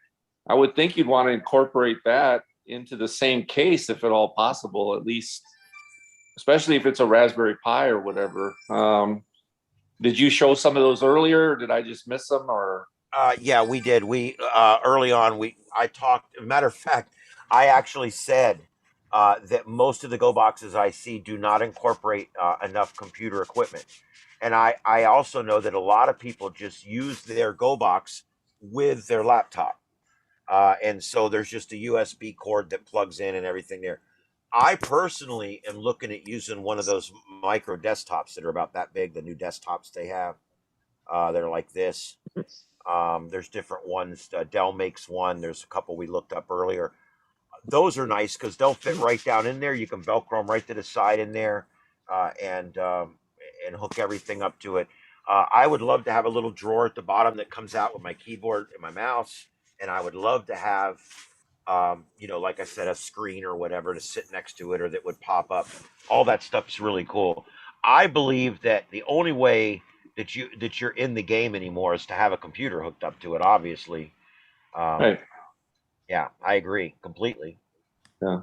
[SPEAKER 6] I would think you'd want to incorporate that into the same case if at all possible, at least, especially if it's a Raspberry Pi or whatever. Did you show some of those earlier, or did I just miss them? Or
[SPEAKER 1] Yeah, we did. We early on, I talked. Matter of fact, I actually said that most of the go boxes I see do not incorporate enough computer equipment, and I also know that a lot of people just use their go box with their laptop, and so there's just a USB cord that plugs in and everything there. I personally am looking at using one of those micro desktops that are about that big. The new desktops they have, they're like this. There's different ones. Dell makes one. There's a couple we looked up earlier. Those are nice because they'll fit right down in there. You can Velcro them right to the side in there, and hook everything up to it. I would love to have a little drawer at the bottom that comes out with my keyboard and my mouse, and I would love to have, like I said, a screen or whatever to sit next to it, or that would pop up. All that stuff's really cool. I believe that the only way that you're in the game anymore is to have a computer hooked up to it. Obviously,
[SPEAKER 6] right.
[SPEAKER 1] Yeah, I agree completely.
[SPEAKER 6] Yeah.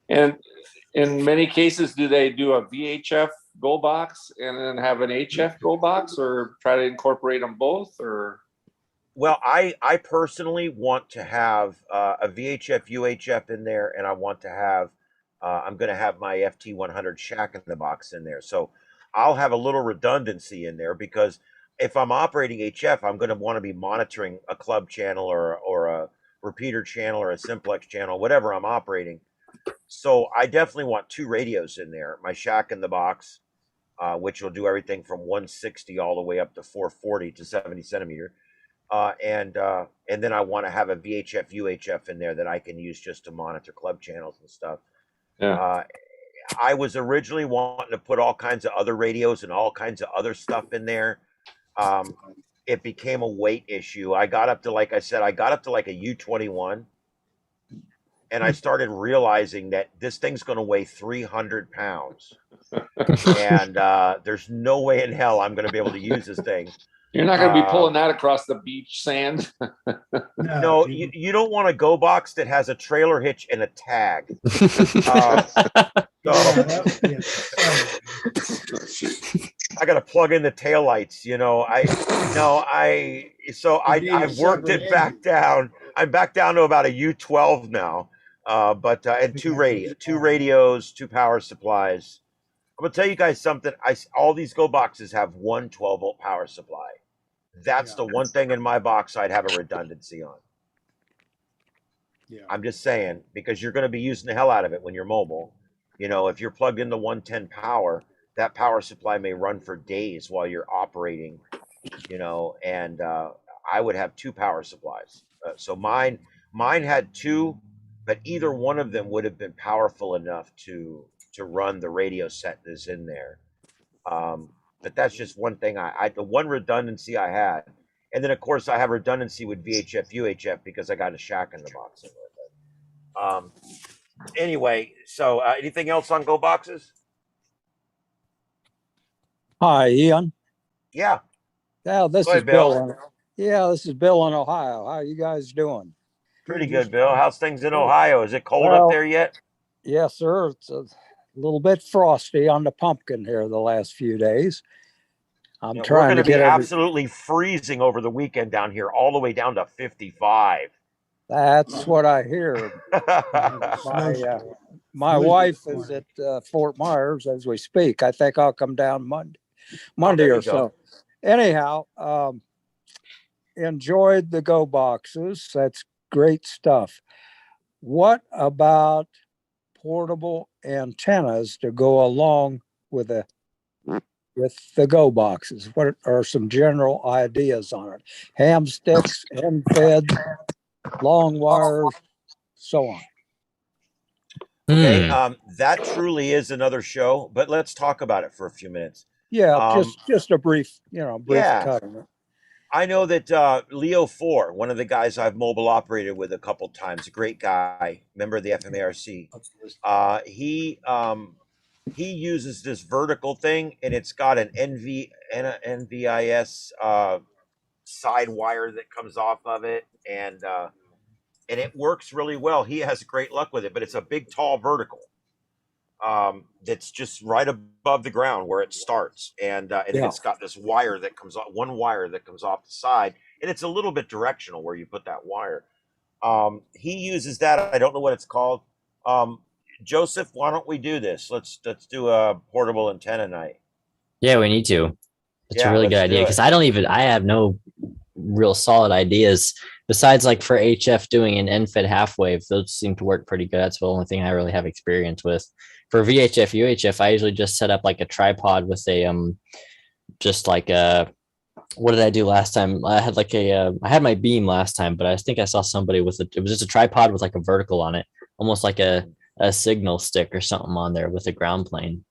[SPEAKER 6] And in many cases, do they do a VHF go box and then have an HF go box, or try to incorporate them both? Or
[SPEAKER 1] Well, I personally want to have a VHF UHF in there, and I want to have I'm going to have my FT100 Shack in the box in there. So I'll have a little redundancy in there because if I'm operating HF, I'm going to want to be monitoring a club channel or a repeater channel or a simplex channel, whatever I'm operating. So I definitely want two radios in there. My Shack in the box, which will do everything from 160 all the way up to 440 to 70 centimeter. And then I want to have a VHF UHF in there that I can use just to monitor club channels and stuff.
[SPEAKER 6] yeah,
[SPEAKER 1] I was originally wanting to put all kinds of other radios and all kinds of other stuff in there. It became a weight issue. I got up to, like I said, I got up to like a U-21, and I started realizing that this thing's going to weigh 300 pounds. And there's no way in hell I'm going to be able to use this thing.
[SPEAKER 6] You're not going to be pulling that across the beach sand.
[SPEAKER 1] No, you don't want a go box that has a trailer hitch and a tag. I got to plug in the taillights, you know. I've worked it back down. I'm back down to about a U-12 now. And two radios, two power supplies. I'm gonna tell you guys something. All these go boxes have one 12-volt power supply. That's the one thing in my box I'd have a redundancy on.
[SPEAKER 3] Yeah.
[SPEAKER 1] I'm just saying, because you're going to be using the hell out of it when you're mobile. You know, if you're plugged into 110 power, that power supply may run for days while you're operating, you know, and I would have two power supplies. So mine had two, but either one of them would have been powerful enough to run the radio set that's in there. But that's just one thing the one redundancy I had. And then of course I have redundancy with VHF, UHF because I got a shack in the box. Anyway, so anything else on go boxes?
[SPEAKER 7] Hi, Ian.
[SPEAKER 1] Yeah.
[SPEAKER 7] Yeah, this
[SPEAKER 1] Go ahead,
[SPEAKER 7] is Bill. This is Bill in Ohio. How are you guys doing?
[SPEAKER 1] Pretty good, Bill. How's things in Ohio? Is it cold up there yet?
[SPEAKER 7] Yes, sir. It's a little bit frosty on the pumpkin here the last few days. I'm trying to get
[SPEAKER 1] absolutely freezing over the weekend down here, all the way down to 55.
[SPEAKER 7] That's what I hear. My wife is at Fort Myers as we speak. I think I'll come down Monday or so. Anyhow, enjoyed the go boxes. That's great stuff. What about portable antennas to go along with the go boxes? What are some general ideas on it? Ham sticks, end feds, long wires, so on.
[SPEAKER 1] Okay, that truly is another show, but let's talk about it for a few minutes.
[SPEAKER 7] Yeah, just a brief cut on it.
[SPEAKER 1] I know that Leo 4, one of the guys I've mobile operated with a couple times, a great guy, member of the FMARC. He uses this vertical thing, and it's got an NVIS side wire that comes off of it, and it works really well. He has great luck with it, but it's a big, tall vertical that's just right above the ground where it starts, and it's got this wire that comes off, one wire that comes off the side, and it's a little bit directional where you put that wire. He uses that. I don't know what it's called. Joseph, why don't we do this? Let's do a portable antenna night.
[SPEAKER 2] Yeah, we need to. It's a really good idea because I have no real solid ideas besides like for HF doing an NFED half wave. Those seem to work pretty good. That's the only thing I really have experience with. For VHF, UHF, I usually just set up like a tripod with a just like a, what did I do last time? I had like I had my beam last time, but I think I saw somebody with it was just a tripod with like a vertical on it, almost like a signal stick or something on there with a ground plane.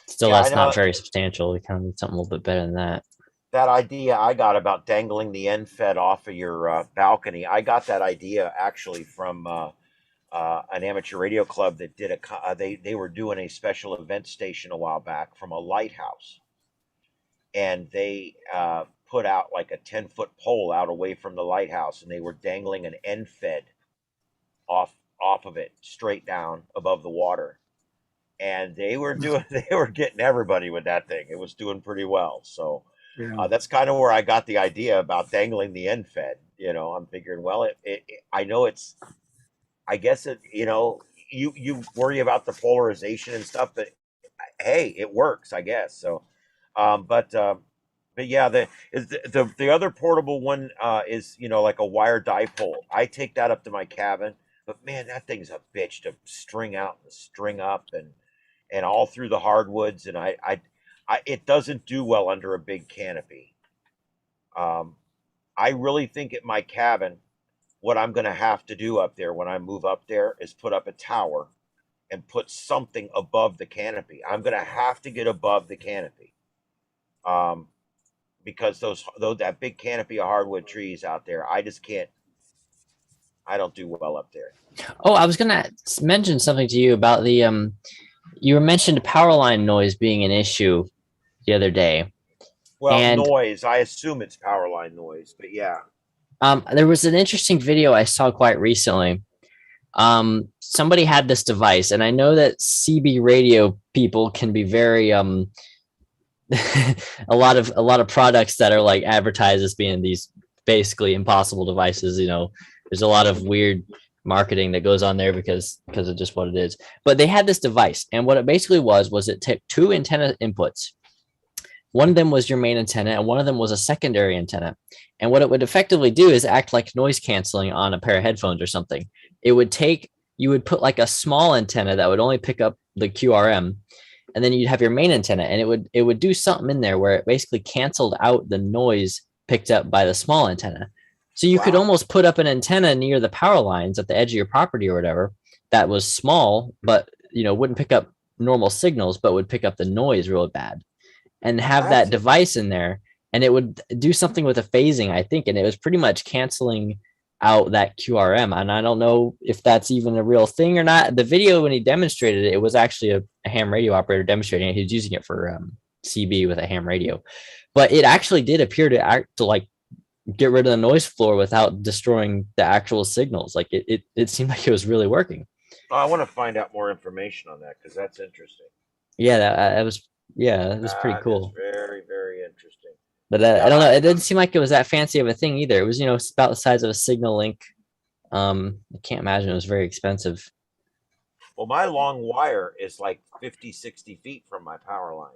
[SPEAKER 2] Still, that's not very substantial. We kind of need something a little bit better than that.
[SPEAKER 1] That idea I got about dangling the end fed off of your balcony, I got that idea actually from an amateur radio club that did they were doing a special event station a while back from a lighthouse, and they put out like a 10-foot pole out away from the lighthouse, and they were dangling an end fed off of it straight down above the water, and they were getting everybody with that thing. It was doing pretty well. So that's kind of where I got the idea about dangling the end fed. You know, I'm figuring, well, I know it's, I guess it, you know, you worry about the polarization and stuff, but hey, it works, I guess. So, but yeah, the other portable one is, you know, like a wire dipole. I take that up to my cabin, but man, that thing's a bitch to string out and string up and all through the hardwoods, and it doesn't do well under a big canopy. I really think at my cabin, what I'm going to have to do up there when I move up there is put up a tower and put something above the canopy. I'm going to have to get above the canopy. Because that big canopy of hardwood trees out there, I just can't. I don't do well up there.
[SPEAKER 2] Oh, I was gonna mention something to you about the you mentioned power line noise being an issue the other day.
[SPEAKER 1] Well,
[SPEAKER 2] And
[SPEAKER 1] noise. I assume it's power line noise, but yeah.
[SPEAKER 2] there was an interesting video I saw quite recently. Somebody had this device, and I know that CB radio people can be very a lot of products that are like advertised as being these basically impossible devices. You know, there's a lot of weird marketing that goes on there because of just what it is. But they had this device, and what it basically was it took two antenna inputs. One of them was your main antenna, and one of them was a secondary antenna. And what it would effectively do is act like noise canceling on a pair of headphones or something. It would take, you would put like a small antenna that would only pick up the QRM, and then you'd have your main antenna, and it would do something in there where it basically canceled out the noise picked up by the small antenna. So you could almost put up an antenna near the power lines at the edge of your property or whatever that was small, but wouldn't pick up normal signals, but would pick up the noise real bad, and have that device in there, and it would do something with the phasing, I think, and it was pretty much canceling out that QRM. And I don't know if that's even a real thing or not. The video, when he demonstrated it, it was actually a ham radio operator demonstrating it. He was using it for CB with a ham radio, but it actually did appear to act to like get rid of the noise floor without destroying the actual signals. Like it seemed like it was really working.
[SPEAKER 1] Oh, I want to find out more information on that because that's interesting.
[SPEAKER 2] Yeah, that was pretty cool.
[SPEAKER 1] Very, very interesting.
[SPEAKER 2] But I don't know. It didn't seem like it was that fancy of a thing either. It was, about the size of a signal link. I can't imagine it was very expensive.
[SPEAKER 1] Well, my long wire is like 50, 60 feet from my power line,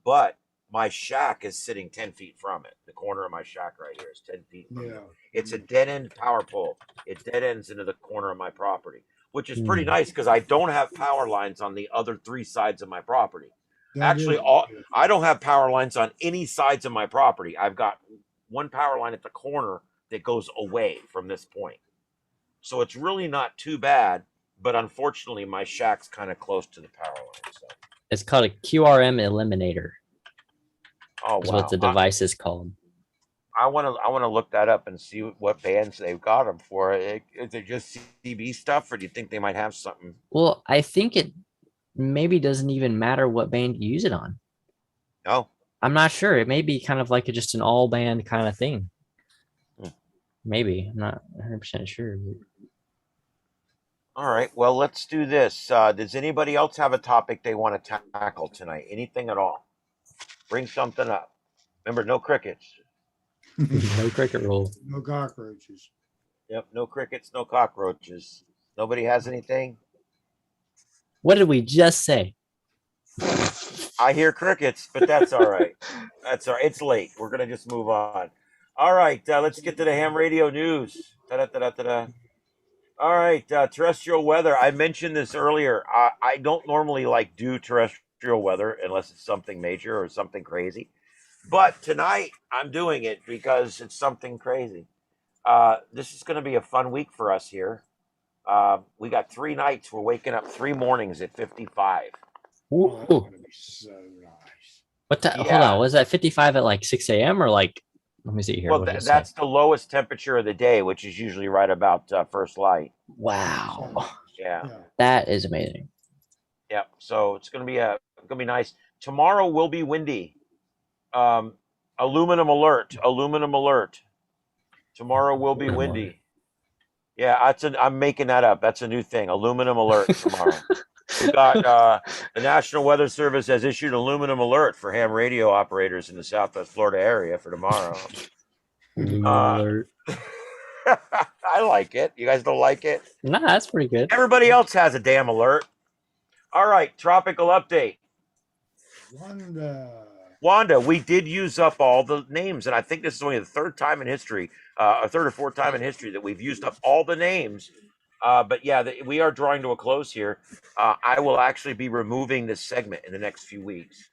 [SPEAKER 1] but my shack is sitting 10 feet from it. The corner of my shack right here is 10 feet from it. It's a dead end power pole. It dead ends into the corner of my property, which is pretty nice because I don't have power lines on the other three sides of my property. Actually, I don't have power lines on any sides of my property. I've got one power line at the corner that goes away from this point. So it's really not too bad, but unfortunately my shack's kind of close to the power line. So.
[SPEAKER 2] It's called a QRM eliminator.
[SPEAKER 1] Oh,
[SPEAKER 2] that's what the device is called.
[SPEAKER 1] I want to look that up and see what bands they've got them for. Is it just CB stuff, or do you think they might have something?
[SPEAKER 2] Well, I think it maybe doesn't even matter what band you use it on.
[SPEAKER 1] No,
[SPEAKER 2] I'm not sure. It may be kind of like just an all band kind of thing. Maybe. I'm not 100% sure.
[SPEAKER 1] All right. Well, let's do this. Does anybody else have a topic they want to tackle tonight? Anything at all? Bring something up. Remember, no crickets.
[SPEAKER 2] No cricket rule.
[SPEAKER 3] No cockroaches.
[SPEAKER 1] Yep. No crickets, no cockroaches. Nobody has anything?
[SPEAKER 2] What did we just say?
[SPEAKER 1] I hear crickets, but that's all right. That's all right. It's late. We're going to just move on. All right. Let's get to the ham radio news. Ta-da-ta-da-ta-da. All right. Terrestrial weather. I mentioned this earlier. I don't normally do terrestrial weather unless it's something major or something crazy. But tonight I'm doing it because it's something crazy. This is going to be a fun week for us here. We got 3 nights. We're waking up 3 mornings at 55.
[SPEAKER 3] Oh, that's gonna be so nice.
[SPEAKER 2] What the, hold on, was that 55 at like 6 a.m. or like, let me see here.
[SPEAKER 1] Well, that's the lowest temperature of the day, which is usually right about first light.
[SPEAKER 2] Wow.
[SPEAKER 1] Yeah.
[SPEAKER 2] That is amazing.
[SPEAKER 1] Yep. So it's gonna be nice. Tomorrow will be windy. Aluminum alert. Aluminum alert. Tomorrow will be windy. Yeah, I'm making that up. That's a new thing. Aluminum alert tomorrow. We got the National Weather Service has issued aluminum alert for ham radio operators in the Southwest Florida area for tomorrow.
[SPEAKER 2] Alert.
[SPEAKER 1] I like it. You guys don't like it?
[SPEAKER 2] Nah, that's pretty good.
[SPEAKER 1] Everybody else has a damn alert. All right, tropical update. Wanda, we did use up all the names, and I think this is only the third time in history, or third or fourth time in history that we've used up all the names. But yeah, we are drawing to a close here. I will actually be removing this segment in the next few weeks.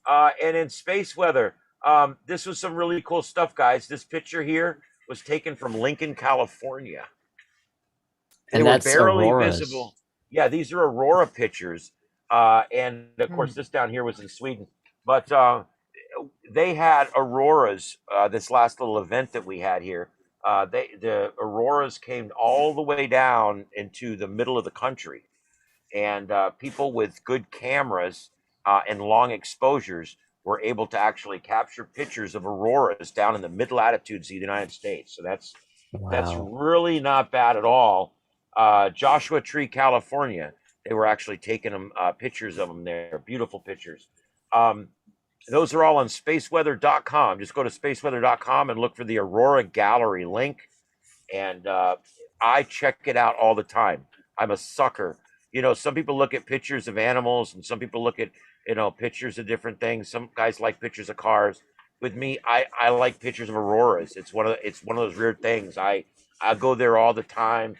[SPEAKER 1] And in space weather, this was some really cool stuff, guys. This picture here was taken from Lincoln, California.
[SPEAKER 2] And
[SPEAKER 1] they
[SPEAKER 2] that's
[SPEAKER 1] were barely
[SPEAKER 2] auroras.
[SPEAKER 1] visible. Yeah, these are aurora pictures. And of course, this down here was in Sweden. But they had auroras, this last little event that we had here. The auroras came all the way down into the middle of the country. And people with good cameras and long exposures were able to actually capture pictures of auroras down in the mid latitudes of the United States. So that's
[SPEAKER 2] Wow.
[SPEAKER 1] really not bad at all. Joshua Tree, California, they were actually taking them pictures of them there, beautiful pictures. Um, those are all on spaceweather.com. Just go to spaceweather.com and look for the Aurora Gallery link. And I check it out all the time. I'm a sucker. You know, some people look at pictures of animals, and some people look at pictures of different things. Some guys like pictures of cars. With me, I like pictures of auroras. It's one of those weird things. I go there all the time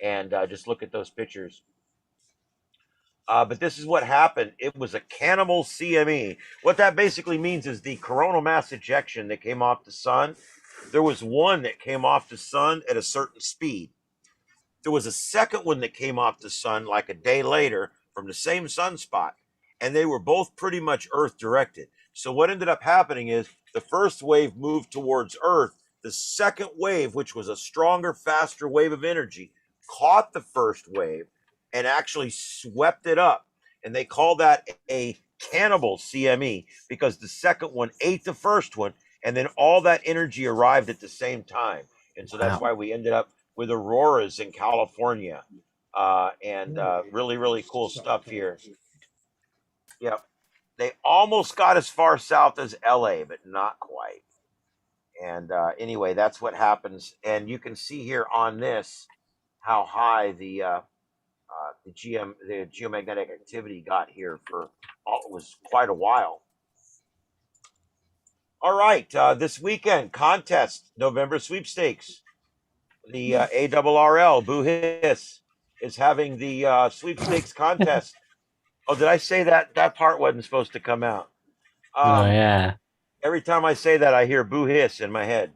[SPEAKER 1] and just look at those pictures. But this is what happened. It was a cannibal CME. What that basically means is the coronal mass ejection that came off the sun. There was one that came off the sun at a certain speed. There was a second one that came off the sun like a day later from the same sunspot, and they were both pretty much Earth directed. So what ended up happening is the first wave moved towards Earth. The second wave, which was a stronger, faster wave of energy, caught the first wave and actually swept it up. And they call that a cannibal CME because the second one ate the first one, and then all that energy arrived at the same time. And so that's
[SPEAKER 2] Wow.
[SPEAKER 1] why we ended up with auroras in California. And really, really cool stuff here. Yep. They almost got as far south as LA, but not quite. And anyway, that's what happens. And you can see here on this how high the geomagnetic activity got here for it was quite a while. All right, this weekend contest, November sweepstakes. The ARRL Boo Hiss is having the sweepstakes contest. Oh, did I say that? That part wasn't supposed to come out.
[SPEAKER 2] Oh yeah.
[SPEAKER 1] Every time I say that, I hear Boo Hiss in my head.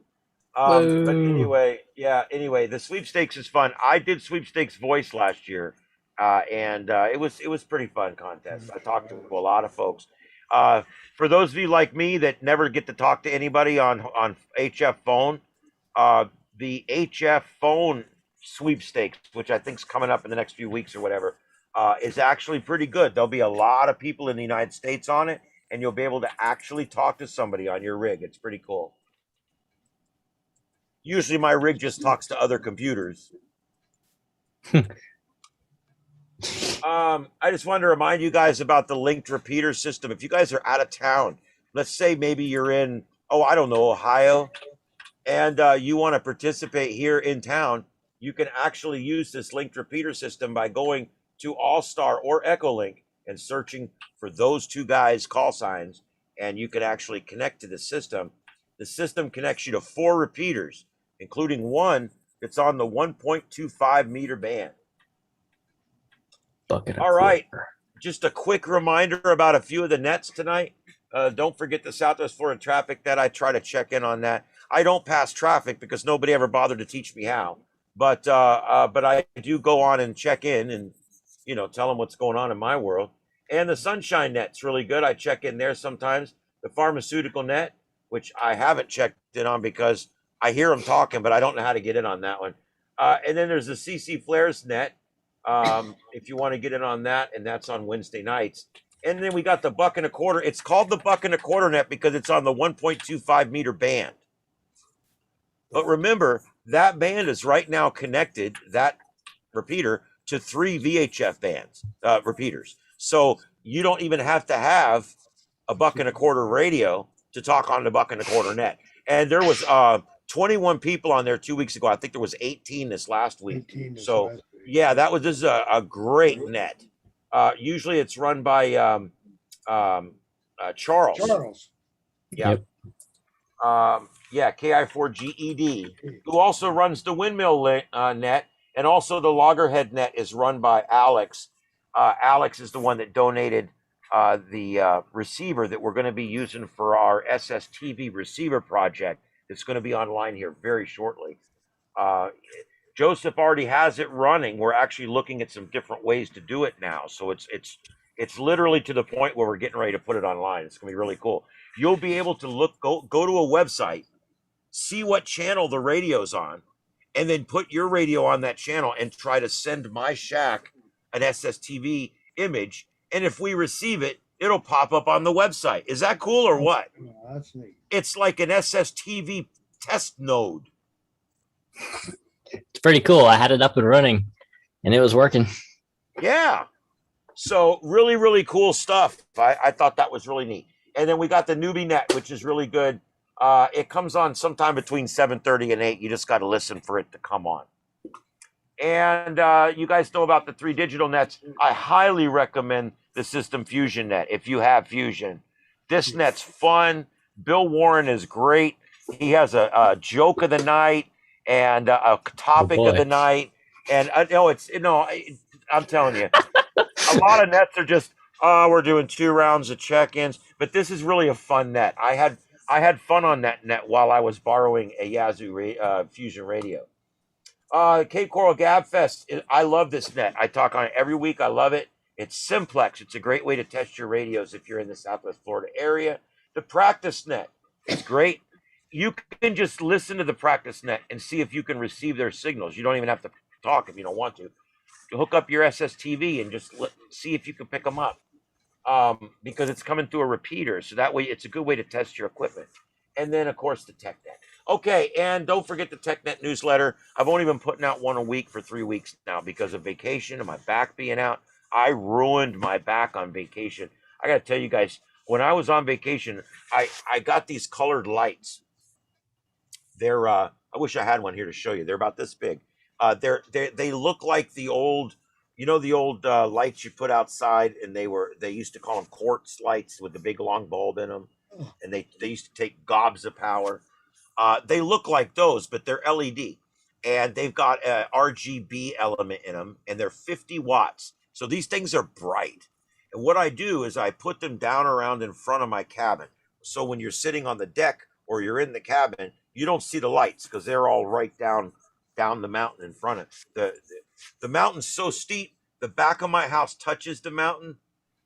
[SPEAKER 1] But
[SPEAKER 2] Whoa.
[SPEAKER 1] anyway, yeah. Anyway, the sweepstakes is fun. I did sweepstakes voice last year, and it was pretty fun contest. I talked to a lot of folks. For those of you like me that never get to talk to anybody on HF phone, the HF phone sweepstakes, which I think is coming up in the next few weeks or whatever, is actually pretty good. There'll be a lot of people in the United States on it, and you'll be able to actually talk to somebody on your rig. It's pretty cool. Usually my rig just talks to other computers. I just wanted to remind you guys about the linked repeater system. If you guys are out of town, let's say maybe you're in, I don't know, Ohio, and you want to participate here in town, you can actually use this linked repeater system by going to All-Star or Echolink and searching for those two guys' call signs, and you can actually connect to the system. The system connects you to 4 repeaters, including one that's on the 1.25 meter band. All right, just a quick reminder about a few of the nets tonight. Don't forget the Southwest Florida traffic net. I try to check in on that. I don't pass traffic because nobody ever bothered to teach me how. But I do go on and check in and tell them what's going on in my world. And the Sunshine net's really good. I check in there sometimes. The pharmaceutical net, which I haven't checked in on because I hear them talking, but I don't know how to get in on that one. And then there's the CC Flares net. If you want to get in on that, and that's on Wednesday nights. And then we got the buck and a quarter. It's called the buck and a quarter net because it's on the 1.25 meter band. But remember, that band is right now connected, that repeater, to 3 VHF bands, repeaters. So you don't even have to have a buck and a quarter radio to talk on the buck and a quarter net. And there was 21 people on there 2 weeks ago. I think there was 18 this last week. So yeah, this is a great net. Usually it's run by Charles. Yeah.
[SPEAKER 2] Yep.
[SPEAKER 1] KI4GED, who also runs the windmill net, and also the loggerhead net is run by Alex. Alex is the one that donated the receiver that we're going to be using for our SSTV receiver project. It's going to be online here very shortly. Joseph already has it running. We're actually looking at some different ways to do it now. So it's literally to the point where we're getting ready to put it online. It's gonna be really cool. You'll be able to go to a website, see what channel the radio's on, and then put your radio on that channel and try to send my shack an SSTV image. And if we receive it, it'll pop up on the website. Is that cool or what?
[SPEAKER 3] Yeah, that's neat.
[SPEAKER 1] It's like an SSTV test node.
[SPEAKER 2] It's pretty cool. I had it up and running, and it was working.
[SPEAKER 1] Yeah. So really, really cool stuff. I thought that was really neat. And then we got the newbie net, which is really good. It comes on sometime between 7:30 and 8. You just got to listen for it to come on. And you guys know about the 3 digital nets. I highly recommend the System Fusion net if you have Fusion. This net's fun. Bill Warren is great. He has a joke of the night and a topic of the night. And I'm telling you, a lot of nets are just, we're doing 2 rounds of check-ins. But this is really a fun net. I had fun on that net while I was borrowing a Yazoo Fusion radio. Cape Coral Gab Fest. I love this net. I talk on it every week. I love it. It's simplex. It's a great way to test your radios if you're in the Southwest Florida area. The practice net is great. You can just listen to the practice net and see if you can receive their signals. You don't even have to talk if you don't want to. You hook up your SSTV and just see if you can pick them up, because it's coming through a repeater. So that way it's a good way to test your equipment. And then, of course, the TechNet. Okay, and don't forget the TechNet newsletter. I've only been putting out one a week for 3 weeks now because of vacation and my back being out. I ruined my back on vacation. I got to tell you guys, when I was on vacation, I got these colored lights. They're I wish I had one here to show you. They're about this big. They look like the old, the old lights you put outside, and they used to call them quartz lights with the big long bulb in them, and they used to take gobs of power. They look like those, but they're LED, and they've got a RGB element in them, and they're 50 watts. So these things are bright. And what I do is I put them down around in front of my cabin. So when you're sitting on the deck or you're in the cabin, you don't see the lights because they're all right down the mountain in front of the mountain's so steep. The back of my house touches the mountain,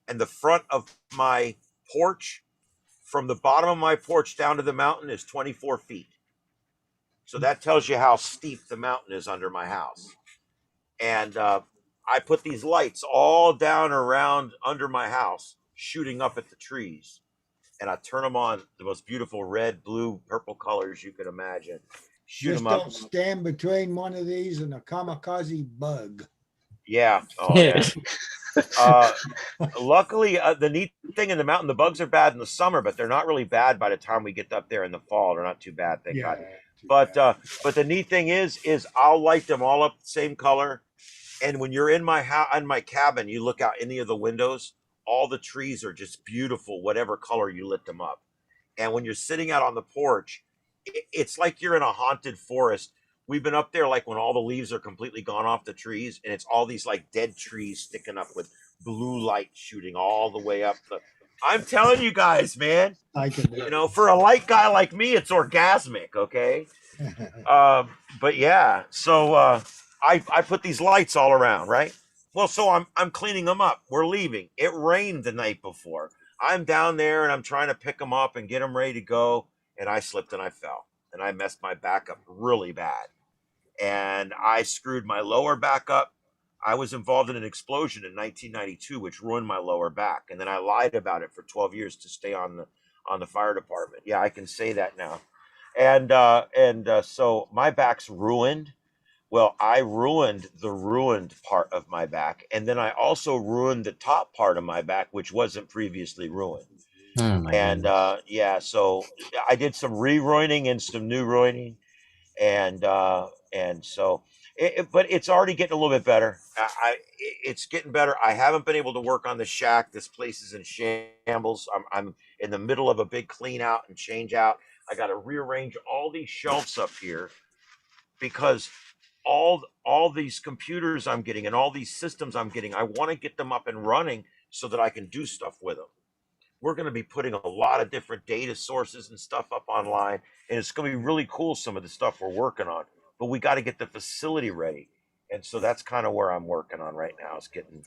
[SPEAKER 1] and the front of my porch, from the bottom of my porch down to the mountain, is 24 feet. So that tells you how steep the mountain is under my house. And I put these lights all down around under my house, shooting up at the trees. And I turn them on the most beautiful red, blue, purple colors you can imagine. Shoot
[SPEAKER 3] Just
[SPEAKER 1] them up.
[SPEAKER 3] don't stand between one of these and a kamikaze bug.
[SPEAKER 1] Yeah. Oh, yeah. Luckily, the neat thing in the mountain, the bugs are bad in the summer, but they're not really bad by the time we get up there in the fall. They're not too bad, thank God. But the neat thing is I'll light them all up the same color. And when you're in my cabin, you look out any of the windows, all the trees are just beautiful, whatever color you lit them up. And when you're sitting out on the porch, it's like you're in a haunted forest. We've been up there like when all the leaves are completely gone off the trees, and it's all these like dead trees sticking up with blue light shooting all the way up. I'm telling you guys, man,
[SPEAKER 3] I can do
[SPEAKER 1] for a light guy like me, it's orgasmic. Okay.
[SPEAKER 3] it.
[SPEAKER 1] But yeah, so I put these lights all around, right? Well, so I'm cleaning them up. We're leaving. It rained the night before. I'm down there and I'm trying to pick them up and get them ready to go, and I slipped and I fell and I messed my back up really bad, and I screwed my lower back up. I was involved in an explosion in 1992, which ruined my lower back, and then I lied about it for 12 years to stay on the fire department. Yeah, I can say that now. And so my back's ruined. Well, I ruined the ruined part of my back, and then I also ruined the top part of my back, which wasn't previously ruined.
[SPEAKER 2] Oh my
[SPEAKER 1] And
[SPEAKER 2] goodness.
[SPEAKER 1] yeah, so I did some re-ruining and some new ruining, and so but it's already getting a little bit better. It's getting better. I haven't been able to work on the shack. This place is in shambles. I'm in the middle of a big clean out and change out. I got to rearrange all these shelves up here because all these computers I'm getting and all these systems I'm getting, I want to get them up and running so that I can do stuff with them. We're going to be putting a lot of different data sources and stuff up online, and it's going to be really cool, some of the stuff we're working on. but we got to get the facility ready. And so that's kind of where I'm working on right now, is getting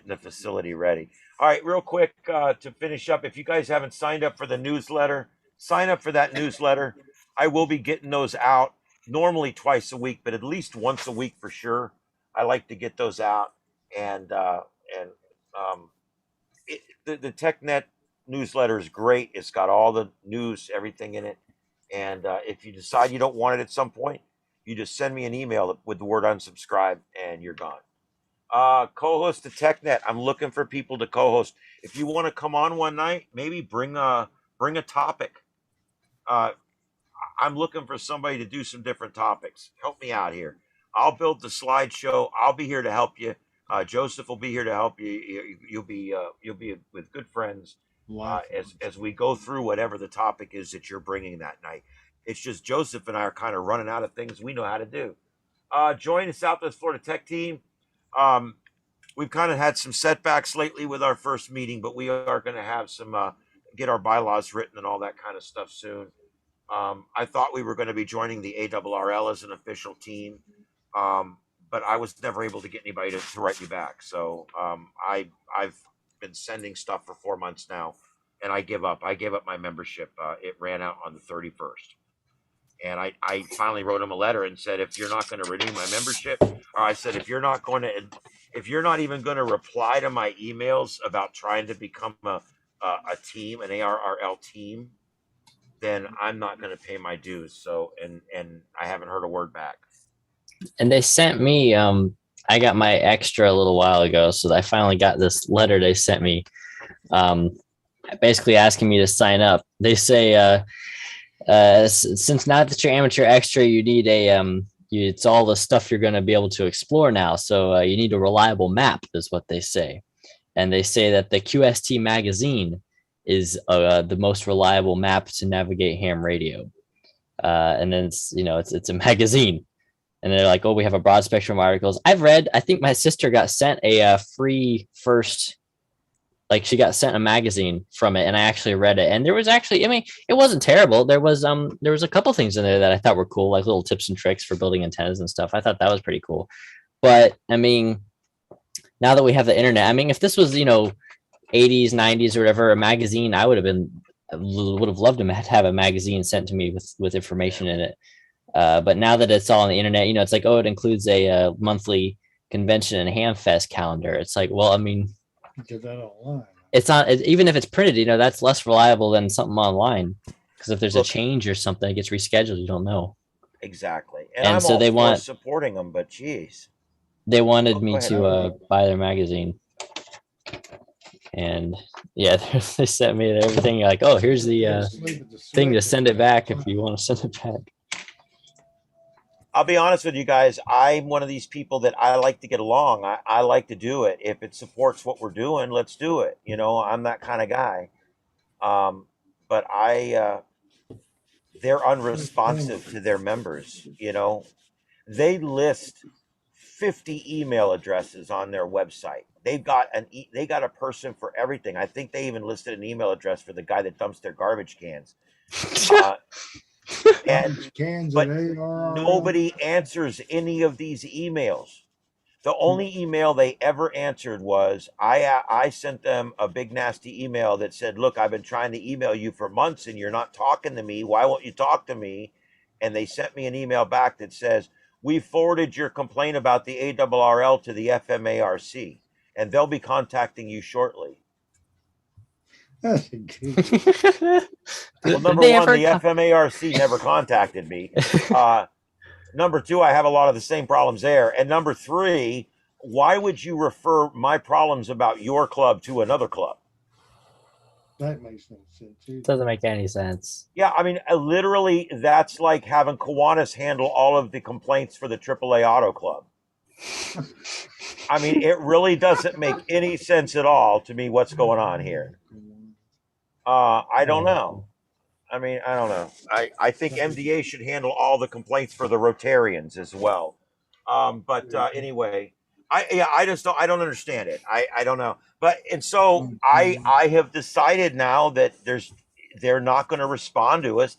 [SPEAKER 1] the facility ready. All right, real quick, to finish up, if you guys haven't signed up for the newsletter, sign up for that newsletter. I will be getting those out normally twice a week, but at least once a week for sure. I like to get those out, and the TechNet newsletter is great. It's got all the news, everything in it. And if you decide you don't want it at some point, you just send me an email with the word unsubscribe, and you're gone. Co-host the TechNet. I'm looking for people to co-host. If you want to come on one night, maybe bring a topic. I'm looking for somebody to do some different topics. Help me out here. I'll build the slideshow. I'll be here to help you. Joseph will be here to help you. You'll be with good friends as we go through whatever the topic is that you're bringing that night. It's just Joseph and I are kind of running out of things we know how to do. Join the Southwest Florida Tech team. We've kind of had some setbacks lately with our first meeting, but we are going to have some get our bylaws written and all that kind of stuff soon. I thought we were going to be joining the ARRL as an official team, but I was never able to get anybody to write me back. So I've been sending stuff for 4 months now, and I give up. I gave up my membership. It ran out on the 31st. And I finally wrote him a letter and said, if you're not going to renew my membership, or I said, if you're not even going to reply to my emails about trying to become a team, an ARRL team, then I'm not going to pay my dues. So, and I haven't heard a word back.
[SPEAKER 2] And they sent me, I got my extra a little while ago. So I finally got this letter they sent me, basically asking me to sign up. They say, since now that you're amateur extra, you need it's all the stuff you're going to be able to explore now. So you need a reliable map is what they say. And they say that the QST magazine is the most reliable map to navigate ham radio. And then it's a magazine. And they're like, oh, we have a broad spectrum of articles. I think my sister got sent a free first, like she got sent a magazine from it, and I actually read it. And there was actually, it wasn't terrible. There was a couple things in there that I thought were cool, like little tips and tricks for building antennas and stuff. I thought that was pretty cool. But now that we have the internet, if this was, 80s, 90s or whatever, a magazine, I would have loved to have a magazine sent to me with information in it. But now that it's all on the internet, it's like, oh, it includes a monthly convention and Hamfest calendar. It's like, well,
[SPEAKER 3] Get that online.
[SPEAKER 2] it's not, even if it's printed, that's less reliable than something online. Because if there's a change or something, it gets rescheduled. You don't know.
[SPEAKER 1] Exactly.
[SPEAKER 2] And
[SPEAKER 1] I'm
[SPEAKER 2] so
[SPEAKER 1] all
[SPEAKER 2] they
[SPEAKER 1] for
[SPEAKER 2] want
[SPEAKER 1] supporting them, but geez.
[SPEAKER 2] They wanted me
[SPEAKER 1] go ahead.
[SPEAKER 2] to buy their magazine. And yeah, they sent me everything. Like, oh, here's the thing to send it back if you want to send it back.
[SPEAKER 1] I'll be honest with you guys. I'm one of these people that I like to get along. I like to do it. If it supports what we're doing, let's do it. I'm that kind of guy. But they're unresponsive to their members. They list 50 email addresses on their website. They've got they got a person for everything. I think they even listed an email address for the guy that dumps their garbage cans. But nobody answers any of these emails. The only email they ever answered was I sent them a big nasty email that said, look, I've been trying to email you for months and you're not talking to me. Why won't you talk to me? And they sent me an email back that says, we forwarded your complaint about the ARRL to the FMARC, and they'll be contacting you shortly. Well, number one, the FMARC never contacted me. Number two, I have a lot of the same problems there. And number three, why would you refer my problems about your club to another club?
[SPEAKER 3] That makes no sense.
[SPEAKER 2] It doesn't make any sense.
[SPEAKER 1] Yeah, literally, that's like having Kiwanis handle all of the complaints for the AAA Auto Club. It really doesn't make any sense at all to me what's going on here. I don't know. I don't know. I think MDA should handle all the complaints for the Rotarians as well. But anyway, I don't understand it. I don't know. And so I have decided now that they're not going to respond to us.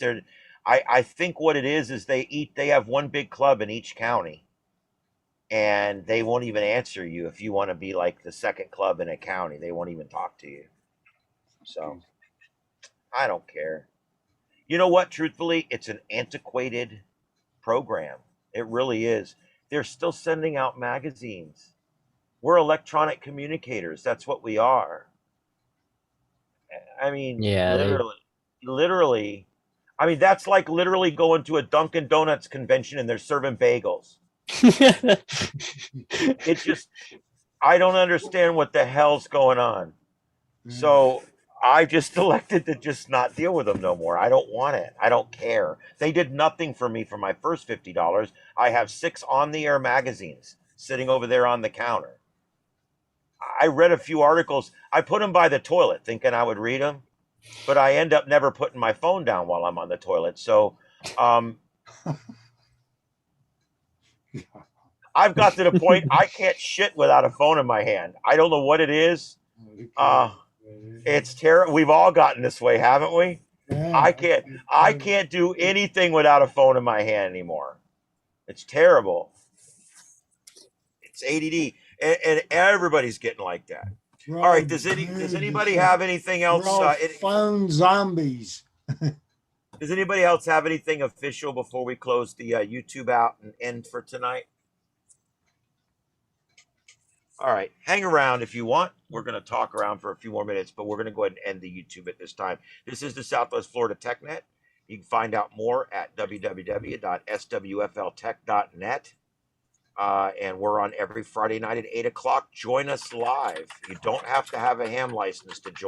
[SPEAKER 1] I think what it is they have one big club in each county, and they won't even answer you if you want to be like the second club in a county. They won't even talk to you. So I don't care. You know what? Truthfully, it's an antiquated program. It really is. They're still sending out magazines. We're electronic communicators. That's what we are. I mean,
[SPEAKER 2] Yeah,
[SPEAKER 1] literally. I mean, that's like literally going to a Dunkin' Donuts convention and they're serving bagels. It just, I don't understand what the hell's going on. So I just elected to just not deal with them no more. I don't want it. I don't care. They did nothing for me for my first $50. I have 6 on the air magazines sitting over there on the counter. I read a few articles. I put them by the toilet thinking I would read them, but I end up never putting my phone down while I'm on the toilet. So I've got to the point I can't shit without a phone in my hand. I don't know what it is. It's terrible. We've all gotten this way, haven't we?
[SPEAKER 3] Yeah.
[SPEAKER 1] I can't do anything without a phone in my hand anymore. It's terrible. It's ADD, and everybody's getting like that. All right. Does anybody have anything else?
[SPEAKER 3] We're all phone zombies.
[SPEAKER 1] Does anybody else have anything official before we close the YouTube out and end for tonight? All right, hang around if you want. We're going to talk around for a few more minutes, but we're going to go ahead and end the YouTube at this time. This is the Southwest Florida TechNet. You can find out more at www.swfltech.net. And we're on every Friday night at 8 o'clock. Join us live. You don't have to have a ham license to join.